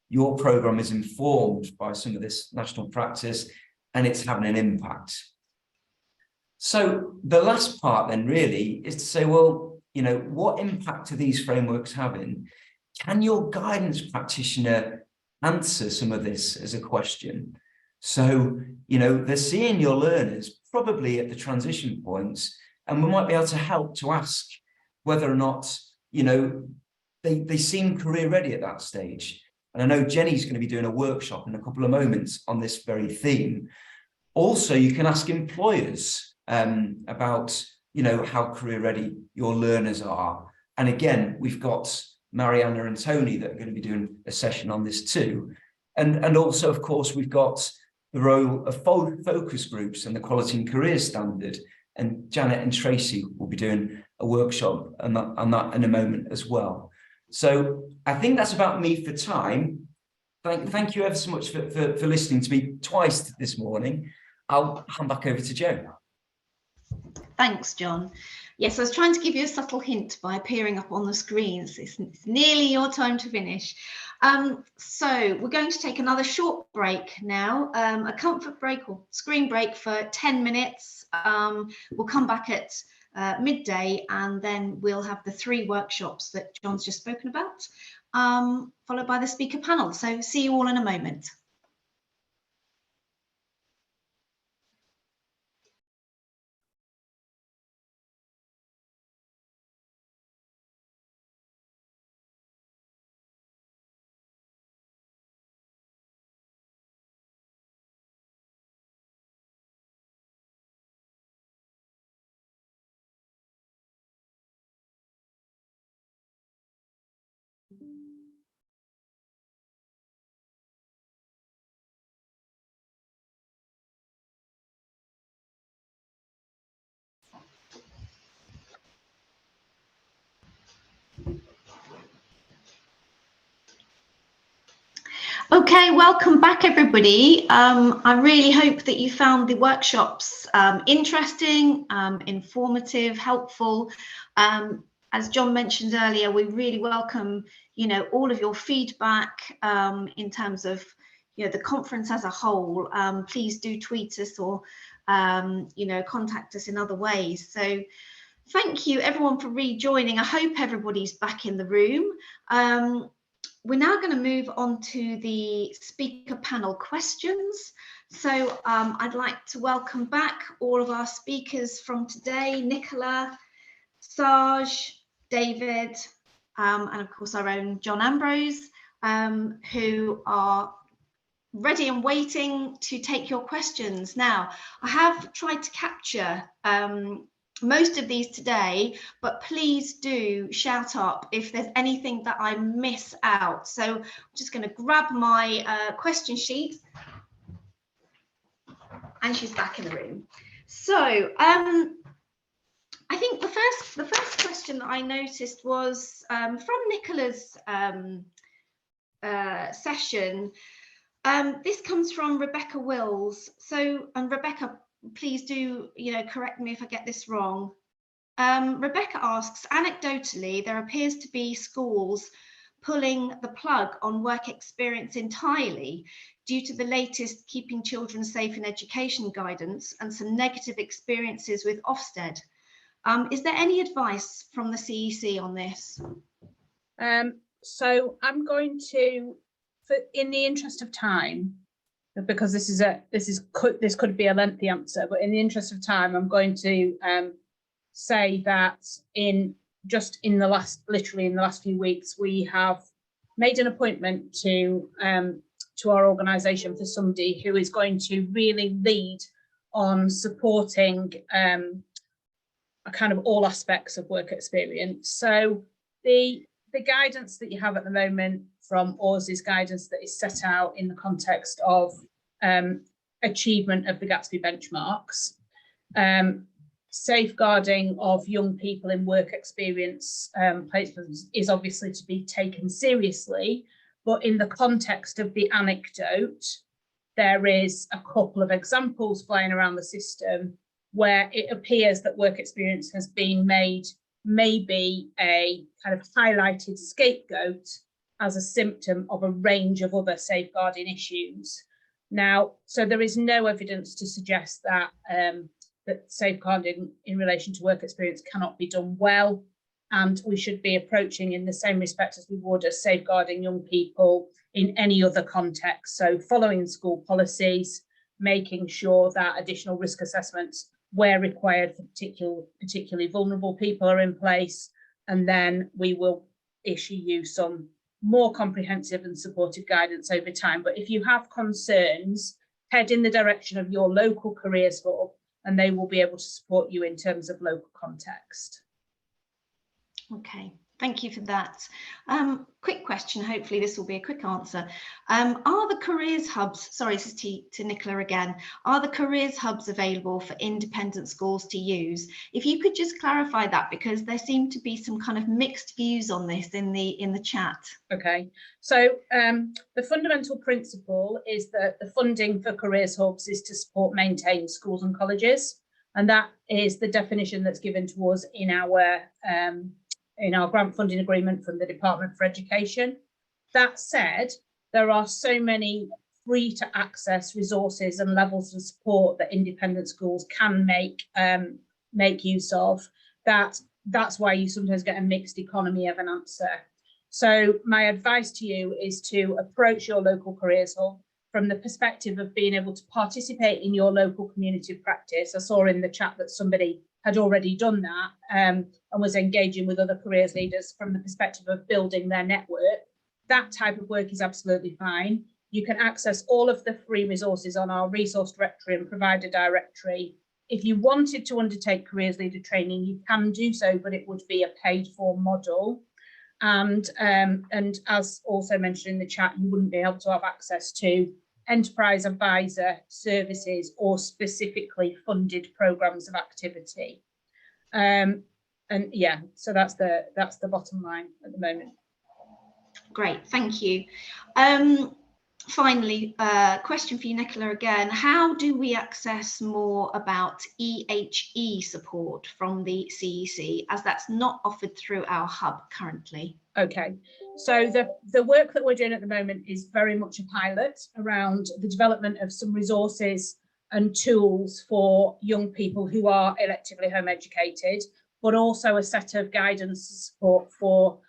your program is informed by some of this national practice and it's having an impact. So the last part then really is to say, well, you know, what impact are these frameworks having? Can your guidance practitioner answer some of this as a question? So, you know, they're seeing your learners probably at the transition points, and we might be able to help to ask whether or not, you know, they seem career ready at that stage. And I know Jenny's going to be doing a workshop in a couple of moments on this very theme. Also, you can ask employers about, you know, how career ready your learners are. And again, we've got Mariana and Tony that are going to be doing a session on this too. And also, of course, we've got the role of focus groups and the Quality and Career Standard. And Janet and Tracy will be doing a workshop on that in a moment as well. So I think that's about me for time. Thank you ever so much for listening to me twice this morning. I'll hand back over to Joe. Thanks, John. Yes, I was trying to give you a subtle hint by appearing up on the screens. It's nearly your time to finish. So we're going to take another short break now, a comfort break or screen break for 10 minutes. We'll come back at midday, and then we'll have the 3 workshops that John's just spoken about, followed by the speaker panel. So see you all in a moment. Okay, welcome back, everybody. I really hope that you found the workshops interesting, informative, helpful. As John mentioned earlier, we really welcome, all of your feedback in terms of, the conference as a whole. Please do tweet us or, contact us in other ways. So thank you, everyone, for rejoining. I hope everybody's back in the room. We're now going to move on to the speaker panel questions. So I'd like to welcome back all of our speakers from today, Nicola, Saj, David, and of course our own John Ambrose, who are ready and waiting to take your questions. Now, I have tried to capture most of these today, but please do shout up if there's anything that I miss out. So I'm just going to grab my question sheet, and she's back in the room. So I think the first question that I noticed was from Nicola's session. This comes from Rebecca Wills. So, and Rebecca, please do, correct me if I get this wrong. Rebecca asks, anecdotally, there appears to be schools pulling the plug on work experience entirely due to the latest Keeping Children Safe in Education guidance and some negative experiences with Ofsted. Is there any advice from the CEC on this? So I'm going to, in the interest of time, because this could be a lengthy answer, but in the interest of time, I'm going to say that literally in the last few weeks, we have made an appointment to our organisation for somebody who is going to really lead on supporting a kind of all aspects of work experience. So the guidance that you have at the moment from us is guidance that is set out in the context of achievement of the Gatsby benchmarks. Safeguarding of young people in work experience placements is obviously to be taken seriously, but in the context of the anecdote, there is a couple of examples flying around the system where it appears that work experience has been made maybe a kind of highlighted scapegoat as a symptom of a range of other safeguarding issues. Now, so there is no evidence to suggest that that safeguarding in relation to work experience cannot be done well, and we should be approaching in the same respect as we would as safeguarding young people in any other context. So following school policies, making sure that additional risk assessments where required for particularly vulnerable people are in place, and then we will issue you some more comprehensive and supportive guidance over time. But if you have concerns, head in the direction of your local careers hub, and they will be able to support you in terms of local context. Okay, thank you for that. Quick question, hopefully this will be a quick answer. Are the careers hubs, sorry, this is to Nicola again, are the careers hubs available for independent schools to use? If you could just clarify that, because there seem to be some kind of mixed views on this in the chat. Okay, so the fundamental principle is that the funding for careers hubs is to support maintained schools and colleges. And that is the definition that's given to us in our grant funding agreement from the Department for Education. That said, there are so many free to access resources and levels of support that independent schools can make use of, that's why you sometimes get a mixed economy of an answer. So my advice to you is to approach your local careers hub from the perspective of being able to participate in your local community of practice. I saw in the chat that somebody had already done that and was engaging with other careers leaders from the perspective of building their network. That type of work is absolutely fine. You can access all of the free resources on our resource directory and provider directory. If you wanted to undertake careers leader training, you can do so, but it would be a paid for model. And as also mentioned in the chat, you wouldn't be able to have access to enterprise advisor services or specifically funded programs of activity. And yeah, so that's the bottom line at the moment. Great, thank you. Finally, question for you, Nicola, again. How do we access more about EHE support from the CEC, as that's not offered through our hub currently? Okay, so the work that we're doing at the moment is very much a pilot around the development of some resources and tools for young people who are electively home educated, but also a set of guidance support for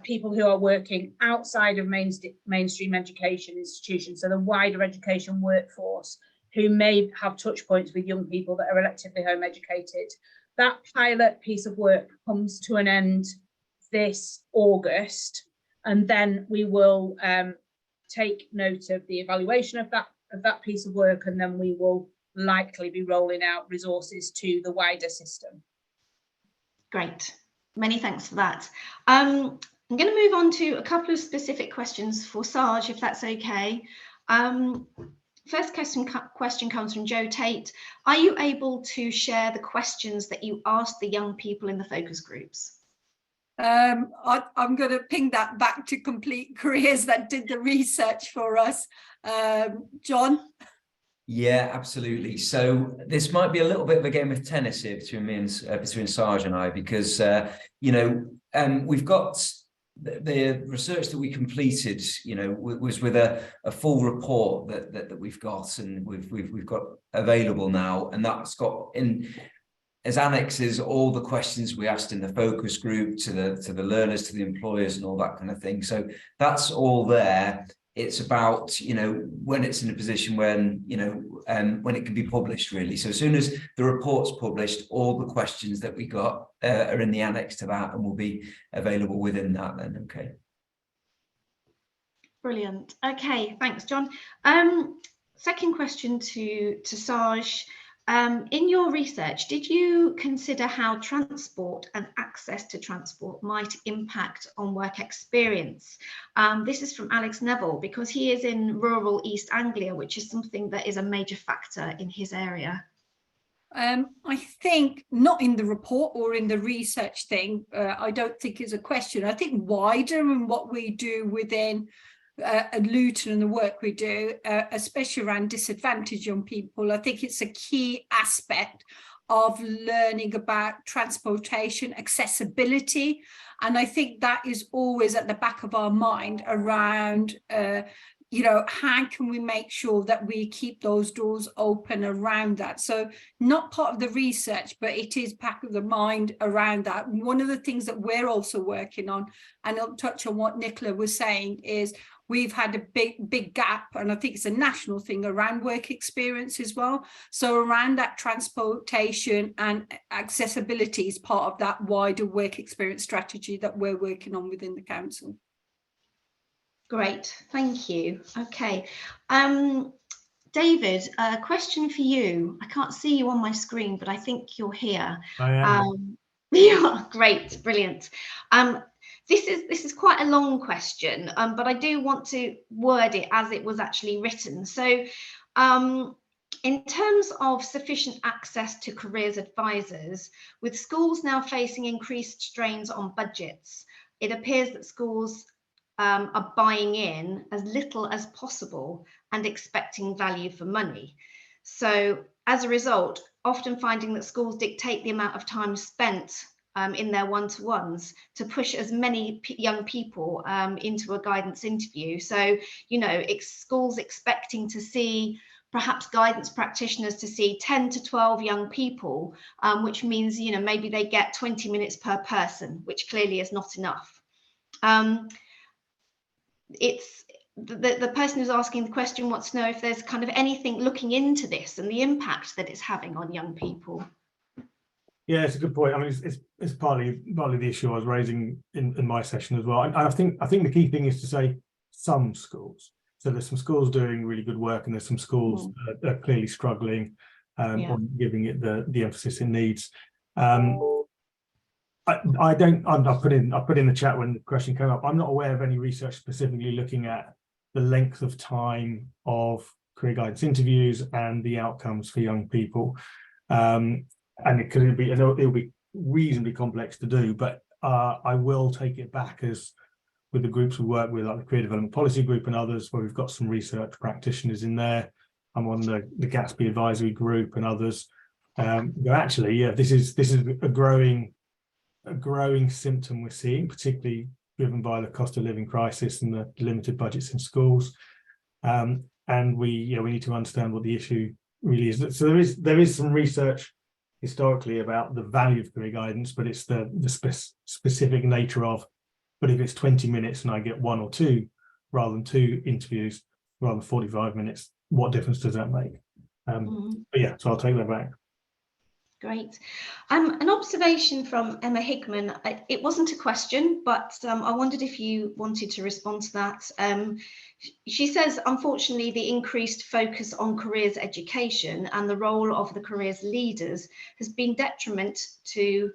people who are working outside of mainstream education institutions, so the wider education workforce, who may have touch points with young people that are electively home educated. That pilot piece of work comes to an end this August, and then we will take note of the evaluation of that piece of work, and then we will likely be rolling out resources to the wider system. Great. Many thanks for that. I'm going to move on to a couple of specific questions for Saj, if that's okay. First question comes from Joe Tate. Are you able to share the questions that you asked the young people in the focus groups? I'm going to ping that back to Complete Careers that did the research for us. John? Yeah, absolutely. So this might be a little bit of a game of tennis here between Saj and I, because we've got the research that we completed, was with a full report that we've got, and we've got available now, and that's got in as annexes all the questions we asked in the focus group to the learners, to the employers, and all that kind of thing. So that's all there. It's about, when it's in a position when it can be published, really. So as soon as the report's published, all the questions that we got are in the annex to that and will be available within that then. Okay. Brilliant. Okay, thanks, John. Second question to Saj. In your research, did you consider how transport and access to transport might impact on work experience? This is from Alex Neville, because he is in rural East Anglia, which is something that is a major factor in his area. I think not in the report or in the research thing. I don't think it's a question. I think wider in what we do within Luton and the work we do, especially around disadvantaged young people. I think it's a key aspect of learning about transportation, accessibility. And I think that is always at the back of our mind around, how can we make sure that we keep those doors open around that? So not part of the research, but it is back of the mind around that. One of the things that we're also working on, and I'll touch on what Nicola was saying, is we've had a big gap, and I think it's a national thing around work experience as well. So around that transportation and accessibility is part of that wider work experience strategy that we're working on within the council. Great, thank you. Okay, David, a question for you. I can't see you on my screen, but I think you're here. I am. Yeah, great, brilliant. This is quite a long question, but I do want to word it as it was actually written. So in terms of sufficient access to careers advisors, with schools now facing increased strains on budgets, it appears that schools are buying in as little as possible and expecting value for money. So as a result, often finding that schools dictate the amount of time spent in their one-to-ones to push as many young people into a guidance interview. So, you know, schools expecting to see perhaps guidance practitioners to see 10 to 12 young people, which means, you know, maybe they get 20 minutes per person, which clearly is not enough. It's the person who's asking the question wants to know if there's kind of anything looking into this and the impact that it's having on young people. Yeah, it's a good point. I mean, it's partly the issue I was raising in my session as well. And I think the key thing is to say some schools. So there's some schools doing really good work, and there's some schools that are clearly struggling on giving it the emphasis it needs. I put in the chat when the question came up, I'm not aware of any research specifically looking at the length of time of career guidance interviews and the outcomes for young people. And it'll be reasonably complex to do, but I will take it back as with the groups we work with, like the Career Development Policy Group and others, where we've got some research practitioners in there. I'm on the Gatsby Advisory Group and others. Actually, yeah, this is a growing symptom we're seeing, particularly driven by the cost of living crisis and the limited budgets in schools. And we need to understand what the issue really is. So there is some research historically about the value of career guidance, but it's the specific nature of, but if it's 20 minutes and I get 1 or 2 rather than 2 interviews rather than 45 minutes, what difference does that make? But yeah, so I'll take that back. Great. An observation from Emma Hickman. It wasn't a question, but I wondered if you wanted to respond to that. She says, unfortunately, the increased focus on careers education and the role of the careers leaders has been detriment to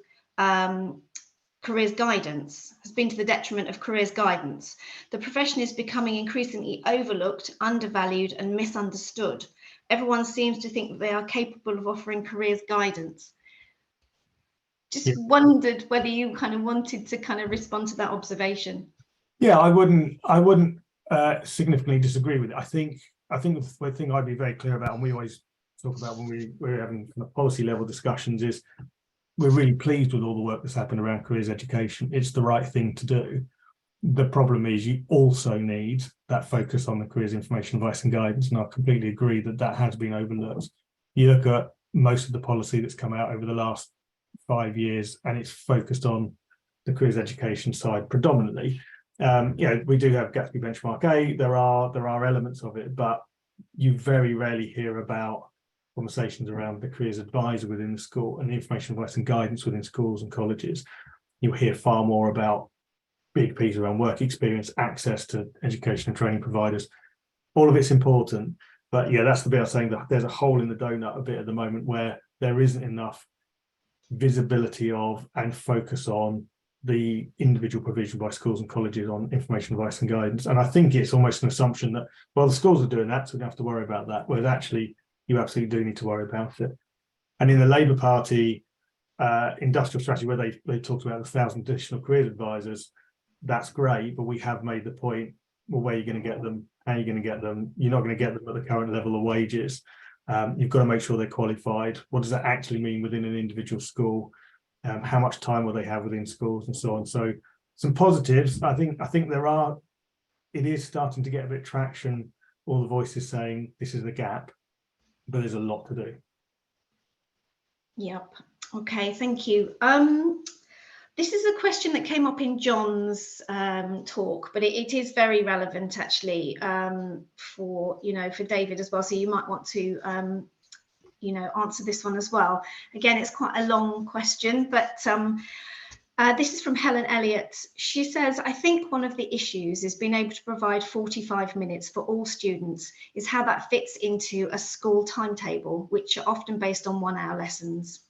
careers guidance, has been to the detriment of careers guidance. The profession is becoming increasingly overlooked, undervalued, and misunderstood. Everyone seems to think that they are capable of offering careers guidance. Just wondered whether you kind of wanted to kind of respond to that observation. Yeah, I wouldn't significantly disagree with it. I think the thing I'd be very clear about, and we always talk about when we're having kind of policy level discussions, is we're really pleased with all the work that's happened around careers education. It's the right thing to do. The problem is you also need that focus on the careers information, advice and guidance, and I completely agree that has been overlooked. You look at most of the policy that's come out over the last 5 years, and it's focused on the careers education side predominantly. We do have Gatsby Benchmark A. There are elements of it, but you very rarely hear about conversations around the careers advisor within the school and the information, advice and guidance within schools and colleges. You'll hear far more about big piece around work experience, access to education and training providers. All of it's important, but yeah, that's the bit I'm saying that there's a hole in the donut a bit at the moment where there isn't enough visibility of and focus on the individual provision by schools and colleges on information, advice and guidance. And I think it's almost an assumption that, well, the schools are doing that, so we don't have to worry about that, whereas actually you absolutely do need to worry about it. And in the Labour Party industrial strategy, where they talked about 1,000 additional careers advisors, that's great, but we have made the point, well, where are you going to get them? How are you going to get them? You're not going to get them at the current level of wages. You've got to make sure they're qualified. What does that actually mean within an individual school? How much time will they have within schools and so on? So some positives. I think it is starting to get a bit of traction. All the voices saying this is the gap, but there's a lot to do. Yep. Okay, thank you. This is a question that came up in John's talk, but it is very relevant actually for David as well. So you might want to answer this one as well. Again, it's quite a long question, but this is from Helen Elliott. She says, I think one of the issues is being able to provide 45 minutes for all students is how that fits into a school timetable, which are often based on 1-hour lessons.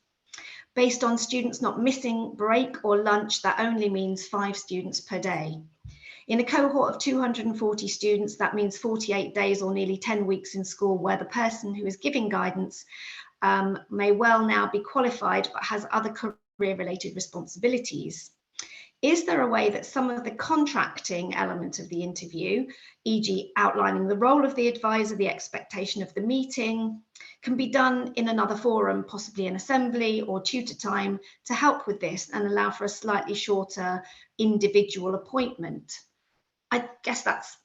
Based on students not missing break or lunch, that only means 5 students per day. In a cohort of 240 students, that means 48 days or nearly 10 weeks in school, where the person who is giving guidance may well now be qualified but has other career-related responsibilities. Is there a way that some of the contracting element of the interview, e.g. outlining the role of the advisor, the expectation of the meeting, can be done in another forum, possibly an assembly or tutor time, to help with this and allow for a slightly shorter individual appointment? I guess that's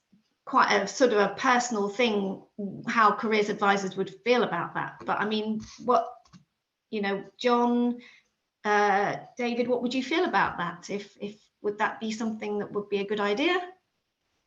quite a sort of a personal thing, how careers advisors would feel about that. But I mean, what, you know, John, David, what would you feel about that? If would that be something that would be a good idea?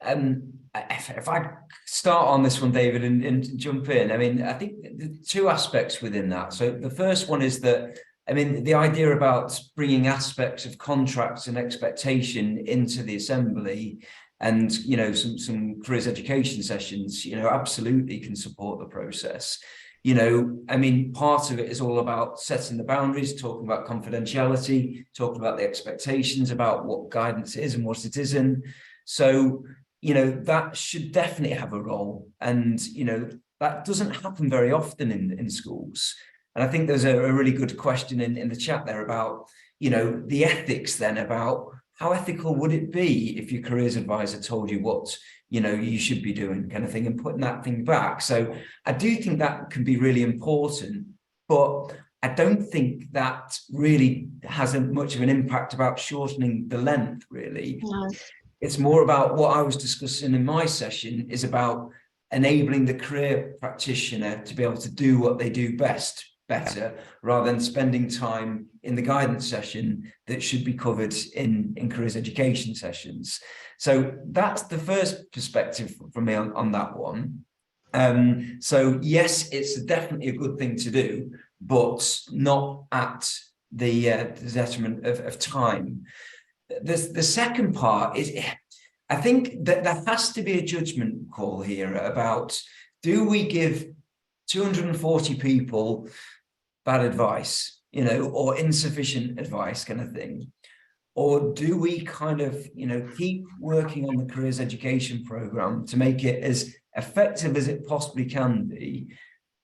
If I start on this one, David, and jump in, I mean, I think the two aspects within that. So the first one is that, I mean, the idea about bringing aspects of contracts and expectation into the assembly, and, you know, some careers education sessions, you know, absolutely can support the process. You know, I mean, part of it is all about setting the boundaries, talking about confidentiality, talking about the expectations about what guidance is and what it isn't. So, you know, that should definitely have a role. And, you know, that doesn't happen very often in schools. And I think there's a really good question in the chat there about, you know, the ethics then, about how ethical would it be if your careers advisor told you what, you know, you should be doing, kind of thing, and putting that thing back. So I do think that can be really important, but I don't think that really has much of an impact about shortening the length, really. No. It's more about what I was discussing in my session, is about enabling the career practitioner to be able to do what they do best, better, rather than spending time in the guidance session that should be covered in careers education sessions. So that's the first perspective from me on that one. So yes, it's definitely a good thing to do, but not at the detriment of time. The second part is, I think that there has to be a judgment call here about, do we give 240 people bad advice, you know, or insufficient advice, kind of thing? Or do we kind of, you know, keep working on the careers education program to make it as effective as it possibly can be,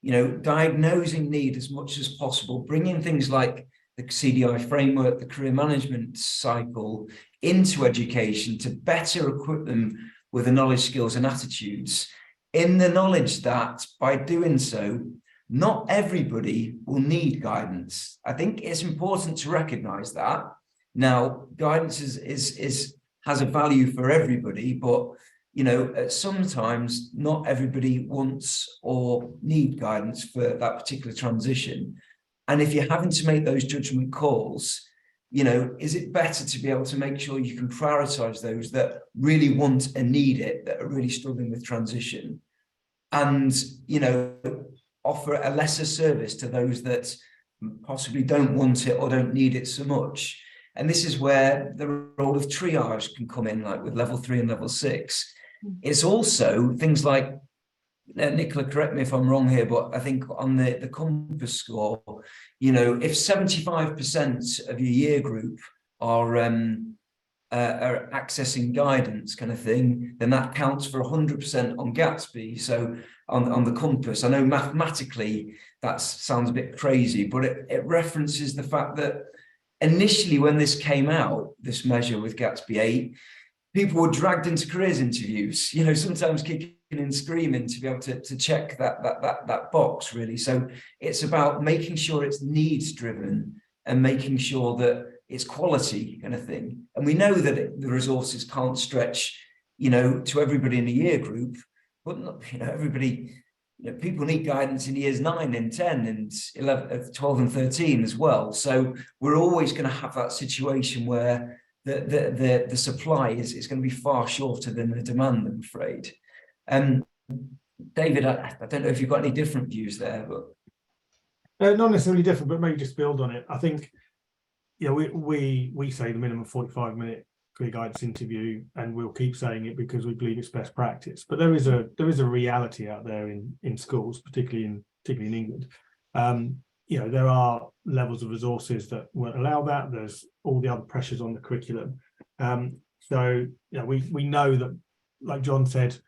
you know, diagnosing need as much as possible, bringing things like the CDI framework, the career management cycle into education to better equip them with the knowledge, skills and attitudes, in the knowledge that by doing so, not everybody will need guidance. I think it's important to recognize that. Now, guidance has a value for everybody, but, you know, sometimes not everybody wants or need guidance for that particular transition. And if you're having to make those judgment calls, you know, is it better to be able to make sure you can prioritize those that really want and need it, that are really struggling with transition, and, you know, offer a lesser service to those that possibly don't want it or don't need it so much? And this is where the role of triage can come in, like with level 3 and level 6. It's also things like, Nicola, correct me if I'm wrong here, but I think on the compass score, you know, if 75% of your year group are accessing guidance, kind of thing, then that counts for 100% on Gatsby. So on the compass, I know mathematically that sounds a bit crazy, but it references the fact that initially when this came out, this measure with Gatsby 8, people were dragged into careers interviews, you know, sometimes kicking and screaming to be able to check that box, really. So it's about making sure it's needs driven and making sure that it's quality, kind of thing. And we know that the resources can't stretch, you know, to everybody in the year group, but not, you know, everybody, you know, people need guidance in years 9 and 10 and 11, 12 and 13 as well. So we're always going to have that situation where the supply is going to be far shorter than the demand, I'm afraid. David, I don't know if you've got any different views there, but not necessarily different, but maybe just build on it. I think, you know, we say the minimum 45-minute career guidance interview, and we'll keep saying it because we believe it's best practice. But there is a reality out there in schools, particularly in England. You know, there are levels of resources that won't allow that. There's all the other pressures on the curriculum. So, you know, we know that, like John said,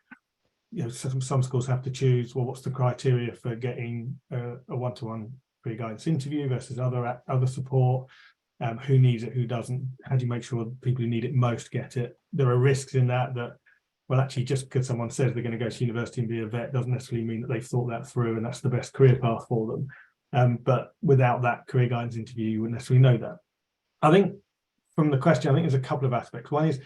you know, some schools have to choose, well, what's the criteria for getting a one-to-one career guidance interview versus other support. who needs it, who doesn't, how do you make sure people who need it most get it? There are risks in that, well, actually, just because someone says they're going to go to university and be a vet doesn't necessarily mean that they've thought that through and that's the best career path for them. But without that career guidance interview, you wouldn't necessarily know that. I think from the question, I think there's a couple of aspects. One is,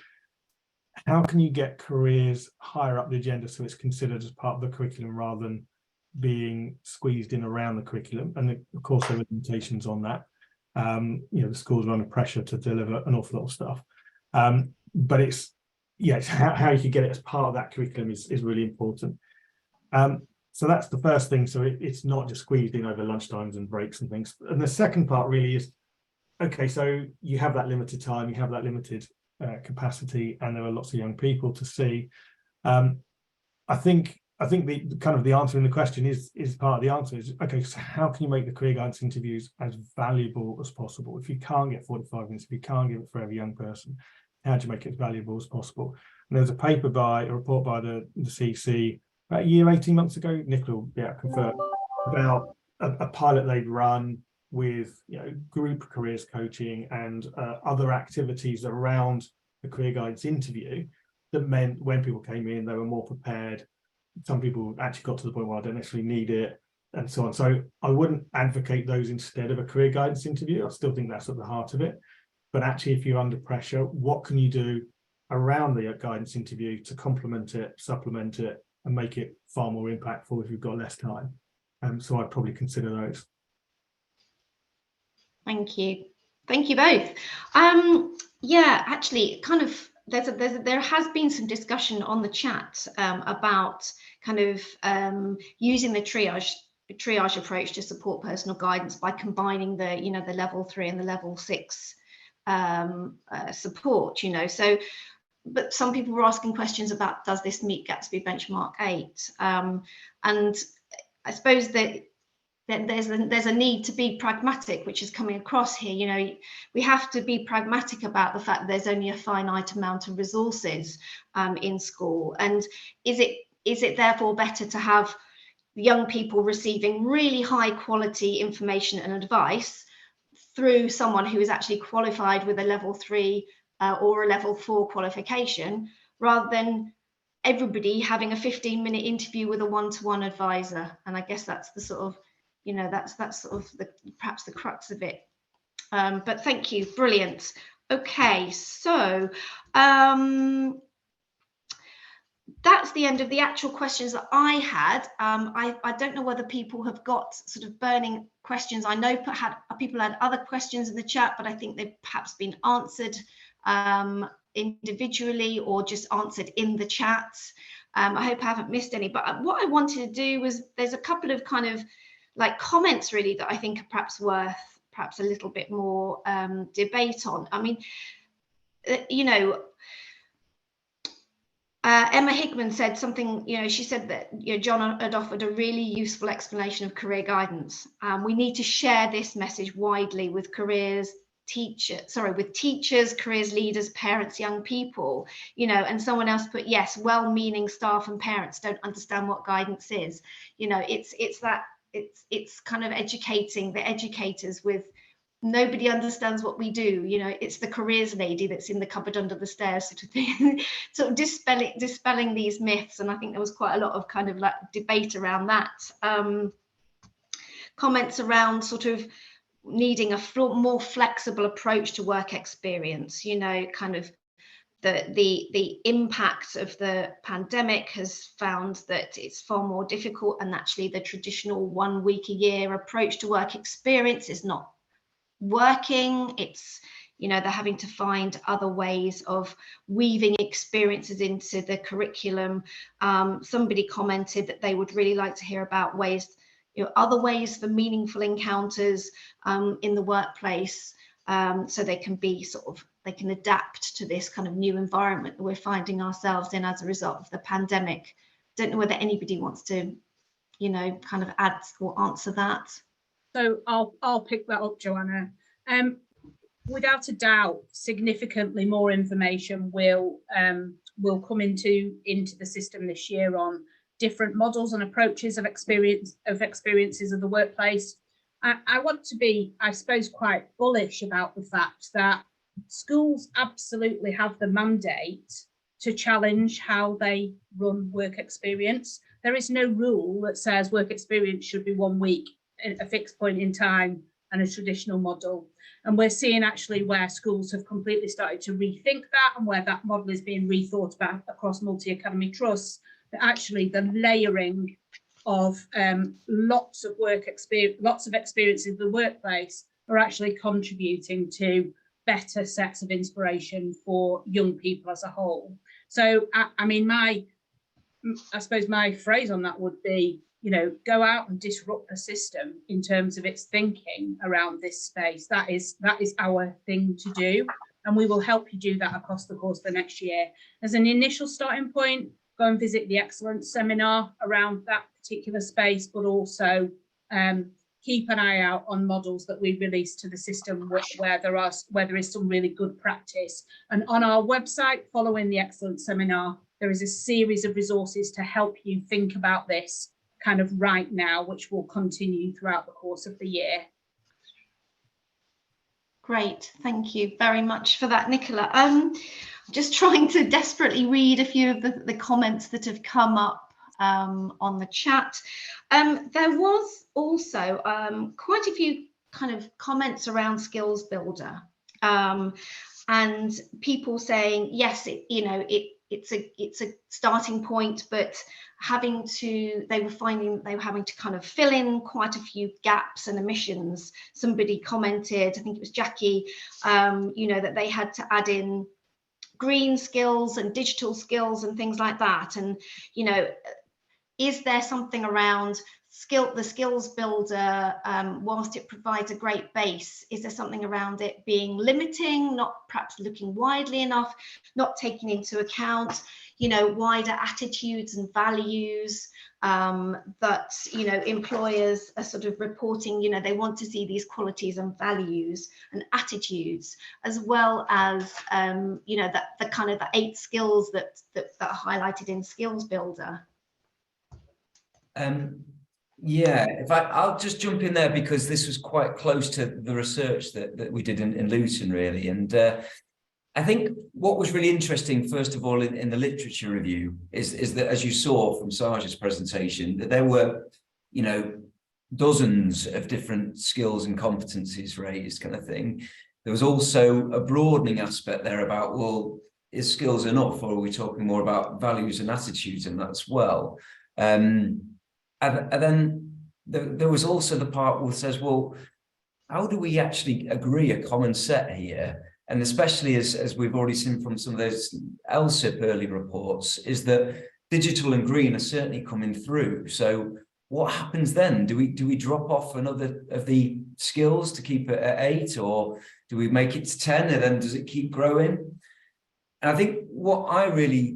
how can you get careers higher up the agenda so it's considered as part of the curriculum rather than being squeezed in around the curriculum? And of course, there are limitations on that. The schools are under pressure to deliver an awful lot of stuff. But it's how you can get it as part of that curriculum is really important. So that's the first thing. So it's not just squeezed in over lunchtimes and breaks and things. And the second part really is, okay, so you have that limited time, you have that limited capacity, and there are lots of young people to see. I think the kind of the answer in the question is part of the answer is, okay, so how can you make the career guidance interviews as valuable as possible? If you can't get 45 minutes, if you can't give it for every young person, how do you make it as valuable as possible? And there's a report by the CC about a year, 18 months ago, Nicola will be able to confirm, about a pilot they'd run with group careers coaching and other activities around the career guidance interview that meant when people came in, they were more prepared. Some people actually got to the point where I don't necessarily need it, and so on. So I wouldn't advocate those instead of a career guidance interview. I still think that's at the heart of it. But actually, if you're under pressure, what can you do around the guidance interview to complement it, supplement it, and make it far more impactful if you've got less time? So I'd probably consider those. Thank you both. Actually, kind of there has been some discussion on the chat about kind of using the triage approach to support personal guidance by combining the level 3 and the level 6 support. But some people were asking questions about, does this meet Gatsby benchmark 8? And I suppose that there's a need to be pragmatic, which is coming across here. We have to be pragmatic about the fact that there's only a finite amount of resources in school. And is it therefore better to have young people receiving really high quality information and advice through someone who is actually qualified with a level 3 or a level 4 qualification, rather than everybody having a 15-minute interview with a one-to-one advisor? And I guess that's the sort of, that's sort of perhaps the crux of it. But thank you, brilliant. Okay, so that's the end of the actual questions that I had. I don't know whether people have got sort of burning questions. I know people had other questions in the chat, but I think they've perhaps been answered individually or just answered in the chat. I hope I haven't missed any, but what I wanted to do was, there's a couple of kind of like comments really that I think are perhaps worth a little bit more debate on. I mean, Emma Hickman said something, she said that John had offered a really useful explanation of career guidance. We need to share this message widely with teachers, careers leaders, parents, young people, and someone else put, yes, well-meaning staff and parents don't understand what guidance is. It's kind of educating the educators with, nobody understands what we do. It's the careers lady that's in the cupboard under the stairs sort of thing, sort of dispelling these myths. And I think there was quite a lot of kind of like debate around that. Comments around sort of needing a more flexible approach to work experience, kind of the impact of the pandemic has found that it's far more difficult, and actually the traditional 1 week a year approach to work experience is not working. It's, they're having to find other ways of weaving experiences into the curriculum. Somebody commented that they would really like to hear about ways, other ways for meaningful encounters in the workplace, so they can be they can adapt to this kind of new environment that we're finding ourselves in as a result of the pandemic. Don't know whether anybody wants to, kind of add or answer that. So I'll pick that up, Joanna. Without a doubt, significantly more information will come into the system this year on different models and approaches of experiences of the workplace. I want to be, I suppose, quite bullish about the fact that schools absolutely have the mandate to challenge how they run work experience. There is no rule that says work experience should be 1 week at a fixed point in time and a traditional model. And we're seeing actually where schools have completely started to rethink that, and where that model is being rethought about across multi-academy trusts, that actually the layering of lots of work experience, lots of experience in the workplace are actually contributing to better sets of inspiration for young people as a whole. So, I mean, I suppose my phrase on that would be, you know, go out and disrupt the system in terms of its thinking around this space. That is our thing to do, and we will help you do that across the course of the next year. As an initial starting point, go and visit the Excellence Seminar around that particular space, but also keep an eye out on models that we release to the system where there is some really good practice. And on our website, following the Excellence Seminar, there is a series of resources to help you think about this kind of right now, which will continue throughout the course of the year. Great, thank you very much for that, Nicola. I'm just trying to desperately read a few of the comments that have come up on the chat. There was also quite a few kind of comments around Skills Builder, and people saying, yes, it's a starting point, but they were finding they were having to kind of fill in quite a few gaps and omissions. Somebody commented, I think it was Jackie, that they had to add in green skills and digital skills and things like that. And, is there something around the Skills Builder, whilst it provides a great base, is there something around it being limiting, not perhaps looking widely enough, not taking into account, wider attitudes and values that, employers are sort of reporting, they want to see these qualities and values and attitudes, as well as, the kind of the 8 skills that are highlighted in Skills Builder? Yeah, I'll just jump in there, because this was quite close to the research that we did in Luton, really. And I think what was really interesting, first of all, in the literature review is that, as you saw from Sarge's presentation, that there were, dozens of different skills and competencies raised, kind of thing. There was also a broadening aspect there about, well, is skills enough, or are we talking more about values and attitudes in that as well? And then there was also the part that says, well, how do we actually agree a common set here? And especially as we've already seen from some of those LSIP early reports, is that digital and green are certainly coming through. So what happens then? Do we drop off another of the skills to keep it at 8, or do we make it to 10, and then does it keep growing? And I think what I really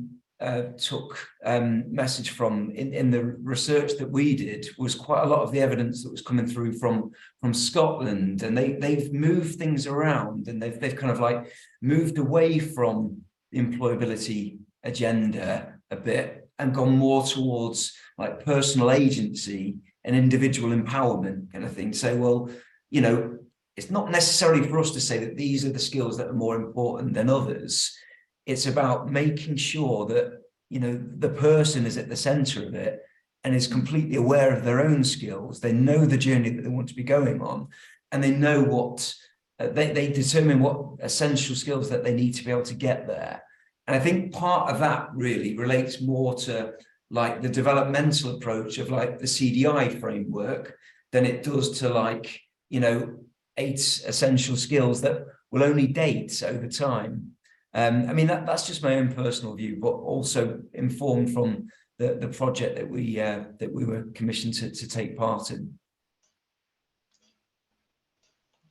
took message from in the research that we did was quite a lot of the evidence that was coming through from Scotland, and they've moved things around, and they've kind of like moved away from the employability agenda a bit and gone more towards like personal agency and individual empowerment kind of thing. So, well, it's not necessarily for us to say that these are the skills that are more important than others. It's about making sure that, the person is at the center of it and is completely aware of their own skills. They know the journey that they want to be going on, and they know what, they determine what essential skills that they need to be able to get there. And I think part of that really relates more to like the developmental approach of like the CDI framework than it does to like, 8 essential skills that will only date over time. I mean, that's just my own personal view, but also informed from the project that we were commissioned to take part in.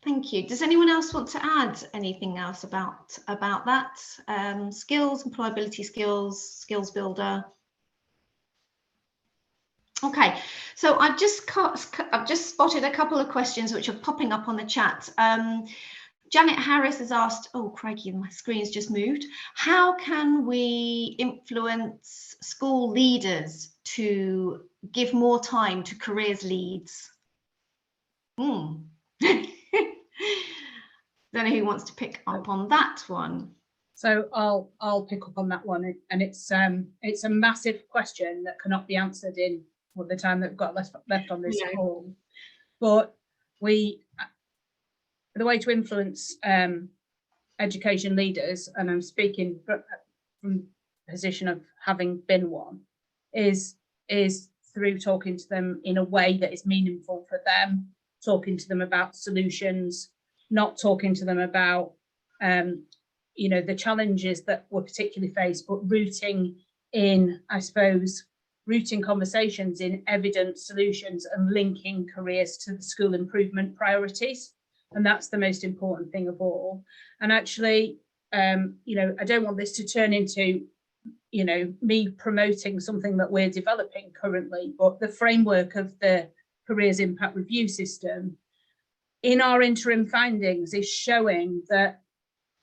Thank you. Does anyone else want to add anything else about that? Skills, employability skills, Skills Builder. Okay, so I've just spotted a couple of questions which are popping up on the chat. Janet Harris has asked, oh crikey, my screen's just moved. How can we influence school leaders to give more time to careers leads? Don't know who wants to pick up on that one. So I'll pick up on that one, and it's a massive question that cannot be answered in the time that we've got left on this call. But the way to influence education leaders, and I'm speaking from the position of having been one, is through talking to them in a way that is meaningful for them, talking to them about solutions, not talking to them about the challenges that were particularly faced, but rooting conversations in evident solutions and linking careers to the school improvement priorities. And that's the most important thing of all. And actually, I don't want this to turn into, me promoting something that we're developing currently, but the framework of the careers impact review system in our interim findings is showing that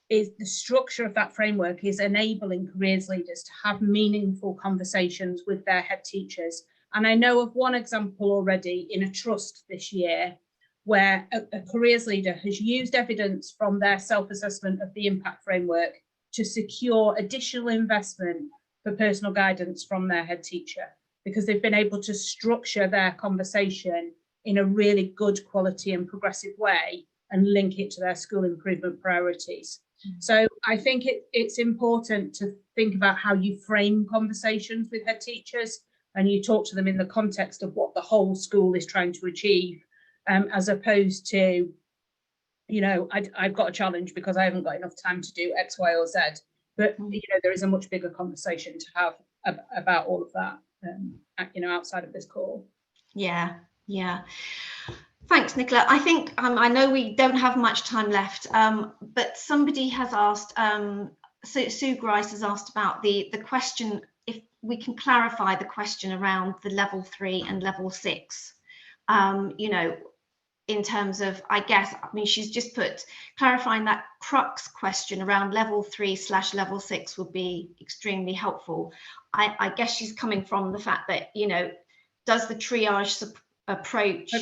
the structure of that framework is enabling careers leaders to have meaningful conversations with their head teachers. And I know of one example already in a trust this year where a careers leader has used evidence from their self-assessment of the impact framework to secure additional investment for personal guidance from their head teacher, because they've been able to structure their conversation in a really good quality and progressive way and link it to their school improvement priorities. So I think it's important to think about how you frame conversations with head teachers, and you talk to them in the context of what the whole school is trying to achieve, as opposed to, I've got a challenge because I haven't got enough time to do X, Y, or Z. But there is a much bigger conversation to have about all of that, outside of this call. Yeah. Thanks, Nicola. I think I know we don't have much time left, but somebody has asked, Sue Grice has asked about the question, if we can clarify the question around the level 3 and level 6, in terms of, she's just put clarifying that crux question around level 3/level 6 would be extremely helpful. I guess she's coming from the fact that, does the triage approach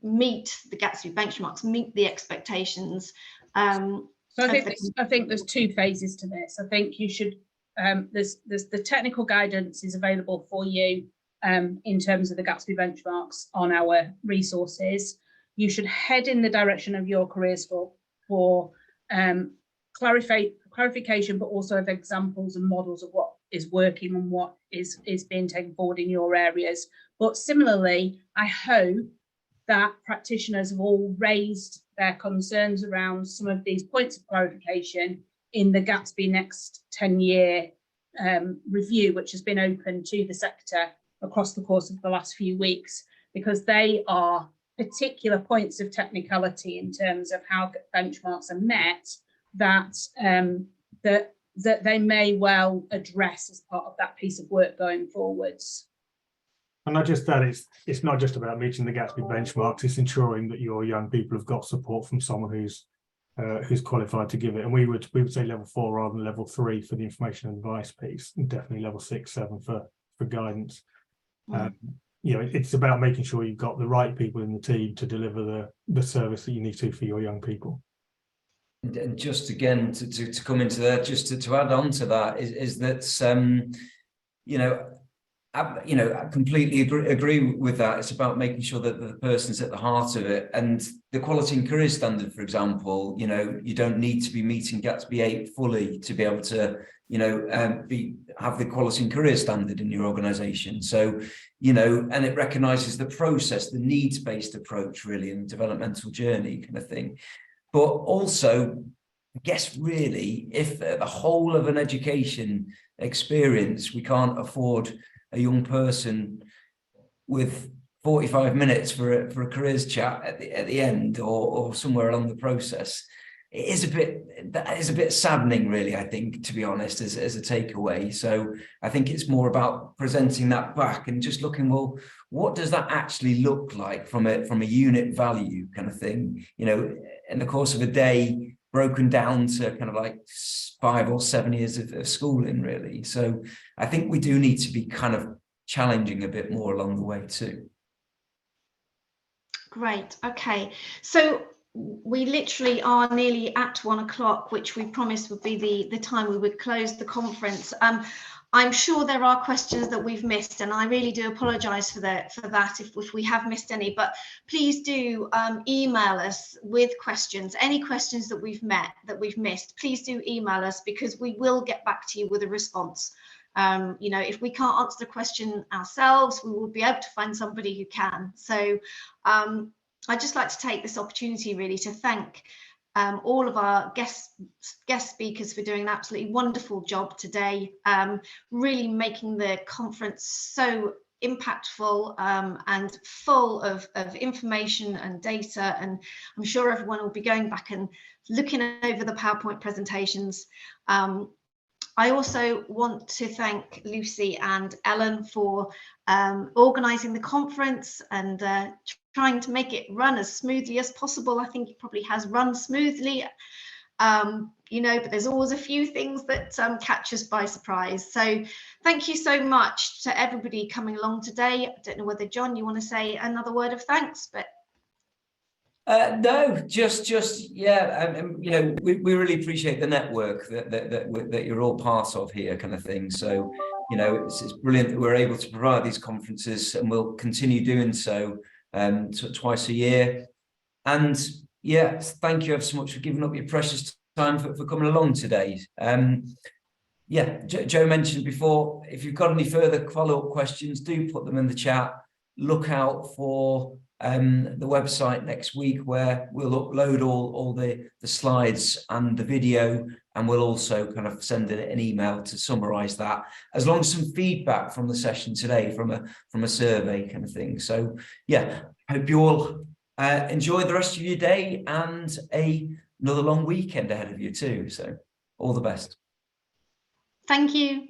meet the Gatsby benchmarks, meet the expectations? So I think there's two phases to this. I think you should, there's the technical guidance is available for you in terms of the Gatsby benchmarks on our resources. You should head in the direction of your careers for clarification, but also of examples and models of what is working and what is being taken forward in your areas. But similarly, I hope that practitioners have all raised their concerns around some of these points of clarification in the Gatsby Next 10-year review, which has been open to the sector across the course of the last few weeks, because they are particular points of technicality in terms of how benchmarks are met that they may well address as part of that piece of work going forwards. And I just add, it's not just about meeting the Gatsby benchmarks, it's ensuring that your young people have got support from someone who's qualified to give it. And we would say level 4 rather than level 3 for the information and advice piece, and definitely level 6, 7 for guidance. It's about making sure you've got the right people in the team to deliver the service that you need to for your young people. And just again to come into that, just to add on to that is that I completely agree with that. It's about making sure that the person's at the heart of it, and the quality and career standard, for example. You don't need to be meeting Gatsby 8 fully to be able to have the quality and career standard in your organization. So and it recognizes the process, the needs-based approach, really, and developmental journey kind of thing. But also, I guess, really, if the whole of an education experience, we can't afford a young person with 45 minutes for a careers chat at the end or somewhere along the process. That is a bit saddening, really, I think, to be honest, as a takeaway. So I think it's more about presenting that back and just looking, well, what does that actually look like from a unit value kind of thing, in the course of a day, broken down to kind of like 5 or 7 years of schooling, really. So I think we do need to be kind of challenging a bit more along the way too. Great. Okay. So we literally are nearly at 1 o'clock, which we promised would be the time we would close the conference. I'm sure there are questions that we've missed, and I really do apologise for that if we have missed any. But please do email us with questions. Any questions that we've missed, please do email us, because we will get back to you with a response. You know, if we can't answer the question ourselves, we will be able to find somebody who can. So I'd just like to take this opportunity really to thank all of our guest speakers for doing an absolutely wonderful job today, really making the conference so impactful and full of information and data. And I'm sure everyone will be going back and looking over the PowerPoint presentations. I also want to thank Lucy and Ellen for organising the conference and trying to make it run as smoothly as possible. I think it probably has run smoothly, you know, but there's always a few things that catch us by surprise. So thank you so much to everybody coming along today. I don't know whether, John, you want to say another word of thanks, but no, just yeah, you know, we really appreciate the network that you're all part of here, kind of thing. So, you know, it's brilliant that we're able to provide these conferences, and we'll continue doing so twice a year. And yeah, thank you ever so much for giving up your precious time for coming along today. Yeah, Joe mentioned before, if you've got any further follow-up questions, do put them in the chat. Look out for the website next week, where we'll upload all the slides and the video, and we'll also kind of send an email to summarize that, as long as some feedback from the session today from a survey kind of thing. So yeah, hope you all enjoy the rest of your day, and another long weekend ahead of you too. So all the best. thank you.